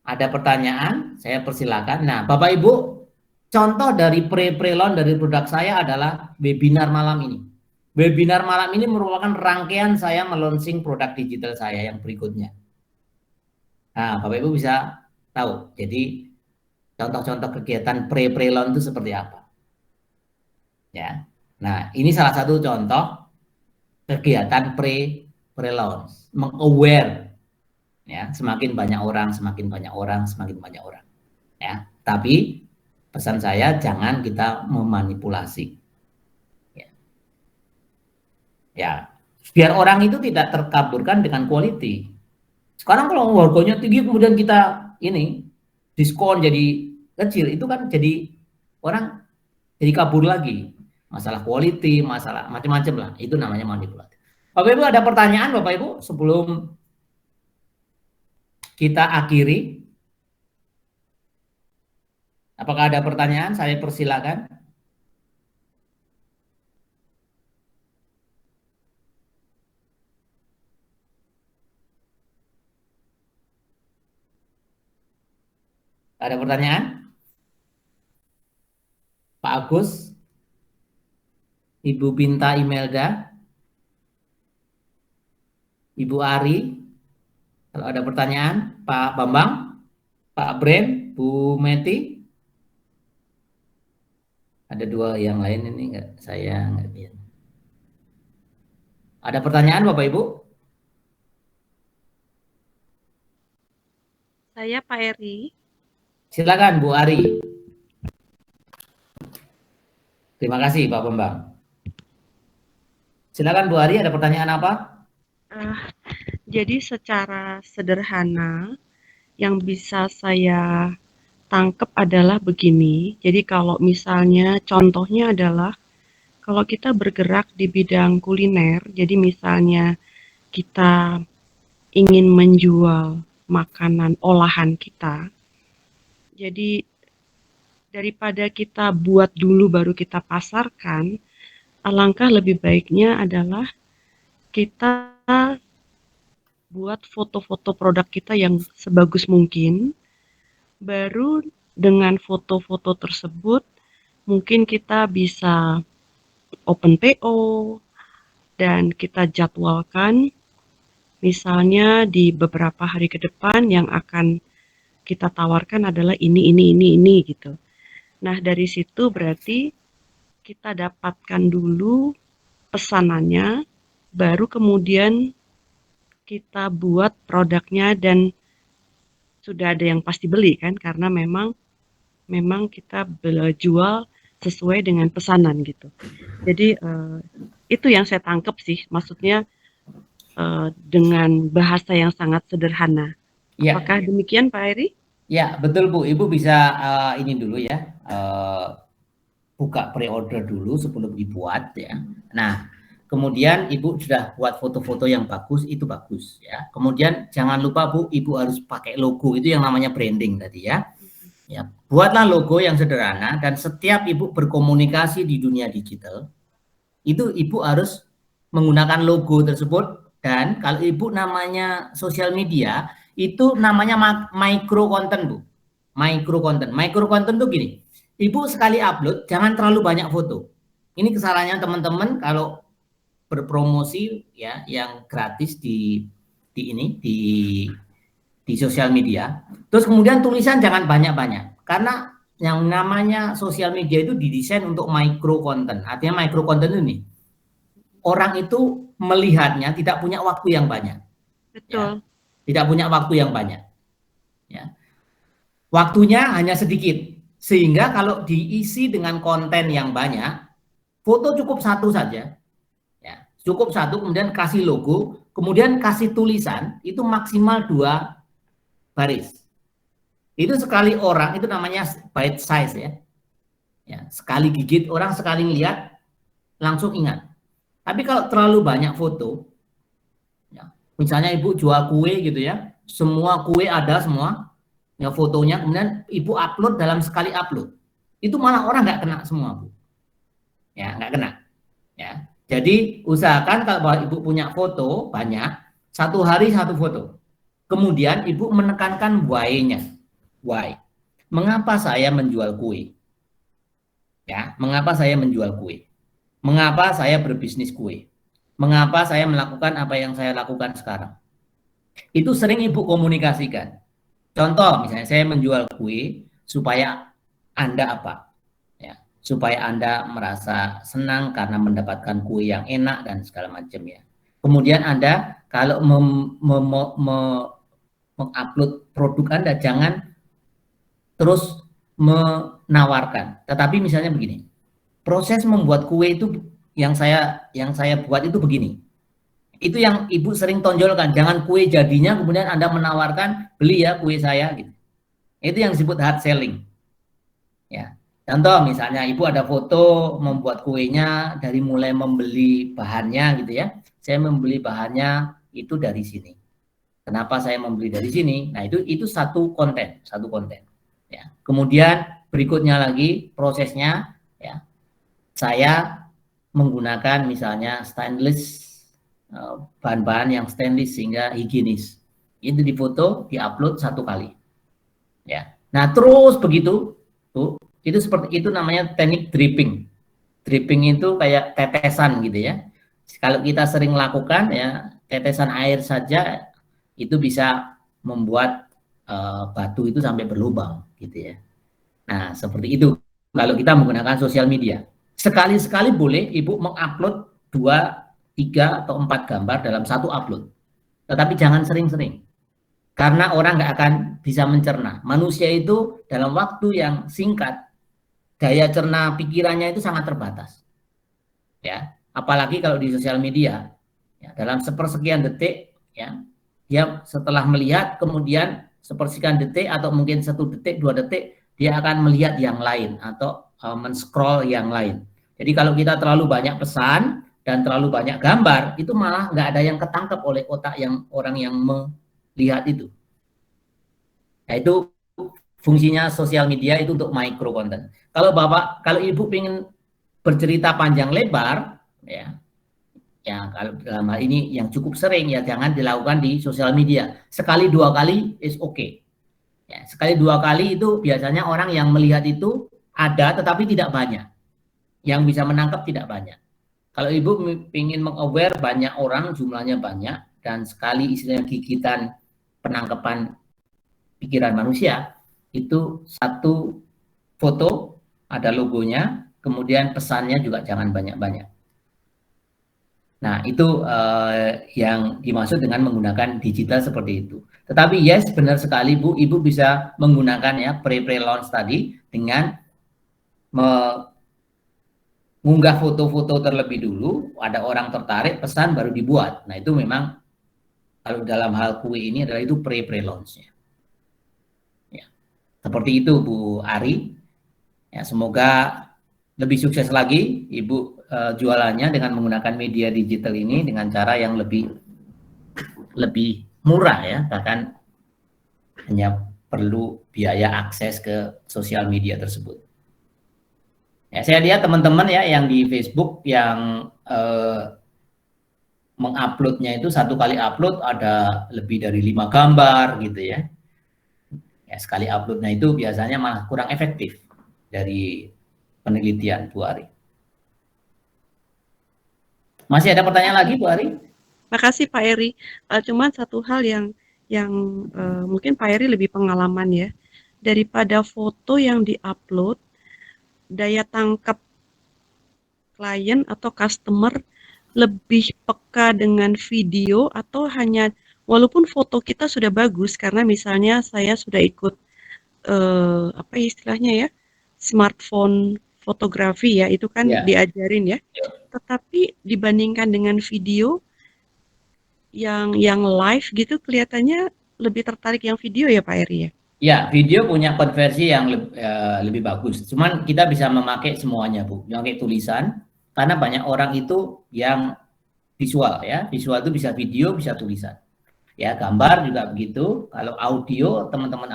ada pertanyaan, saya persilakan. Nah, Bapak Ibu, contoh dari pre-launch dari produk saya adalah webinar malam ini. Webinar malam ini merupakan rangkaian saya meluncing produk digital saya yang berikutnya. Nah, Bapak Ibu bisa tahu. Jadi, contoh-contoh kegiatan pre-launch itu seperti apa. Ya. Nah, ini salah satu contoh kegiatan pre-launch, meng-aware. Ya, semakin banyak orang, semakin banyak orang, semakin banyak orang. Ya, tapi pesan saya jangan kita memanipulasi. Ya, biar orang itu tidak terkaburkan dengan quality. Sekarang kalau harganya tinggi kemudian kita ini diskon jadi kecil, itu kan jadi orang jadi kabur lagi. Masalah quality, masalah macam-macam lah. Itu namanya manipulatif. Bapak Ibu ada pertanyaan Bapak Ibu sebelum kita akhiri? Apakah ada pertanyaan? Saya persilakan. Ada pertanyaan? Pak Agus? Ibu Binta Imelda? Ibu Ari? Kalau ada pertanyaan, Pak Bambang? Pak Bren? Bu Meti? Ada dua yang lain ini enggak, saya enggak lihat. Ada pertanyaan Bapak Ibu? Saya Pak Eri. Silakan Bu Ari. Terima kasih Pak Bambang. Silakan Bu Ari, ada pertanyaan apa? Jadi secara sederhana yang bisa saya tangkap adalah begini. Jadi kalau misalnya contohnya adalah kalau kita bergerak di bidang kuliner, jadi misalnya kita ingin menjual makanan olahan kita, jadi daripada kita buat dulu baru kita pasarkan, alangkah lebih baiknya adalah kita buat foto-foto produk kita yang sebagus mungkin, baru dengan foto-foto tersebut mungkin kita bisa open PO dan kita jadwalkan misalnya di beberapa hari ke depan yang akan kita tawarkan adalah ini gitu. Nah, dari situ berarti kita dapatkan dulu pesanannya, baru kemudian kita buat produknya dan sudah ada yang pasti beli kan, karena memang kita jual sesuai dengan pesanan gitu. Jadi itu yang saya tangkap sih, maksudnya dengan bahasa yang sangat sederhana. Ya. Apakah demikian Pak Eri? Ya, betul Bu. Ibu bisa ini dulu ya, buka pre-order dulu sebelum dibuat ya. Nah, kemudian Ibu sudah buat foto-foto yang bagus, itu bagus ya. Kemudian jangan lupa Bu, Ibu harus pakai logo, itu yang namanya branding tadi ya. Ya, buatlah logo yang sederhana dan setiap Ibu berkomunikasi di dunia digital, itu Ibu harus menggunakan logo tersebut. Dan kalau Ibu namanya sosial media, itu namanya micro content Bu. Micro content. Micro content tuh gini, Ibu sekali upload jangan terlalu banyak foto. Ini kesalahannya teman-teman kalau berpromosi ya yang gratis di sosial media. Terus kemudian tulisan jangan banyak-banyak karena yang namanya sosial media itu didesain untuk micro content. Artinya micro content ini orang itu melihatnya tidak punya waktu yang banyak. Betul. Ya. Tidak punya waktu yang banyak. Ya. Waktunya hanya sedikit. Sehingga kalau diisi dengan konten yang banyak, foto cukup satu saja. Ya. Cukup satu, kemudian kasih logo, kemudian kasih tulisan, itu maksimal 2 baris. Itu sekali orang, itu namanya bite size ya. Ya. Sekali gigit, orang sekali lihat, langsung ingat. Tapi kalau terlalu banyak foto, ya, misalnya Ibu jual kue gitu ya, semua kue ada semua, ya fotonya, kemudian Ibu upload dalam sekali upload, itu malah orang nggak kena semua Bu, ya nggak kena, ya. Jadi usahakan kalau Ibu punya foto banyak, satu hari satu foto, kemudian Ibu menekankan why-nya, why, mengapa saya menjual kue, ya, mengapa saya menjual kue. Mengapa saya berbisnis kue? Mengapa saya melakukan apa yang saya lakukan sekarang? Itu sering Ibu komunikasikan. Contoh, misalnya saya menjual kue supaya Anda apa? Ya, supaya Anda merasa senang karena mendapatkan kue yang enak dan segala macam ya. Kemudian Anda kalau mengupload produk Anda jangan terus menawarkan. Tetapi misalnya begini, proses membuat kue itu yang saya buat itu begini. Itu yang Ibu sering tonjolkan, jangan kue jadinya kemudian Anda menawarkan beli ya kue saya gitu. Itu yang disebut hard selling. Ya. Contoh misalnya Ibu ada foto membuat kuenya dari mulai membeli bahannya gitu ya. Saya membeli bahannya itu dari sini. Kenapa saya membeli dari sini? Nah, itu satu konten. Ya. Kemudian berikutnya lagi prosesnya ya. Saya menggunakan misalnya stainless, bahan-bahan yang stainless sehingga higienis. Itu difoto, diupload 1 kali. Ya. Nah, terus begitu, tuh, itu seperti itu namanya teknik dripping. Dripping itu kayak tetesan gitu ya. Kalau kita sering lakukan ya, tetesan air saja itu bisa membuat batu itu sampai berlubang gitu ya. Nah, seperti itu kalau kita menggunakan sosial media. Sekali-sekali boleh Ibu mengupload 2, 3, atau 4 gambar dalam satu upload. Tetapi jangan sering-sering. Karena orang nggak akan bisa mencerna. Manusia itu dalam waktu yang singkat, daya cerna pikirannya itu sangat terbatas. Ya, apalagi kalau di sosial media. Ya, dalam sepersekian detik, ya, dia setelah melihat, kemudian sepersekian detik atau mungkin 1 detik, 2 detik, dia akan melihat yang lain atau men-scroll yang lain. Jadi kalau kita terlalu banyak pesan dan terlalu banyak gambar, itu malah nggak ada yang ketangkep oleh otak yang orang yang melihat itu. Nah, itu fungsinya sosial media itu untuk micro content. Kalau kalau Ibu ingin bercerita panjang lebar, ya kalau dalam hal ini yang cukup sering ya jangan dilakukan di sosial media. Sekali 2 kali is okay. Ya, sekali 2 kali itu biasanya orang yang melihat itu ada tetapi tidak banyak. Yang bisa menangkap tidak banyak. Kalau Ibu ingin meng-aware banyak orang, jumlahnya banyak, dan sekali istilahnya gigitan penangkapan pikiran manusia, itu 1 foto, ada logonya, kemudian pesannya juga jangan banyak-banyak. Nah, itu yang dimaksud dengan menggunakan digital seperti itu. Tetapi yes, benar sekali Bu, Ibu bisa menggunakan ya pre-launch tadi dengan mengunggah foto-foto terlebih dulu, ada orang tertarik, pesan baru dibuat. Nah, itu memang kalau dalam hal kue ini adalah itu pre-launch-nya. Ya. Seperti itu Bu Ari. Ya, semoga lebih sukses lagi Ibu jualannya dengan menggunakan media digital ini dengan cara yang lebih murah ya, bahkan hanya perlu biaya akses ke sosial media tersebut. Ya, saya lihat teman-teman ya yang di Facebook yang menguploadnya itu satu kali upload ada lebih dari 5 gambar gitu ya. Ya, sekali uploadnya itu biasanya malah kurang efektif dari penelitian Bu Ari. Masih ada pertanyaan lagi Bu Ari? Makasih Pak Eri. Cuman satu hal yang mungkin Pak Eri lebih pengalaman ya. Daripada foto yang diupload, daya tangkap klien atau customer lebih peka dengan video atau hanya walaupun foto kita sudah bagus karena misalnya saya sudah ikut apa istilahnya ya, smartphone fotografi ya, itu kan diajarin ya. Tetapi dibandingkan dengan video yang live gitu kelihatannya lebih tertarik yang video ya Pak Eri ya? Ya, video punya konversi yang lebih bagus. Cuman kita bisa memakai semuanya Bu, memakai tulisan, karena banyak orang itu yang visual ya, visual itu bisa video, bisa tulisan. Ya, gambar juga begitu. Kalau audio, teman-teman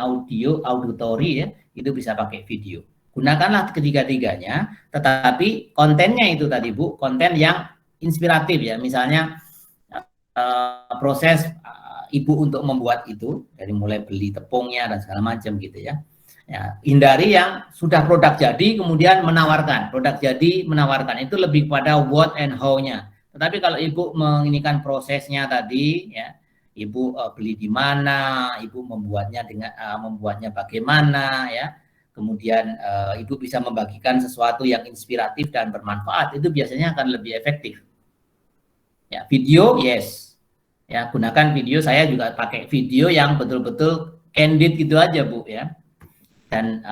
auditory ya, itu bisa pakai video. Gunakanlah ketiga-tiganya, tetapi kontennya itu tadi Bu, konten yang inspiratif ya. Misalnya proses ibu untuk membuat itu, dari mulai beli tepungnya dan segala macam gitu ya. Ya, hindari yang sudah produk jadi kemudian menawarkan. Produk jadi menawarkan itu lebih pada what and how-nya. Tetapi kalau ibu menginikan prosesnya tadi ya, ibu beli di mana, ibu membuatnya dengan membuatnya bagaimana ya. Kemudian ibu bisa membagikan sesuatu yang inspiratif dan bermanfaat, itu biasanya akan lebih efektif. Ya, video yes. Ya, gunakan video, saya juga pakai video yang betul-betul candid gitu aja Bu ya. Dan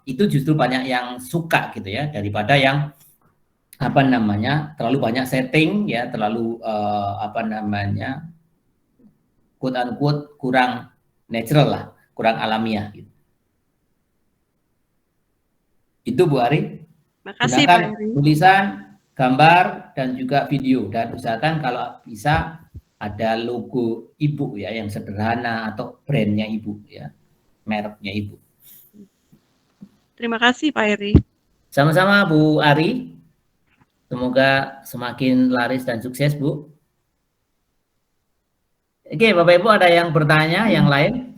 itu justru banyak yang suka gitu ya, daripada yang apa namanya terlalu banyak setting ya, terlalu apa namanya quote unquote kurang natural lah, kurang alamiah gitu. Itu Bu Ari. Makasih gunakan Pak Eri. tulisan, gambar dan juga video, dan usahakan kalau bisa ada logo ibu ya yang sederhana atau brandnya ibu ya, mereknya ibu. Terima kasih Pak Eri. Sama-sama Bu Ari. Semoga semakin laris dan sukses Bu. Oke Bapak Ibu, ada yang bertanya yang lain?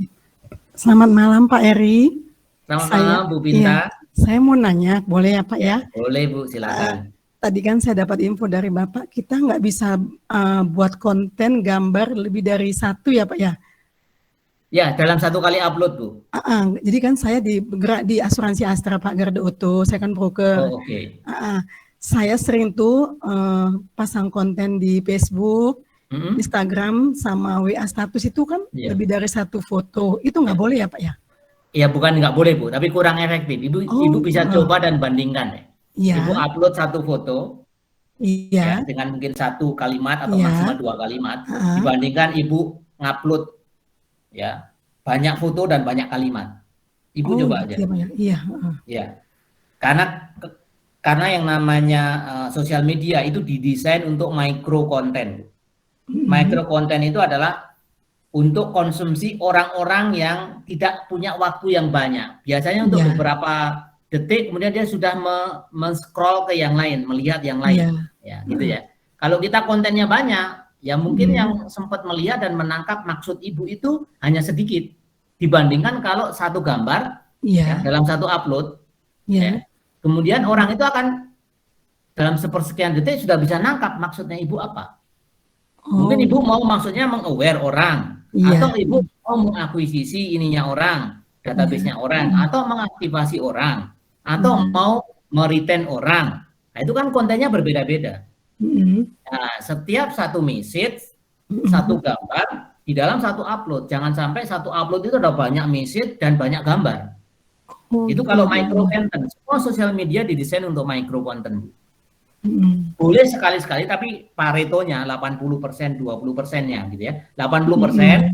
Selamat malam Pak Eri. Selamat malam Bu Pinta. Iya, saya mau nanya, boleh ya Pak ya? Boleh Bu, silakan. Tadi kan saya dapat info dari Bapak, kita nggak bisa buat konten gambar lebih dari satu ya Pak ya? Ya, dalam satu kali upload Bu. Jadi kan saya bergerak di asuransi Astra Pak Garda Auto, saya kan broker. Oh, oke. Saya sering tuh pasang konten di Facebook, Instagram, sama WA status itu kan lebih dari satu foto. Itu nggak boleh ya Pak ya? Ya bukan nggak boleh Bu, tapi kurang efektif. Ibu bisa coba dan bandingkan ya. Ibu upload satu foto, ya, dengan mungkin satu kalimat atau maksimal 2 kalimat, dibandingkan ibu ngupload ya banyak foto dan banyak kalimat. Ibu coba aja. Ya, karena yang namanya sosial media itu didesain untuk micro konten. Micro konten itu adalah untuk konsumsi orang-orang yang tidak punya waktu yang banyak. Biasanya untuk beberapa detik kemudian dia sudah men-scroll ke yang lain, melihat yang lain. Ya, gitu ya. Kalau kita kontennya banyak, ya mungkin yang sempat melihat dan menangkap maksud ibu itu hanya sedikit dibandingkan kalau satu gambar ya, dalam satu upload. Ya. Kemudian orang itu akan dalam sepersekian detik sudah bisa nangkap maksudnya ibu apa. Mungkin ibu mau maksudnya meng-aware orang, atau ibu mau mengakuisisi ininya orang, database-nya orang, atau mengaktifasi orang, atau mau meretain orang. Nah, itu kan kontennya berbeda-beda. Nah, setiap satu message, satu gambar di dalam satu upload. Jangan sampai satu upload itu ada banyak message dan banyak gambar. Itu kalau micro content. Semua sosial media didesain untuk micro content. Boleh sekali-sekali, tapi paretonya 80%, 20%-nya gitu ya. 80%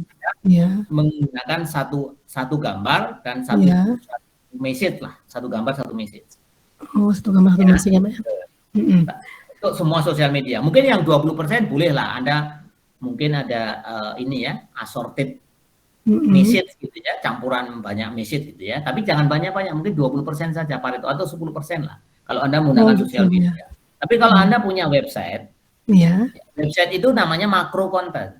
menggunakan satu gambar dan satu message lah. Satu gambar, satu message. Satu gambar, satu message ya Pak. untuk semua sosial media. Mungkin yang 20% boleh lah Anda mungkin ada ini ya, assorted message gitu ya, campuran banyak message gitu ya. Tapi jangan banyak-banyak, mungkin 20% saja Pareto atau 10% lah kalau Anda menggunakan sosial media. Ya. Tapi kalau Anda punya website, website itu namanya macro content.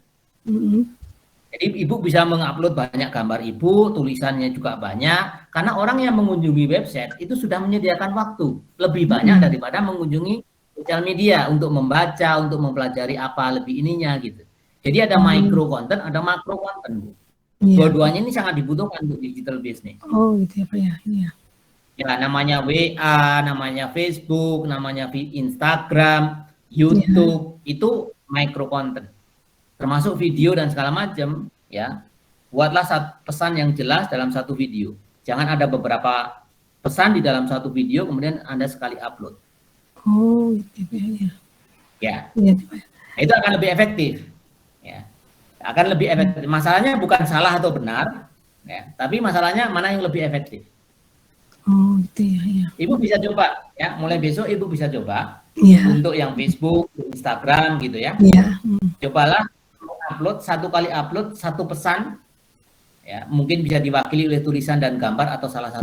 Jadi Ibu bisa mengupload banyak gambar Ibu, tulisannya juga banyak, karena orang yang mengunjungi website itu sudah menyediakan waktu lebih banyak daripada mengunjungi sosial media untuk membaca, untuk mempelajari apa lebih ininya gitu. Jadi ada micro content, ada macro content, Bu. Dua-duanya ini sangat dibutuhkan untuk digital business. Oh gitu ya Pak ya. Iya. Ya namanya WA, namanya Facebook, namanya Instagram, YouTube, itu micro content. Termasuk video dan segala macam, ya. Buatlah pesan yang jelas dalam satu video. Jangan ada beberapa pesan di dalam satu video kemudian Anda sekali upload. Oh gitu ya. Ya. Nah, itu akan lebih efektif. Ya. Akan lebih efektif. Masalahnya bukan salah atau benar, ya, tapi masalahnya mana yang lebih efektif. Oh, gitu ya. Ibu bisa coba, ya. Mulai besok Ibu bisa coba untuk yang Facebook, Instagram, gitu ya. Cobalah upload satu kali upload satu pesan, ya. Mungkin bisa diwakili oleh tulisan dan gambar atau salah satu.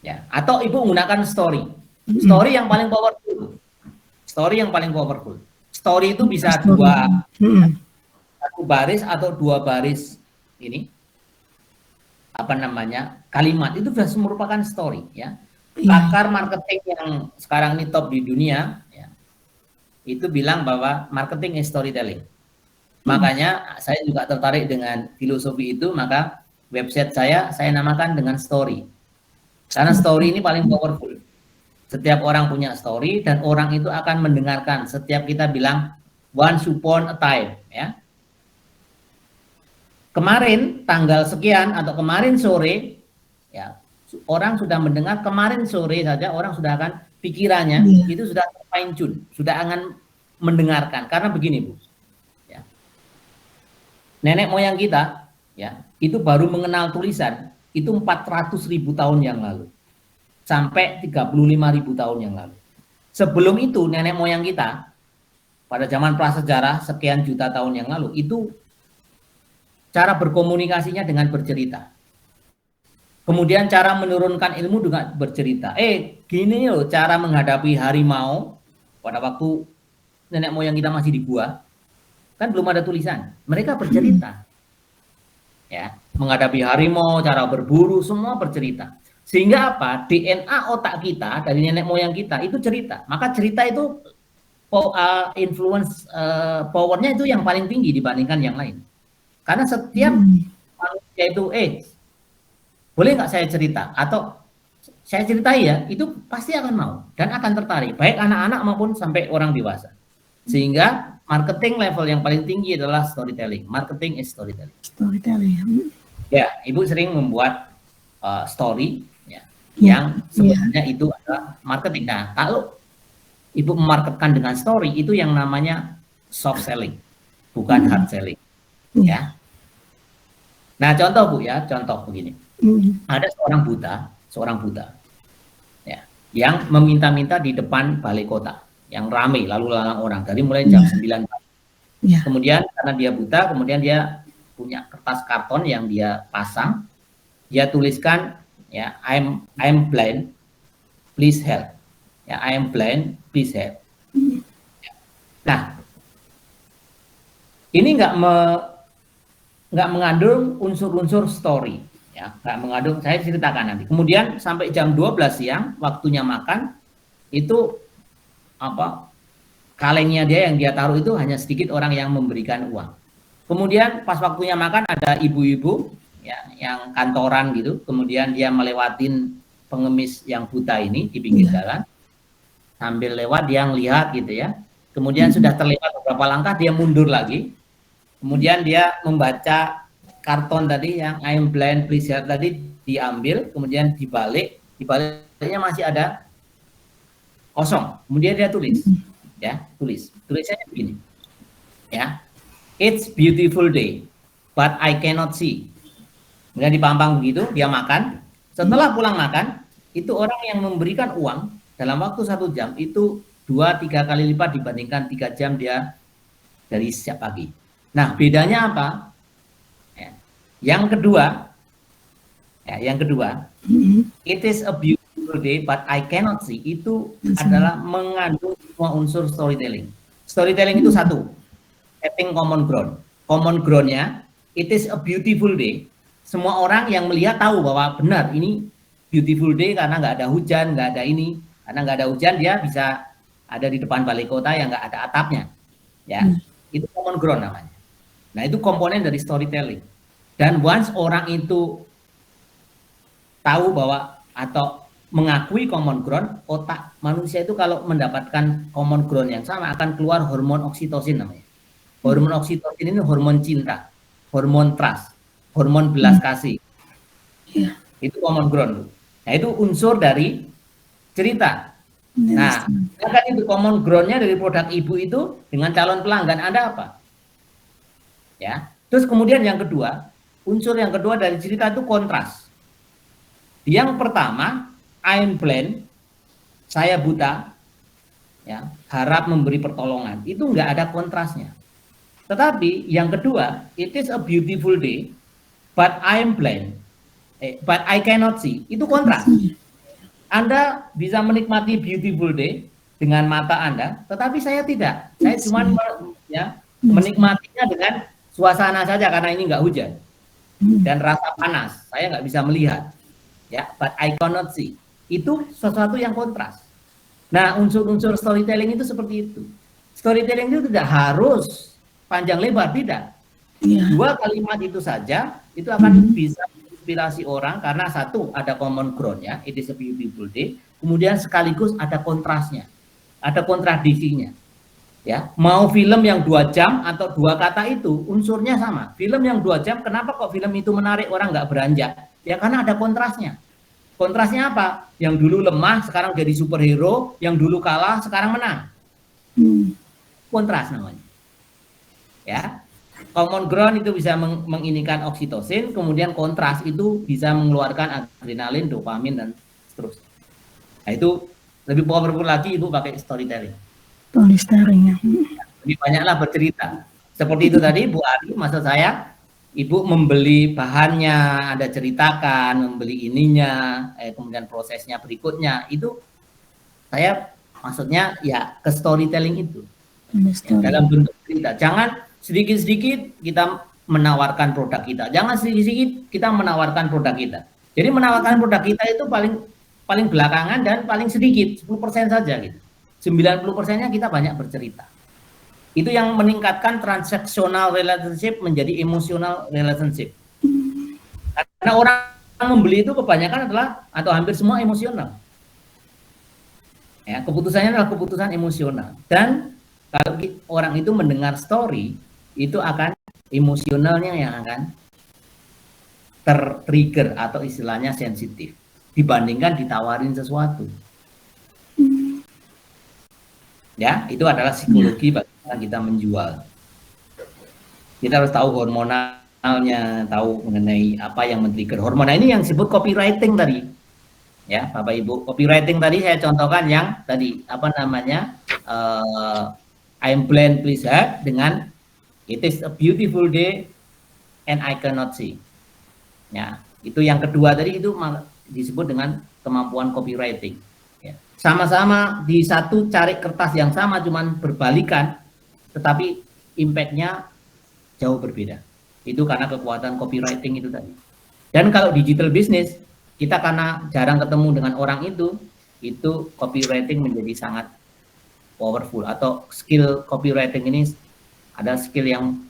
Ya. Atau Ibu menggunakan story, story yang paling powerful, story yang paling powerful. Story itu bisa satu baris atau 2 baris ini apa namanya kalimat itu sudah merupakan story ya. Pakar marketing yang sekarang ini top di dunia ya, itu bilang bahwa marketing is storytelling. Makanya saya juga tertarik dengan filosofi itu, maka website saya namakan dengan story. Karena story ini paling powerful. Setiap orang punya story dan orang itu akan mendengarkan setiap kita bilang once upon a time ya. Kemarin tanggal sekian atau kemarin sore ya, orang sudah mendengar, kemarin sore saja orang sudah akan pikirannya itu sudah fine tune, sudah akan mendengarkan. Karena begini Bu ya, nenek moyang kita ya itu baru mengenal tulisan itu 400.000 tahun yang lalu sampai 35.000 tahun yang lalu. Sebelum itu nenek moyang kita pada zaman prasejarah sekian juta tahun yang lalu itu cara berkomunikasinya dengan bercerita. Kemudian cara menurunkan ilmu dengan bercerita. Gini loh cara menghadapi harimau pada waktu nenek moyang kita masih di gua. Kan belum ada tulisan. Mereka bercerita. Ya, menghadapi harimau, cara berburu, semua bercerita. Sehingga apa? DNA otak kita dari nenek moyang kita itu cerita. Maka cerita itu influence powernya itu yang paling tinggi dibandingkan yang lain. Karena setiap manusia itu boleh nggak saya cerita atau saya ceritai ya, itu pasti akan mau dan akan tertarik, baik anak-anak maupun sampai orang dewasa. Sehingga marketing level yang paling tinggi adalah storytelling. Marketing is storytelling. Storytelling. Ya, Ibu sering membuat story ya, yang sebenarnya itu adalah marketing. Nah, kalau Ibu memarketkan dengan story itu yang namanya soft selling, bukan hard selling. Ya. Nah, contoh Bu ya, contoh begini. Ada seorang buta ya, yang meminta-minta di depan balai kota yang ramai lalu lalang orang dari mulai jam 9 pagi. Kemudian karena dia buta, kemudian dia punya kertas karton yang dia pasang, dia tuliskan ya I'm blind, please help. Ya, I am blind, please help. Nah, ini nggak mengandung unsur-unsur story, ya, nggak mengandung. Saya ceritakan nanti. Kemudian sampai jam 12 siang, waktunya makan, itu apa? Kalengnya dia yang dia taruh itu hanya sedikit orang yang memberikan uang. Kemudian pas waktunya makan ada ibu-ibu, ya, yang kantoran gitu. Kemudian dia melewatin pengemis yang buta ini di pinggir jalan. Sambil lewat dia ngelihat gitu ya. Kemudian sudah terlewat beberapa langkah dia mundur lagi. Kemudian dia membaca karton tadi yang I'm blind please help tadi diambil, kemudian dibaliknya masih ada kosong. Kemudian dia tulis. Ya, tulisannya begini. Ya. It's beautiful day but I cannot see. Kemudian dipampang begitu, dia makan. Setelah pulang makan, itu orang yang memberikan uang dalam waktu 1 jam itu 2-3 kali lipat dibandingkan 3 jam dia dari setiap pagi. Nah, bedanya apa? Ya. Yang kedua, it is a beautiful day but I cannot see, itu adalah mengandung semua unsur storytelling. Storytelling itu satu, setting common ground. Common ground-nya, it is a beautiful day. Semua orang yang melihat tahu bahwa benar ini beautiful day karena nggak ada hujan, nggak ada ini. Karena nggak ada hujan, dia bisa ada di depan balai kota yang nggak ada atapnya. Ya, itu common ground namanya. Nah, itu komponen dari storytelling. Dan once orang itu tahu bahwa atau mengakui common ground, otak manusia itu kalau mendapatkan common ground yang sama akan keluar hormon oksitosin namanya. Hormon oksitosin ini hormon cinta, hormon trust, hormon belas kasih. Itu common ground. Nah, itu unsur dari cerita. Nah, kan itu common ground-nya dari produk ibu itu dengan calon pelanggan Anda apa? Ya. Terus kemudian yang kedua, unsur yang kedua dari cerita itu kontras. Yang pertama, I'm blind, saya buta, ya, harap memberi pertolongan. Itu nggak ada kontrasnya. Tetapi yang kedua, it is a beautiful day, but I'm blind, but I cannot see. Itu kontras. Anda bisa menikmati beautiful day dengan mata Anda, tetapi saya tidak. Saya cuma menikmatinya dengan suasana saja karena ini nggak hujan dan rasa panas. Saya nggak bisa melihat. Ya, but I cannot see. Itu sesuatu yang kontras. Nah, unsur-unsur storytelling itu seperti itu. Storytelling itu tidak harus panjang lebar, tidak. 2 kalimat itu saja itu akan bisa inspirasi orang karena satu ada common ground-nya, it is a beautiful day. Kemudian sekaligus ada kontrasnya, ada kontradisinya. Ya, mau film yang 2 jam atau 2 kata itu unsurnya sama. Film yang 2 jam, kenapa kok film itu menarik orang nggak beranjak? Ya karena ada kontrasnya. Kontrasnya apa? Yang dulu lemah sekarang jadi superhero, yang dulu kalah sekarang menang. Kontras namanya. Ya. Common ground itu bisa menginikan oksitosin, kemudian kontras itu bisa mengeluarkan adrenalin, dopamin, dan seterusnya. Nah, itu lebih powerful lagi Ibu pakai storytelling. Storytelling. Lebih banyaklah bercerita. Seperti itu tadi Bu Ari, maksud saya, Ibu membeli bahannya, Anda ceritakan, membeli ininya, kemudian prosesnya berikutnya, itu saya maksudnya ya ke storytelling itu. Ya, dalam bentuk cerita. Jangan sedikit-sedikit kita menawarkan produk kita. Jangan sedikit-sedikit kita menawarkan produk kita. Jadi menawarkan produk kita itu paling belakangan dan paling sedikit, 10% saja gitu. 90%-nya kita banyak bercerita. Itu yang meningkatkan transactional relationship menjadi emotional relationship. Karena orang membeli itu kebanyakan adalah atau hampir semua emosional. Ya, keputusannya adalah keputusan emosional. Dan kalau orang itu mendengar story, itu akan emosionalnya yang akan ter-trigger atau istilahnya sensitif dibandingkan ditawarin sesuatu. Ya, itu adalah psikologi bagaimana kita menjual. Kita harus tahu hormonalnya, tahu mengenai apa yang men-trigger hormon. Nah, ini yang disebut copywriting tadi. Ya, Bapak Ibu, copywriting tadi saya contohkan yang tadi apa namanya? I'm blind, please help dengan it is a beautiful day and I cannot see. Ya, itu yang kedua tadi itu disebut dengan kemampuan copywriting. Ya. Sama-sama di satu cari kertas yang sama, cuman berbalikan, tetapi impact-nya jauh berbeda. Itu karena kekuatan copywriting itu tadi. Dan kalau digital business, kita karena jarang ketemu dengan orang itu copywriting menjadi sangat powerful, atau skill copywriting ini ada skill yang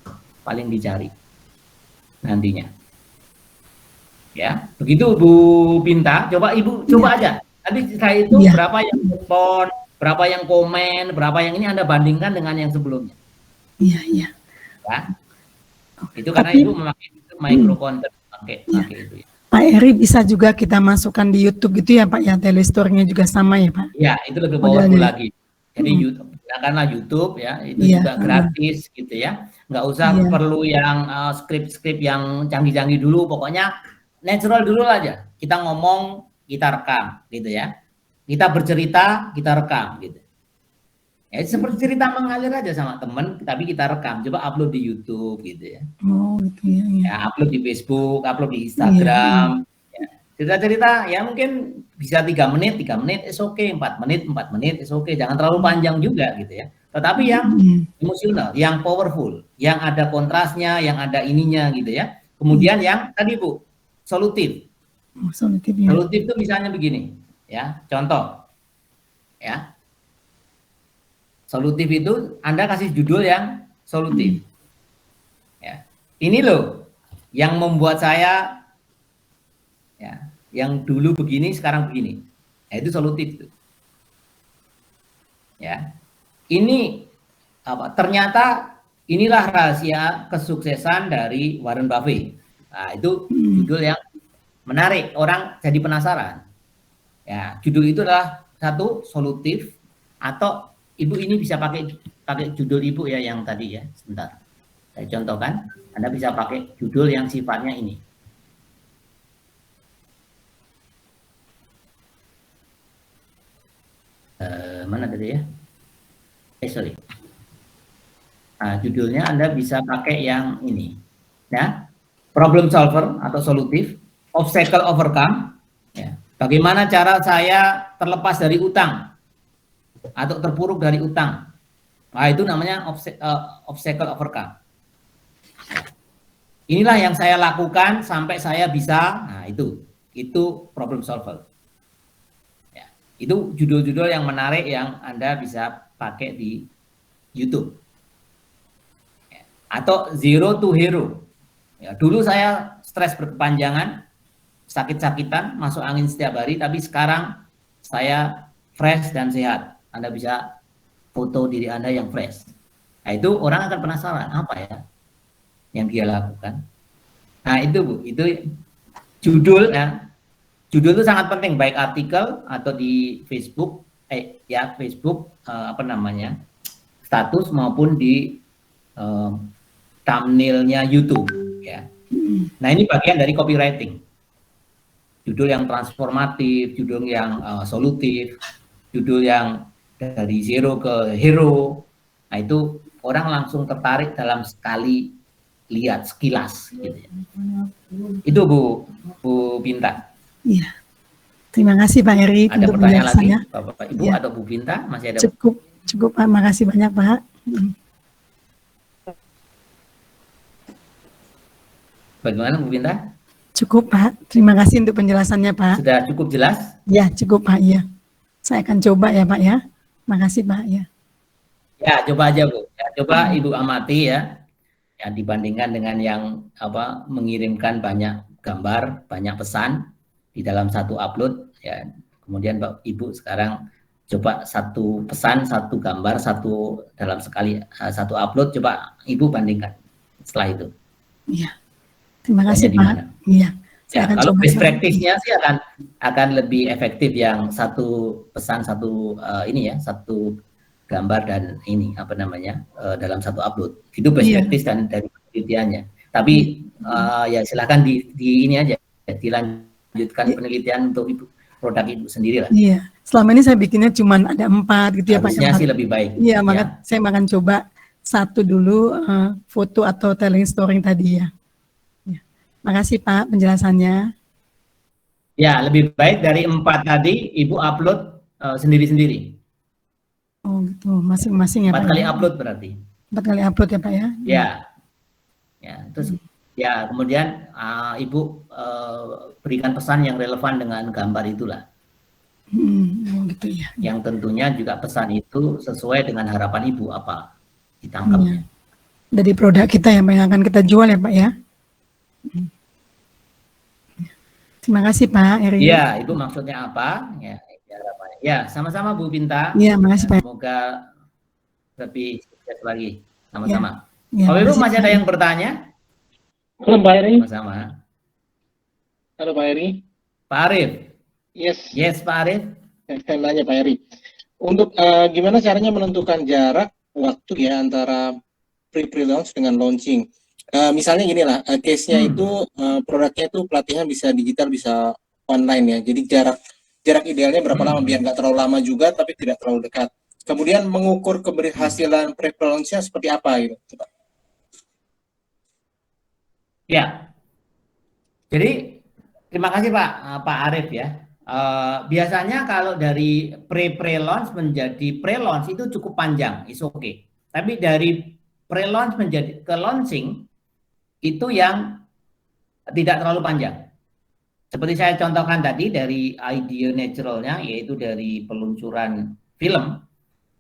paling dicari nantinya. Ya, begitu Bu Binta. Coba Ibu coba aja. Nanti saya itu berapa yang respon, berapa yang komen, berapa yang ini Anda bandingkan dengan yang sebelumnya. Iya. Ya. Itu karena Ibu memakai micro content, pakai itu. Ya. Pak Eri bisa juga kita masukkan di YouTube gitu ya Pak ya, telestornya juga sama ya Pak? Iya, itu lebih powerful lagi. Jadi YouTube, gunakanlah YouTube ya, itu juga gratis gitu ya. Nggak usah perlu yang skrip-skrip yang canggih-canggih dulu, pokoknya natural dulu aja. Kita ngomong, kita rekam gitu ya. kita bercerita, kita rekam gitu. Ya seperti cerita mengalir aja sama teman, tapi kita rekam, coba upload di YouTube gitu ya. Oh gitu ya. Ya upload di Facebook, upload di Instagram. Ya. Cerita-cerita ya mungkin bisa 3 menit is okay, 4 menit is okay, jangan terlalu panjang juga gitu ya. Tetapi yang emosional, yang powerful, yang ada kontrasnya, yang ada ininya gitu ya. Kemudian yang tadi Bu, solutif. Solutif ya. Solutif itu misalnya begini, ya, contoh, ya. Solutif itu Anda kasih judul yang solutif. Ya. Ini loh yang membuat saya ya, yang dulu begini sekarang begini. Nah, itu solutif itu. Ya. Ini apa? Ternyata inilah rahasia kesuksesan dari Warren Buffett. Nah, itu judul yang menarik, orang jadi penasaran. Ya, judul itu adalah satu solutif atau Ibu ini bisa pakai judul Ibu ya yang tadi ya. Sebentar. Saya contohkan, Anda bisa pakai judul yang sifatnya ini. Mana tadi ya? Sorry. Nah, judulnya Anda bisa pakai yang ini. Ya. Problem solver atau solutif, obstacle overcome. Ya. Bagaimana cara saya terlepas dari utang atau terpuruk dari utang? Nah, itu namanya obstacle overcome. Inilah yang saya lakukan sampai saya bisa. Nah, itu problem solver. Ya, itu judul-judul yang menarik yang Anda bisa pakai di YouTube. Ya, atau zero to hero. Ya, dulu saya stres berkepanjangan, sakit-sakitan, masuk angin setiap hari, tapi sekarang saya fresh dan sehat. Anda bisa foto diri Anda yang fresh. Nah, itu orang akan penasaran, apa ya yang dia lakukan. Nah, itu Bu, itu judul ya. Judul itu sangat penting, baik artikel atau di Facebook, Facebook status maupun di thumbnailnya YouTube ya. Nah, ini bagian dari copywriting. Judul yang transformatif, judul yang solutif, judul yang dari zero ke hero. Nah, itu orang langsung tertarik dalam sekali lihat sekilas gitu ya. Itu Bu Binta. Iya. Terima kasih Pak Eri ada untuk pertanyaan lagi Bapak Ibu atau Bu Binta masih ada? Cukup Pak, makasih banyak Pak. Bagaimana Bu Binta? Cukup Pak, terima kasih untuk penjelasannya Pak. Sudah cukup jelas? Ya cukup Pak, iya. Saya akan coba ya Pak ya. Makasih Pak ya. Ya coba aja Bu, ya, coba Ibu amati ya. Ya dibandingkan dengan yang mengirimkan banyak gambar, banyak pesan di dalam satu upload ya. Kemudian Ibu sekarang coba satu pesan, satu gambar, satu dalam sekali satu upload, coba Ibu bandingkan setelah itu. Iya. Terima kasih Pak. Iya. Ya, kalau best practice-nya sih akan lebih efektif yang satu pesan satu satu gambar dan ini dalam satu upload. Itu best practice dan dari penelitiannya. Tapi ya silakan di ini aja dilanjutkan penelitian untuk produk Ibu sendiri lah. Iya. Selama ini saya bikinnya cuma ada 4 gitu ya Pak. Harusnya sih lebih baik. Iya, maka saya akan coba satu dulu foto atau telling story tadi ya. Makasih Pak penjelasannya. Ya, lebih baik dari 4 tadi Ibu upload sendiri-sendiri. Oh gitu, masing-masing ya Pak. 4 kali upload berarti. 4 kali upload ya Pak ya. Ya. Ya, terus ya kemudian Ibu berikan pesan yang relevan dengan gambar itulah. Oh gitu ya. Yang tentunya juga pesan itu sesuai dengan harapan Ibu apa ditangkapnya. Dari produk kita yang akan kita jual ya Pak ya. Terima kasih Pak Eri. Iya, Ibu maksudnya apa? Ya, sama-sama Bu Binta. Iya, makasih Pak. Semoga lebih sukses lagi. Sama-sama. Ya, Kalau Ibu masih ada yang bertanya? Halo Pak Eri. Sama-sama. Halo Pak Eri. Pak Arif. Yes Pak Arif. Saya nanya Pak Eri. Untuk gimana caranya menentukan jarak waktu ya antara pre-launch dengan launching? Misalnya gini lah, case-nya itu produknya itu pelatihan bisa digital, bisa online ya. Jadi jarak jarak idealnya berapa lama biar nggak terlalu lama juga tapi tidak terlalu dekat. Kemudian mengukur keberhasilan pre-launch-nya seperti apa gitu, Pak? Ya, jadi terima kasih Pak Arif ya. Biasanya kalau dari pre-launch menjadi pre-launch itu cukup panjang, is okay. Tapi dari pre-launch menjadi ke launching itu yang tidak terlalu panjang. Seperti saya contohkan tadi dari idea naturalnya, yaitu dari peluncuran film.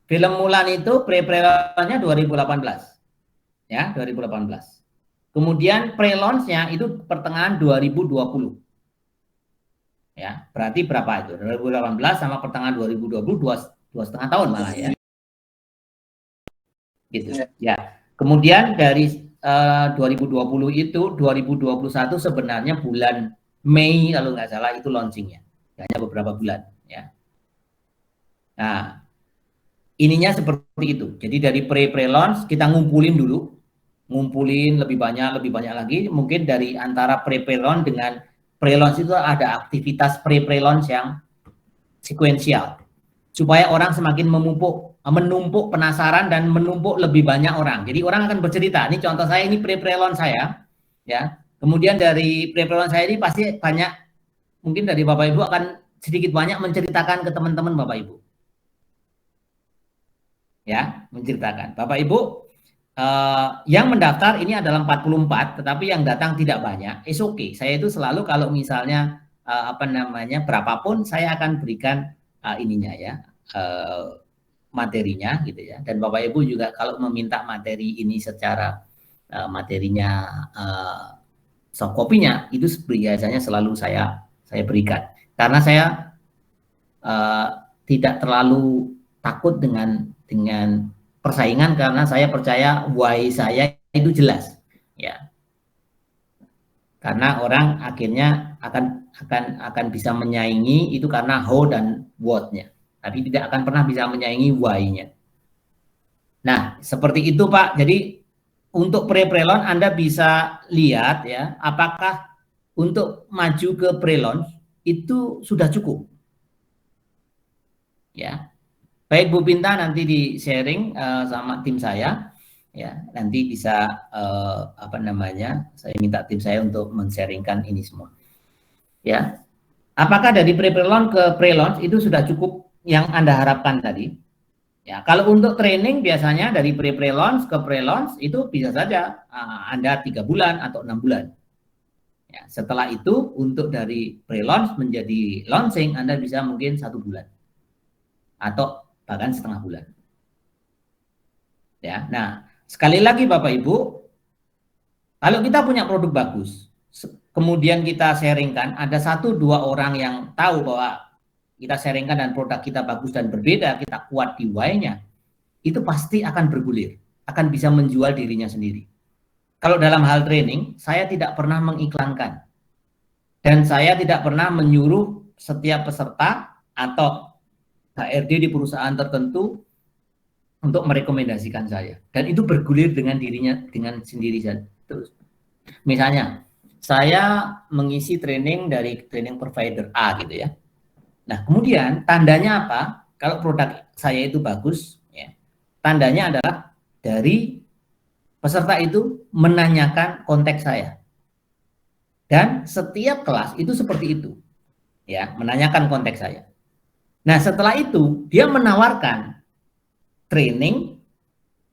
Film Mulan itu pre-launch-nya 2018. Ya, 2018. Kemudian pre-launch-nya itu pertengahan 2020. Ya, berarti berapa itu? 2018 sama pertengahan 2020 dua setengah tahun malah ya. Gitu. Ya. Kemudian dari 2020 itu 2021 sebenarnya bulan Mei kalau nggak salah itu launchingnya. Hanya beberapa bulan ya. Nah, ininya seperti itu. Jadi dari pre-launch kita ngumpulin dulu. Ngumpulin lebih banyak lagi. Mungkin dari antara pre-launch dengan pre-launch itu ada aktivitas pre-launch yang sekuensial supaya orang semakin menumpuk penasaran dan menumpuk lebih banyak orang. Jadi orang akan bercerita, ini contoh saya, ini pre-launch saya ya. Kemudian dari pre-launch saya ini pasti banyak, mungkin dari Bapak Ibu akan sedikit banyak menceritakan ke teman-teman Bapak Ibu. Ya, menceritakan. Bapak Ibu yang mendaftar ini adalah 44, tetapi yang datang tidak banyak. It's okay. Saya itu selalu kalau misalnya berapapun saya akan berikan ininya ya, materinya gitu ya. Dan Bapak Ibu juga kalau meminta materi ini secara materinya soft copy-nya itu biasanya selalu saya berikan. Karena saya tidak terlalu takut dengan persaingan karena saya percaya why saya itu jelas ya, karena orang akhirnya akan bisa menyaingi itu karena how dan what-nya, tapi tidak akan pernah bisa menyaingi why-nya. Nah seperti itu Pak. Jadi untuk pre-launch Anda bisa lihat ya, apakah untuk maju ke pre-launch itu sudah cukup ya. Baik Bu Pinta nanti di sharing sama tim saya ya, nanti bisa saya minta tim saya untuk men-sharingkan ini semua ya. Apakah dari pre-launch ke pre-launch itu sudah cukup yang Anda harapkan tadi ya? Kalau untuk training biasanya dari pre-launch ke pre-launch itu bisa saja Anda 3 bulan atau 6 bulan ya. Setelah itu untuk dari pre-launch menjadi launching Anda bisa mungkin 1 bulan atau bahkan setengah bulan. Ya, nah sekali lagi Bapak Ibu, kalau kita punya produk bagus, kemudian kita sharingkan, ada 1-2 orang yang tahu bahwa kita sharingkan dan produk kita bagus dan berbeda, kita kuat di why-nya, itu pasti akan bergulir, akan bisa menjual dirinya sendiri. Kalau dalam hal training, saya tidak pernah mengiklankan, dan saya tidak pernah menyuruh setiap peserta atau HRD di perusahaan tertentu untuk merekomendasikan saya, dan itu bergulir dengan dirinya dengan sendiri terus. Misalnya saya mengisi training dari training provider A gitu ya. Nah kemudian tandanya apa? Kalau produk saya itu bagus ya, tandanya adalah dari peserta itu menanyakan kontak saya, dan setiap kelas itu seperti itu ya, menanyakan kontak saya. Nah setelah itu dia menawarkan training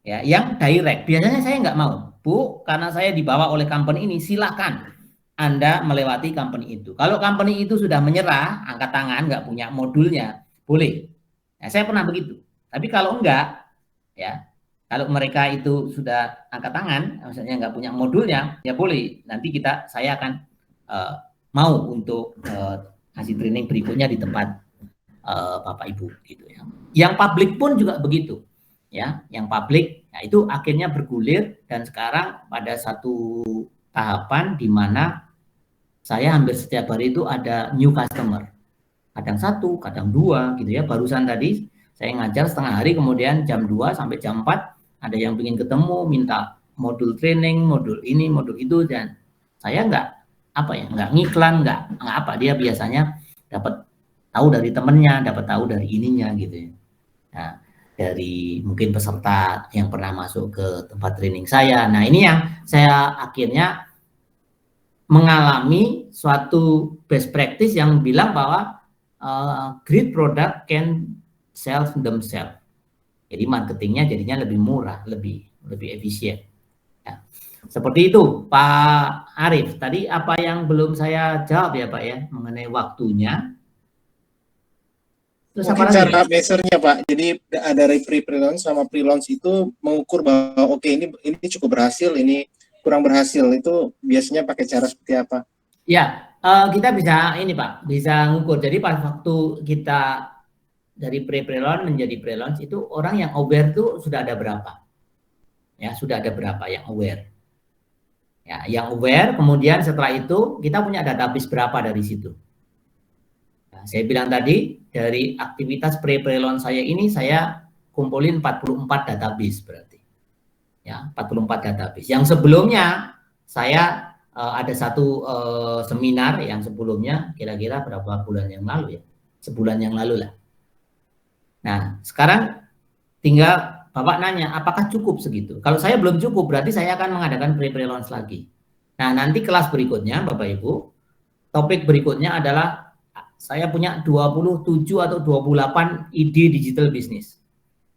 ya yang direct. Biasanya saya nggak mau, Bu, karena saya dibawa oleh company ini, silakan Anda melewati company itu. Kalau company itu sudah menyerah, angkat tangan, nggak punya modulnya, boleh. Nah, saya pernah begitu. Tapi kalau enggak, ya kalau mereka itu sudah angkat tangan, maksudnya nggak punya modulnya, ya boleh. Nanti saya akan mau untuk kasih training berikutnya di tempat Bapak Ibu gitu ya. Yang publik pun juga begitu ya, yang publik nah itu akhirnya bergulir, dan sekarang pada satu tahapan di mana saya hampir setiap hari itu ada new customer, kadang 1, kadang 2 gitu ya. Barusan tadi saya ngajar setengah hari, kemudian jam 2 sampai jam 4 ada yang ingin ketemu, minta modul training, modul ini, modul itu, dan saya nggak ngiklan, nggak apa, dia biasanya dapat tahu dari temennya, dapat tahu dari ininya gitu ya. Nah, dari mungkin peserta yang pernah masuk ke tempat training saya. Nah, ini yang saya akhirnya mengalami suatu best practice yang bilang bahwa great product can sell themselves. Jadi marketingnya jadinya lebih murah, lebih efisien. Ya. Seperti itu, Pak Arif. Tadi apa yang belum saya jawab ya, Pak ya, mengenai waktunya. Terus mungkin cara measure-nya, Pak. Jadi dari pre-launch sama pre-launch itu mengukur bahwa oke, ini cukup berhasil, ini kurang berhasil. Itu biasanya pakai cara seperti apa? Ya, kita bisa ini Pak, bisa ngukur. Jadi pas waktu kita dari pre-launch menjadi pre-launch itu orang yang aware tuh sudah ada berapa? Ya, sudah ada berapa yang aware? Ya, yang aware. Kemudian setelah itu kita punya database berapa dari situ? Nah, saya bilang tadi dari aktivitas pre-launch saya ini saya kumpulin 44 database berarti. Ya, 44 database. Yang sebelumnya saya ada satu seminar yang sebelumnya kira-kira berapa bulan yang lalu ya? Sebulan yang lalu lah. Nah, sekarang tinggal Bapak nanya, apakah cukup segitu? Kalau saya belum cukup, berarti saya akan mengadakan pre-launch lagi. Nah, nanti kelas berikutnya, Bapak Ibu, topik berikutnya adalah saya punya 27 atau 28 ide digital bisnis.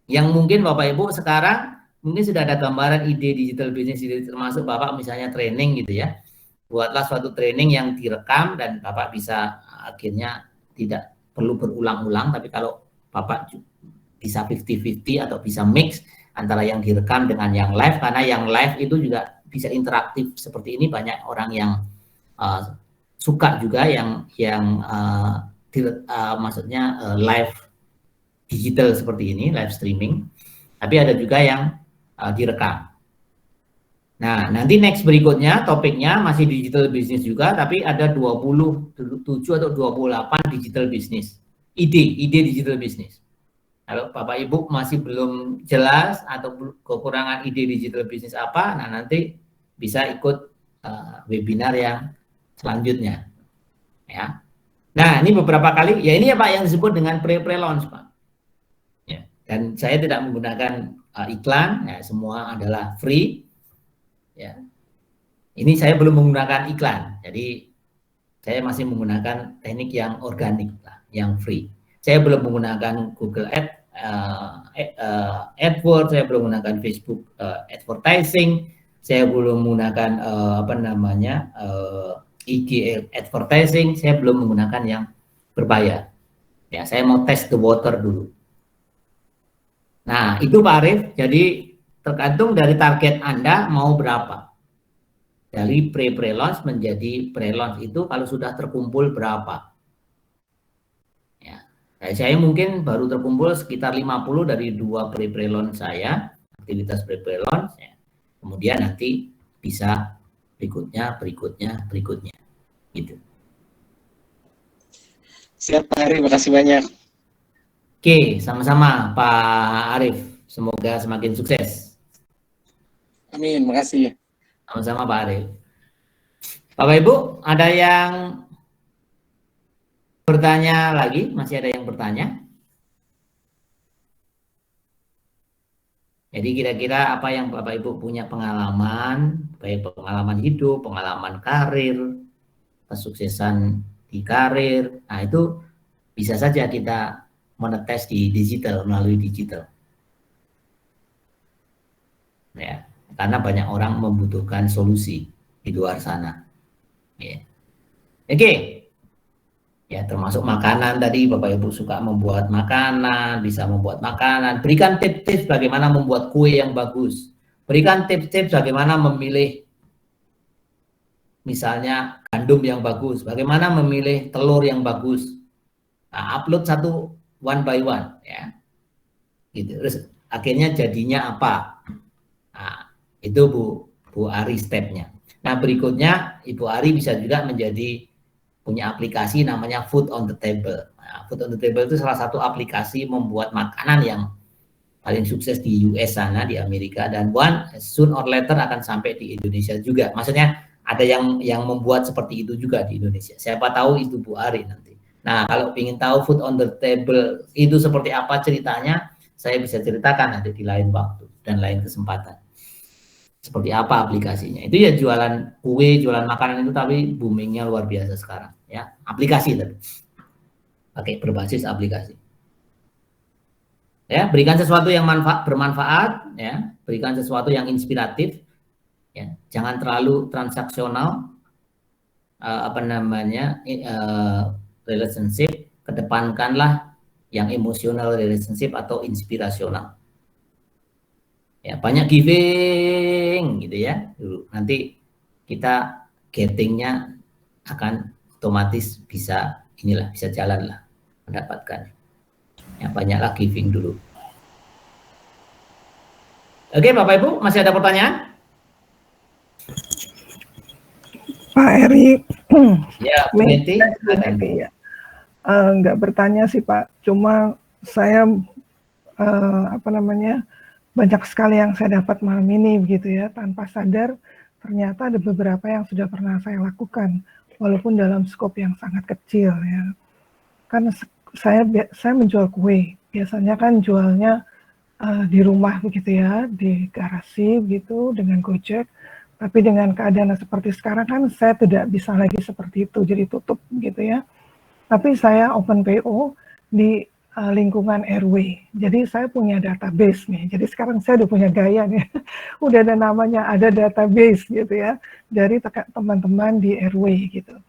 Yang mungkin Bapak Ibu sekarang mungkin sudah ada gambaran ide digital bisnis, termasuk Bapak misalnya training gitu ya. Buatlah suatu training yang direkam dan Bapak bisa akhirnya tidak perlu berulang-ulang, tapi kalau Bapak bisa 50-50 atau bisa mix antara yang direkam dengan yang live, karena yang live itu juga bisa interaktif seperti ini. Banyak orang yang suka juga yang maksudnya live digital seperti ini, live streaming, tapi ada juga yang direkam. Nah, nanti next berikutnya topiknya masih digital business juga, tapi ada 27 atau 28 digital business. Ide digital business. Kalau Bapak Ibu masih belum jelas atau kekurangan ide digital business apa, nah nanti bisa ikut webinar yang selanjutnya. Ya. Nah, ini beberapa kali, ya ini ya Pak yang disebut dengan pre-launch Pak. Ya. Dan saya tidak menggunakan iklan, ya, semua adalah free. Ya, ini saya belum menggunakan iklan, jadi saya masih menggunakan teknik yang organik, yang free. Saya belum menggunakan Google AdWords, saya belum menggunakan Facebook advertising, saya belum menggunakan IG advertising, saya belum menggunakan yang berbayar. Ya, saya mau test the water dulu. Nah, itu Pak Arif, jadi tergantung dari target Anda mau berapa. Dari pre-launch menjadi pre-launch itu kalau sudah terkumpul berapa. Ya, saya mungkin baru terkumpul sekitar 50 dari 2 pre-launch saya, aktivitas pre-launch. Ya. Kemudian nanti bisa berikutnya. Gitu. Siap Pak Arif, makasih banyak. Oke, sama-sama Pak Arif. Semoga semakin sukses. Amin, makasih. Sama-sama Pak Arif. Bapak Ibu, ada yang bertanya lagi? Masih ada yang bertanya? Jadi kira-kira apa yang Bapak Ibu punya pengalaman, baik pengalaman hidup, pengalaman karir, kesuksesan di karir, nah itu bisa saja kita menetes di digital, melalui digital. Ya. Karena banyak orang membutuhkan solusi di luar sana. Ya. Oke. Ya, termasuk makanan tadi, Bapak Ibu suka membuat makanan, bisa membuat makanan. Berikan tips-tips bagaimana membuat kue yang bagus. Berikan tips-tips bagaimana memilih misalnya gandum yang bagus, bagaimana memilih telur yang bagus. Nah, upload satu one by one ya. Gitu. Terus akhirnya jadinya apa? Nah, itu Bu Ari stepnya. Nah, berikutnya Ibu Ari bisa juga punya aplikasi namanya Food on the Table. Nah, Food on the Table itu salah satu aplikasi membuat makanan yang paling sukses di US sana, di Amerika, dan soon or later akan sampai di Indonesia juga. Maksudnya ada yang membuat seperti itu juga di Indonesia. Siapa tahu itu Bu Ari nanti. Nah, kalau ingin tahu food on the table itu seperti apa ceritanya, saya bisa ceritakan nanti di lain waktu dan lain kesempatan. Seperti apa aplikasinya. Itu ya jualan kue, jualan makanan itu, tapi boomingnya luar biasa sekarang. Ya, aplikasi tapi. Pakai berbasis aplikasi. Ya, berikan sesuatu yang bermanfaat, ya, berikan sesuatu yang inspiratif, ya, jangan terlalu transaksional, relationship, kedepankanlah yang emosional relationship atau inspirasional. Ya, banyak giving gitu ya. Dulu nanti kita gettingnya akan otomatis bisa bisa jalan lah mendapatkan. Ya, banyaklah giving dulu. Oke, Bapak Ibu, masih ada pertanyaan? Pak Eri, ya, Meti, ya. Nggak bertanya sih Pak, cuma saya banyak sekali yang saya dapat malam ini begitu ya, tanpa sadar ternyata ada beberapa yang sudah pernah saya lakukan, walaupun dalam skop yang sangat kecil ya. Kan saya menjual kue, biasanya kan jualnya di rumah begitu ya, di garasi gitu dengan Gojek. Tapi dengan keadaan seperti sekarang kan saya tidak bisa lagi seperti itu, jadi tutup gitu ya. Tapi saya open PO di lingkungan RW. Jadi saya punya database nih. Jadi sekarang saya udah punya gaya nih. Udah ada namanya, ada database gitu ya. Dari teman-teman di RW gitu.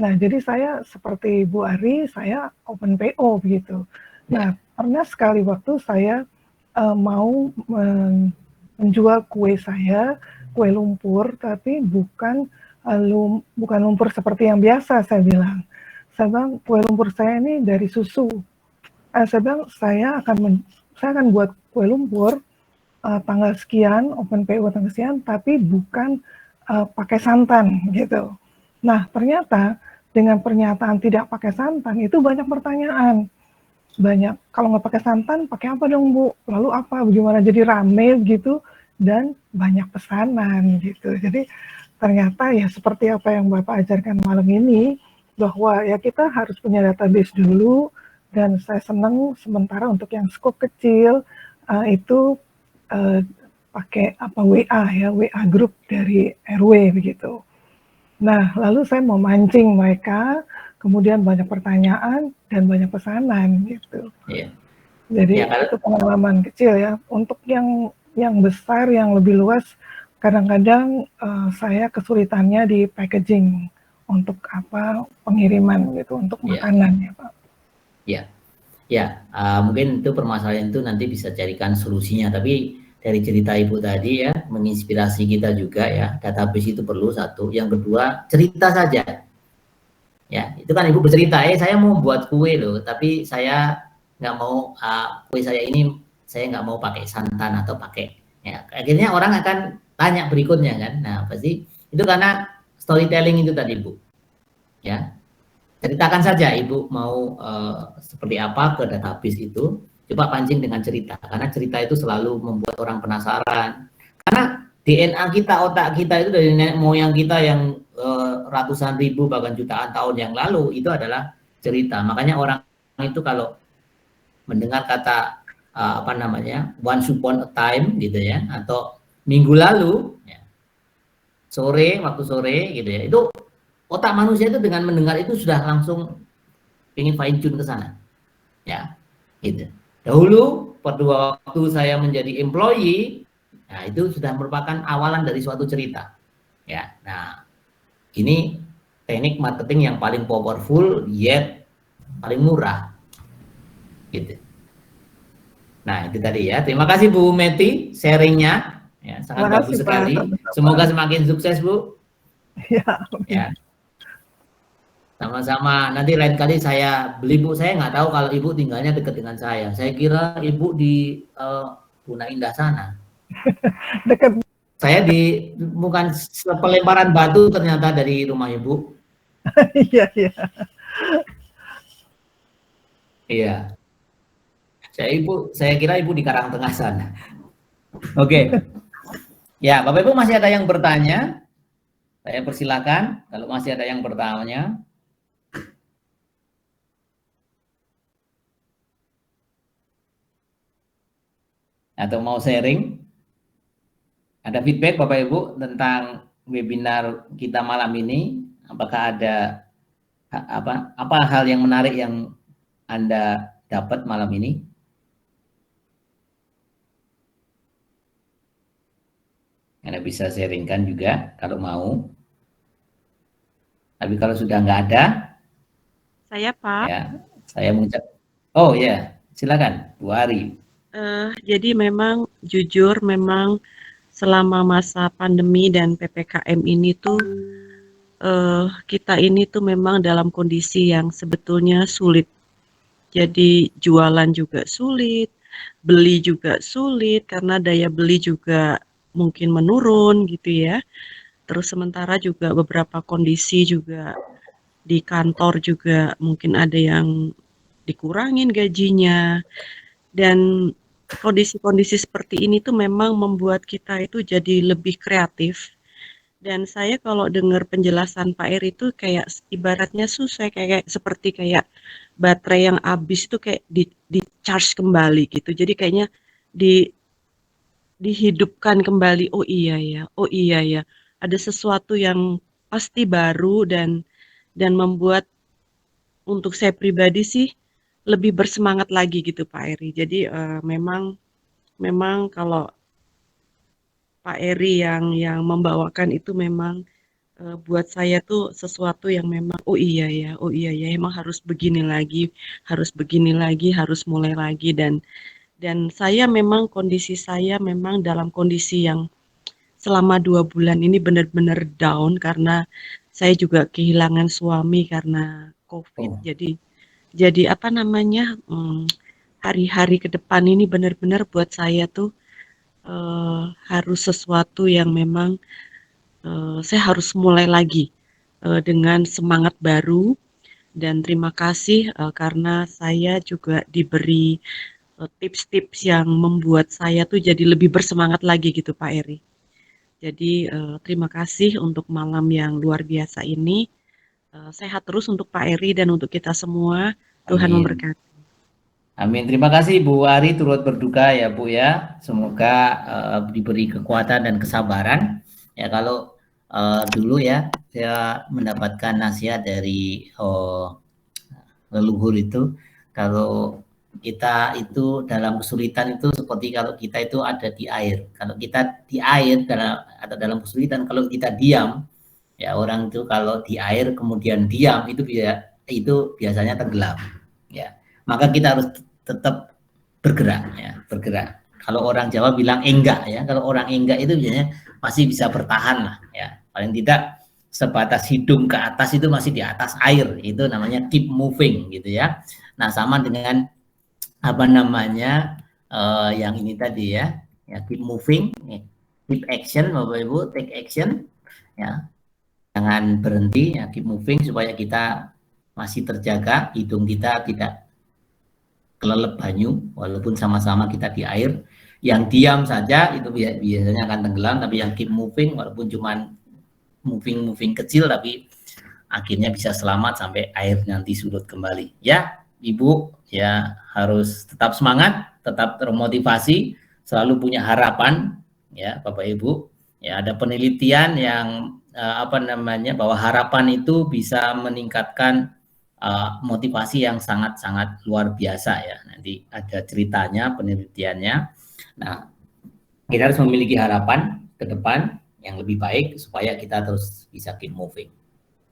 Nah, jadi saya seperti Bu Ari, saya open PO gitu. Nah, pernah sekali waktu saya mau menjual kue saya, kue lumpur, tapi bukan lumpur seperti yang biasa saya bilang. Saya bilang kue lumpur saya ini dari susu. Saya bilang saya akan buat kue lumpur tanggal sekian, open PO tanggal sekian, tapi bukan pakai santan gitu. Nah ternyata dengan pernyataan tidak pakai santan itu banyak pertanyaan. Banyak, kalau nggak pakai santan, pakai apa dong Bu? Lalu apa? Bagaimana? Jadi rame gitu. Dan banyak pesanan gitu. Jadi ternyata ya seperti apa yang Bapak ajarkan malam ini, bahwa ya kita harus punya database dulu, dan saya senang sementara untuk yang skop kecil itu pakai WA ya, WA group dari RW begitu. Nah lalu saya mau mancing mereka, kemudian banyak pertanyaan dan banyak pesanan gitu. Yeah. Jadi itu pengalaman kecil ya. Untuk yang besar, yang lebih luas, kadang-kadang saya kesulitannya di packaging untuk pengiriman gitu, untuk makanan ya Pak. Mungkin itu permasalahan itu nanti bisa carikan solusinya. Tapi dari cerita Ibu tadi ya, menginspirasi kita juga ya. Database itu perlu satu. Yang kedua, cerita saja. Ya, itu kan Ibu bercerita, saya mau buat kue loh, tapi saya nggak mau kue saya ini. Saya nggak mau pakai santan atau pakai, ya akhirnya orang akan tanya berikutnya kan. Nah pasti itu karena storytelling itu tadi Bu, ya ceritakan saja Ibu mau seperti apa ke database itu, coba pancing dengan cerita, karena cerita itu selalu membuat orang penasaran, karena DNA kita, otak kita itu dari nenek moyang kita yang ratusan ribu bahkan jutaan tahun yang lalu itu adalah cerita. Makanya orang itu kalau mendengar kata once upon a time gitu ya, atau minggu lalu ya, waktu sore gitu ya, itu otak manusia itu dengan mendengar itu sudah langsung ingin fine tune ke sana ya gitu. Dahulu pada waktu saya menjadi employee, nah itu sudah merupakan awalan dari suatu cerita ya. Nah ini teknik marketing yang paling powerful yet paling murah gitu. Nah itu tadi ya, terima kasih Bu Meti sharingnya ya, sangat bagus sekali. Semoga semakin sukses Bu ya. Sama-sama, nanti lain kali saya beli Bu. Saya nggak tahu kalau Ibu tinggalnya dekat dengan saya kira Ibu di Buna Indah sana. Dekat. Saya bukan pelemparan batu ternyata dari rumah Ibu. Iya. Saya kira Ibu di Karangtengah sana. Oke. Ya, Bapak Ibu masih ada yang bertanya? Saya persilakan kalau masih ada yang bertanya. atau mau sharing? Ada feedback Bapak Ibu tentang webinar kita malam ini? Apakah ada apa hal yang menarik yang Anda dapat malam ini? Anda bisa sharingkan juga kalau mau. Tapi kalau sudah nggak ada, Saya Pak. ya saya mengucap. Oh ya, silakan Bu Ari. Jadi memang jujur memang selama masa pandemi dan PPKM ini tuh kita ini tuh memang dalam kondisi yang sebetulnya sulit. Jadi jualan juga sulit, beli juga sulit karena daya beli juga mungkin menurun gitu ya. Terus sementara juga beberapa kondisi juga di kantor juga mungkin ada yang dikurangin gajinya, dan kondisi-kondisi seperti ini tuh memang membuat kita itu jadi lebih kreatif. Dan saya kalau dengar penjelasan Pak Eri itu kayak ibaratnya susah kayak seperti kayak baterai yang habis itu kayak di charge kembali gitu. Jadi kayaknya di dihidupkan kembali. Oh iya ya, oh iya ya. Ada sesuatu yang pasti baru dan membuat untuk saya pribadi sih lebih bersemangat lagi gitu Pak Eri. Jadi memang kalau Pak Eri yang membawakan itu memang buat saya tuh sesuatu yang memang oh iya ya emang harus begini lagi, harus mulai lagi, dan saya memang kondisi saya memang dalam kondisi yang selama 2 bulan ini benar-benar down karena saya juga kehilangan suami karena COVID. Jadi apa namanya, hari-hari ke depan ini benar-benar buat saya tuh harus sesuatu yang memang saya harus mulai lagi dengan semangat baru, dan terima kasih karena saya juga diberi tips-tips yang membuat saya tuh jadi lebih bersemangat lagi gitu Pak Eri. Jadi terima kasih untuk malam yang luar biasa ini. Sehat terus untuk Pak Eri dan untuk kita semua. Tuhan memberkati. Amin. Terima kasih Bu Ari turut berduka ya Bu ya. Semoga diberi kekuatan dan kesabaran. Ya kalau dulu ya saya mendapatkan nasihat dari leluhur itu, kalau kita itu dalam kesulitan itu seperti kalau kita itu ada di air. Kalau kita di air atau dalam kesulitan, kalau kita diam, ya orang itu kalau di air kemudian diam itu biasanya tenggelam. Ya, maka kita harus tetap bergerak ya, bergerak. Kalau orang Jawa bilang enggak ya, kalau orang enggak itu biasanya masih bisa bertahan lah ya. Paling tidak sebatas hidung ke atas itu masih di atas air, itu namanya keep moving gitu ya. Nah, sama dengan apa namanya yang ini tadi ya keep moving, keep action Bapak Ibu, take action ya. Jangan berhenti ya, keep moving supaya kita masih terjaga, hidung kita tidak kelelep banyu walaupun sama-sama kita di air. Yang diam saja itu biasanya akan tenggelam, tapi yang keep moving walaupun cuman moving kecil tapi akhirnya bisa selamat sampai air nanti surut kembali. Ya, Ibu ya harus tetap semangat, tetap termotivasi, selalu punya harapan ya Bapak Ibu. Ya, ada penelitian yang bahwa harapan itu bisa meningkatkan motivasi yang sangat-sangat luar biasa ya. Nanti ada ceritanya, penelitiannya. Nah, kita harus memiliki harapan ke depan yang lebih baik supaya kita terus bisa keep moving.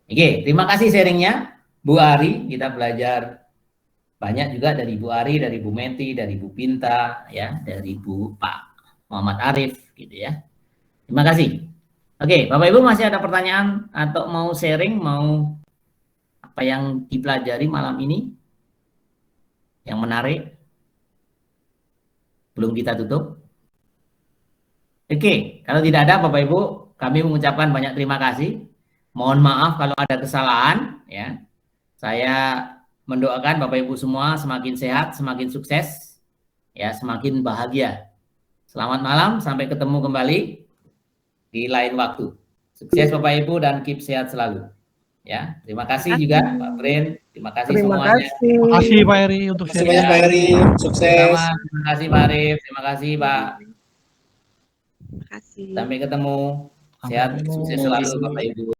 Oke, terima kasih sharingnya Bu Ari. Kita belajar banyak juga dari Bu Ari, dari Bu Meti, dari Bu Pinta, ya, dari Pak Muhammad Arif, gitu ya. Terima kasih. Oke, Bapak Ibu masih ada pertanyaan atau mau sharing, mau apa yang dipelajari malam ini yang menarik? Belum kita tutup? Oke, kalau tidak ada Bapak Ibu, kami mengucapkan banyak terima kasih. Mohon maaf kalau ada kesalahan ya. Saya mendoakan Bapak Ibu semua semakin sehat, semakin sukses, ya, semakin bahagia. Selamat malam, sampai ketemu kembali di lain waktu. Sukses Bapak Ibu dan keep sehat selalu. Ya, terima kasih juga Pak Brin. Terima kasih Terima semuanya. kasih. Terima kasih Pak Heri untuk Terima kasih banyak Pak Heri, sukses. Terima kasih Pak Arif, terima kasih Pak. Terima kasih. Sampai ketemu. Sehat, sukses selalu Bapak Ibu.